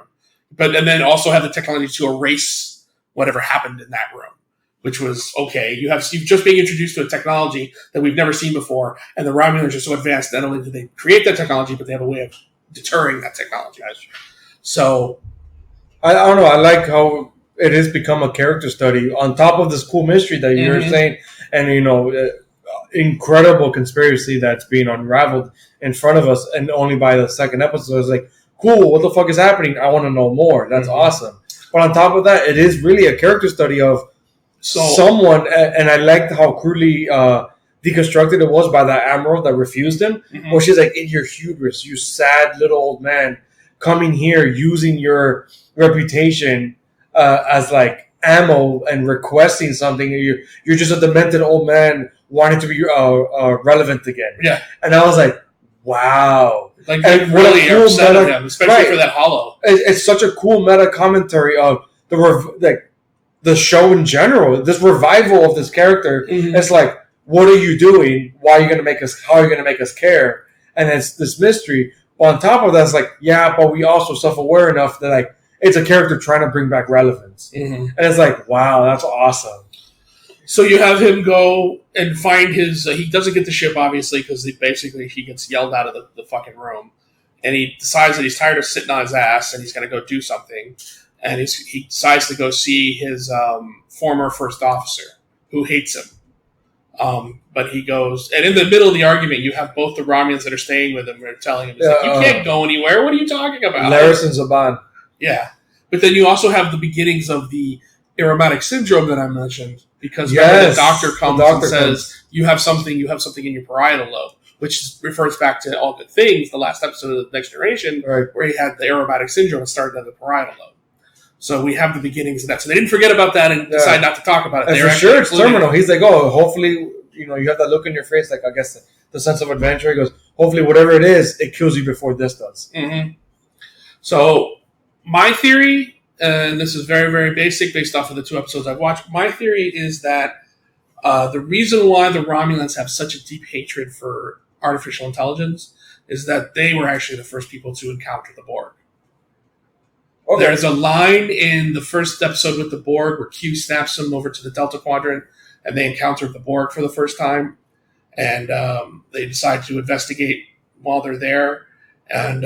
And then also have the technology to erase whatever happened in that room, which was okay. You've just being introduced to a technology that we've never seen before, and the Romulans are so advanced. Not only do they create that technology, but they have a way of deterring that technology. So I don't know. I like how it has become a character study on top of this cool mystery that you were Mhm. saying, and incredible conspiracy that's being unraveled in front of us, and only by the second episode, it's like, cool. What the fuck is happening? I want to know more. That's Mhm. awesome. But on top of that, it is really a character study of someone, and I liked how crudely deconstructed it was by that admiral that refused him. Mhm. Well, she's like, in your hubris, you sad little old man, coming here using your reputation as like ammo and requesting something. You're just a demented old man wanting to be relevant again. Yeah. And I was like, wow. like And what a really cool upset at meta- him, especially right. for that hollow. It's such a cool meta commentary of the show in general. This revival of this character. Mhm. It's like, what are you doing? Why are you gonna make us? How are you gonna make us care? And it's this mystery. But on top of that, it's like, yeah, but we also self-aware enough that like it's a character trying to bring back relevance. Mhm. And it's like, wow, that's awesome. So you have him go and find his. He doesn't get the ship, obviously, because basically he gets yelled out of the fucking room. And he decides that he's tired of sitting on his ass and he's going to go do something. And he decides to go see his former first officer, who hates him. But he goes, and in the middle of the argument, you have both the Romulans that are staying with him. They're telling him, like, "You can't go anywhere. What are you talking about?" Laris and Zaban. Yeah, but then you also have the beginnings of the aromatic syndrome that I mentioned, because Yes, remember the doctor the comes doctor and says you have something in your parietal lobe, which refers back to All Good Things, the last episode of the Next Generation, Right. where he had the aromatic syndrome and started at the parietal lobe. So we have the beginnings of that. So they didn't forget about that and decide not to talk about it. And They were for actually sure, it's including it. terminal. He's like, oh, hopefully, you have that look in your face, like I guess the sense of adventure. He goes, hopefully, whatever it is, it kills you before this does. Mm-hmm. So my theory, and this is very, very basic based off of the 2 episodes I've watched, my theory is that the reason why the Romulans have such a deep hatred for artificial intelligence is that they were actually the first people to encounter the Borg. Okay. There's a line in the first episode with the Borg where Q snaps them over to the Delta Quadrant and they encounter the Borg for the first time. And they decide to investigate while they're there. And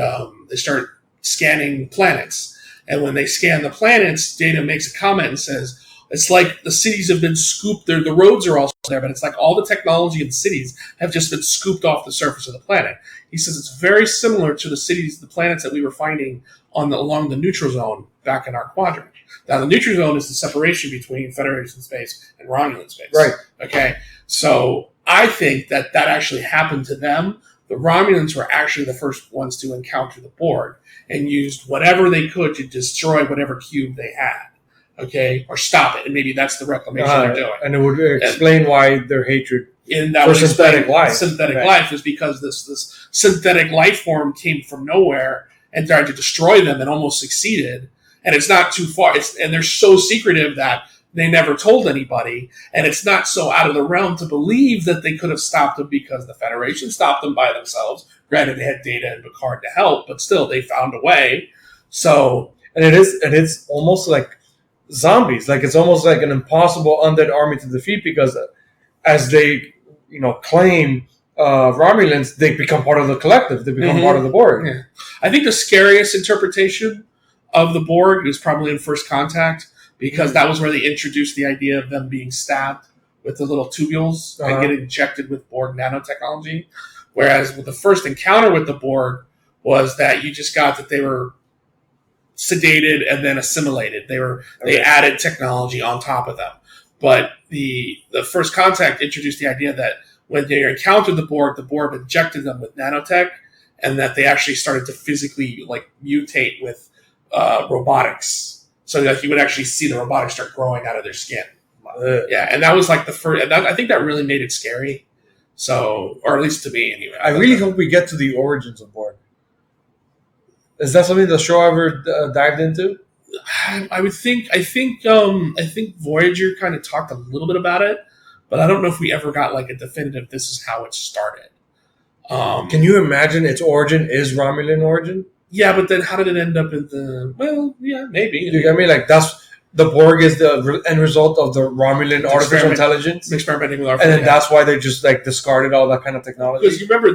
they start scanning planets. And when they scan the planets, Data makes a comment and says, it's like the cities have been scooped. The roads are also there, but it's like all the technology in the cities have just been scooped off the surface of the planet. He says it's very similar to the planets that we were finding along the neutral zone back in our quadrant. Now, the neutral zone is the separation between Federation space and Romulan space. Right. Okay. So I think that actually happened to them. The Romulans were actually the first ones to encounter the Borg and used whatever they could to destroy whatever cube they had. Okay, or stop it, and maybe that's the reclamation they're doing. And it would explain why their hatred In that for would explain synthetic life. Synthetic Right. life is because this synthetic life form came from nowhere and tried to destroy them and almost succeeded. And it's not too far. And they're so secretive that they never told anybody. And it's not so out of the realm to believe that they could have stopped them because the Federation stopped them by themselves. Granted, they had Data and Picard to help, but still, they found a way. So, and it's almost like zombies. Like it's almost like an impossible undead army to defeat because as they claim Romulans, they become part of the collective. They become part of the Borg. Yeah. I think the scariest interpretation of the Borg is probably in First Contact because that was where they introduced the idea of them being stabbed with the little tubules and getting injected with Borg nanotechnology. Whereas with the first encounter with the Borg was that you just got that they were sedated and then assimilated. They added technology on top of them. But the First Contact introduced the idea that when they encountered the Borg injected them with nanotech, and that they actually started to physically mutate with robotics, so that you would actually see the robotics start growing out of their skin. Yeah, and that was like the first. And I think that really made it scary. So, or at least to me, anyway. I really hope we get to the origins of Borg. Is that something the show ever dived into? I would think. I think Voyager kind of talked a little bit about it, but I don't know if we ever got a definitive. This is how it started. Can you imagine its origin is Romulan origin? Yeah, but then how did it end up in the? Well, yeah, maybe. You get me? That's the Borg is the end result of the Romulan artificial intelligence, experimenting with our, and then that's why they just discarded all that kind of technology. Because you remember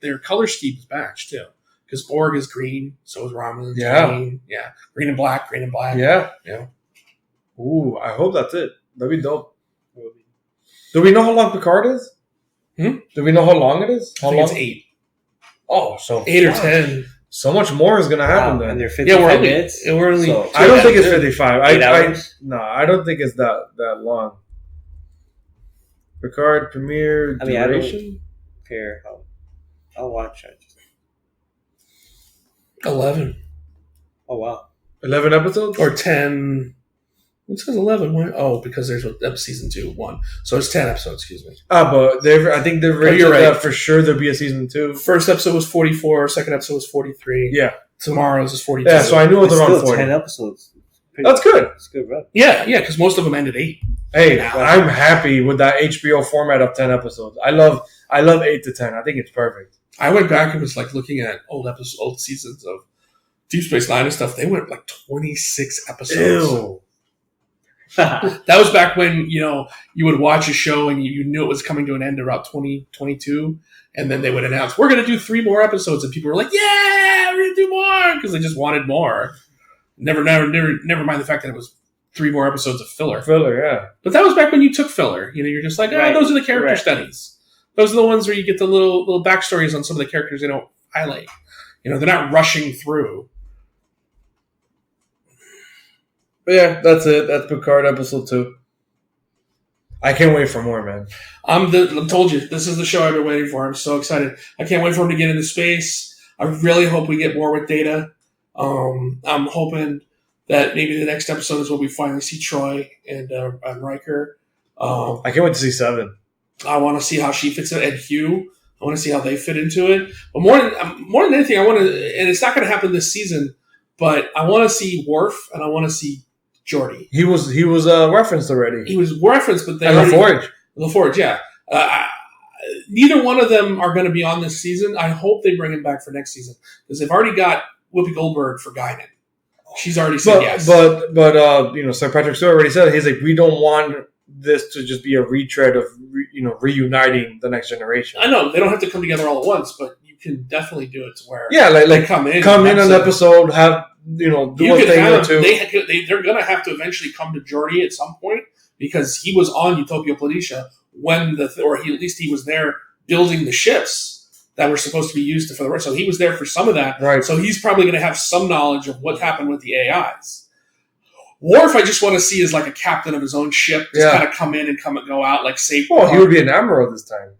their color scheme is matched too. Because Borg is green, so is Romulan. Yeah. Green. Yeah, green and black. Yeah. Ooh, I hope that's it. That'd be dope. Do we know how long Picard is? Do we know how long it is? I think it's 8. Oh, so 8 or 10. So much more is going to happen then. And they're 55 we're only. minutes. We're only. So- I don't think it's 55. 8 hours? I don't think it's that long. Picard premiere I mean, I don't duration? care. I'll watch it. 11 Oh wow. 11 episodes? or 10. It says 11. Why? Oh, because there's season 2, 1. So it's 10 episodes. Excuse me. But I think they've rated you're right. that for sure there'll be a season 2. First episode was 44. Second episode was 43. Yeah. Tomorrow's is 42. Yeah, so I knew it It's was around still 40. 10 episodes. That's good. It's good, bro. Yeah, because most of them ended 8. Hey, I'm happy with that HBO format of 10 episodes. I love 8 to 10. I think it's perfect. I went back and was looking at old seasons of Deep Space Nine and stuff. They went 26 episodes. Ew. That was back when you would watch a show and you knew it was coming to an end about 2022, and then they would announce we're going to do 3 more episodes, and people were like, "Yeah, we're going to do more," because they just wanted more. Never mind the fact that it was 3 more episodes of filler. Filler, yeah. But that was back when you took filler. You're just like, Right. those are the character Right. studies. Those are the ones where you get the little backstories on some of the characters they don't highlight. They're not rushing through. But yeah, that's it. That's Picard episode 2. I can't wait for more, man. I told you, this is the show I've been waiting for. I'm so excited. I can't wait for him to get into space. I really hope we get more with Data. I'm hoping that maybe the next episode is when we finally see Troy and Riker. I can't wait to see 7. I want to see how she fits in, and Hugh. I want to see how they fit into it. But more than anything, I want to, and it's not going to happen this season, but I want to see Worf and I want to see Geordi. He was referenced already. He was referenced, but they and already, LaForge. LaForge, yeah. Neither one of them are going to be on this season. I hope they bring him back for next season because they've already got Whoopi Goldberg for Guinan. She's already said yes. But Sir Patrick Stewart already said, he's like, we don't want this to just be a retread of reuniting the next generation. I know they don't have to come together all at once, but you can definitely do it to where like come in an episode, have do a thing or two. They're going to have to eventually come to Geordi at some point because he was on Utopia Planitia when at least he was there building the ships that were supposed to be used for the rest. So he was there for some of that. Right. So he's probably going to have some knowledge of what happened with the AIs. Worf, I just want to see as like a captain of his own ship, just kind of come in and come and go out, like safe. Well, he would be an admiral this time.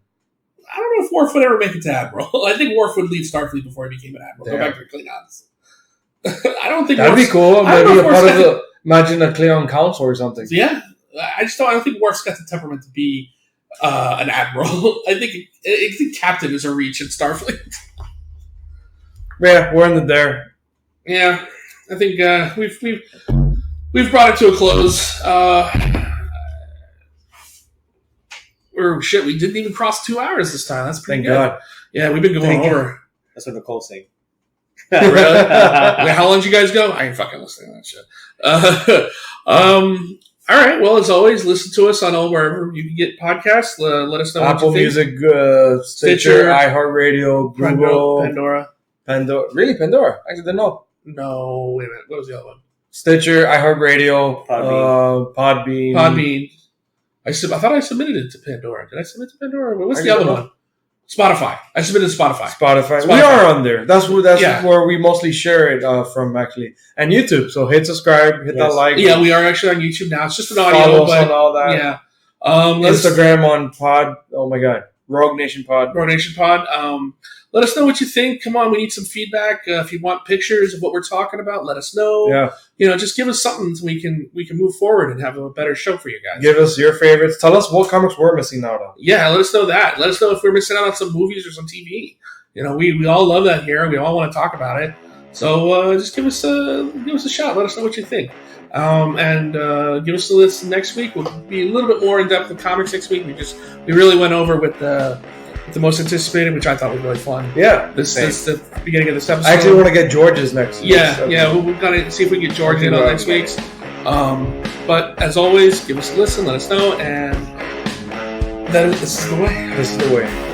I don't know if Worf would ever make it to admiral. I think Worf would leave Starfleet before he became an admiral. Damn. Go back to the Klingons. I don't think that'd Worf's, be cool. Maybe a part of the imagine a Klingon council or something. Yeah, I don't think Worf's got the temperament to be an admiral. I think captain is a reach in Starfleet. Yeah, we're in there. Yeah, I think we've brought it to a close. We didn't even cross 2 hours this time. That's pretty good. Thank God. Yeah, we've been going over. That's what Nicole's saying. Really? Wait, how long did you guys go? I ain't fucking listening to that shit. All right. Well, as always, listen to us on wherever you can get podcasts. Let us know Apple what you think. Music, Stitcher, iHeartRadio, Google, Pandora. Really, Pandora? I didn't know. No, wait a minute. What was the other one? Stitcher, iHeartRadio, Podbean. Podbean. I thought I submitted it to Pandora. Did I submit to Pandora? What's the other one? Spotify. I submitted to Spotify. We are on there. That's where we mostly share it from, actually. And YouTube. So hit subscribe, hit that like. Yeah, we are actually on YouTube now. It's just an audio. Follow us on all that. Yeah. Instagram on Pod. Oh my God. Rogue Nation Pod. Rogue Nation Pod. Let us know what you think. Come on, we need some feedback. If you want pictures of what we're talking about, let us know. Yeah. Just give us something so we can move forward and have a better show for you guys. Give us your favorites. Tell us what comics we're missing out on. Yeah, let us know that. Let us know if we're missing out on some movies or some TV. We all love that here. We all want to talk about it. So just give us a shot. Let us know what you think. And give us a list next week. We'll be a little bit more in depth with comics next week. We really went over with the most anticipated, which I thought was really fun. Yeah, this the beginning of this episode. I actually want to get George's next. Yeah. We've got to see if we can get George in on next week's. But as always, give us a listen. Let us know, and this is the way. This is the way.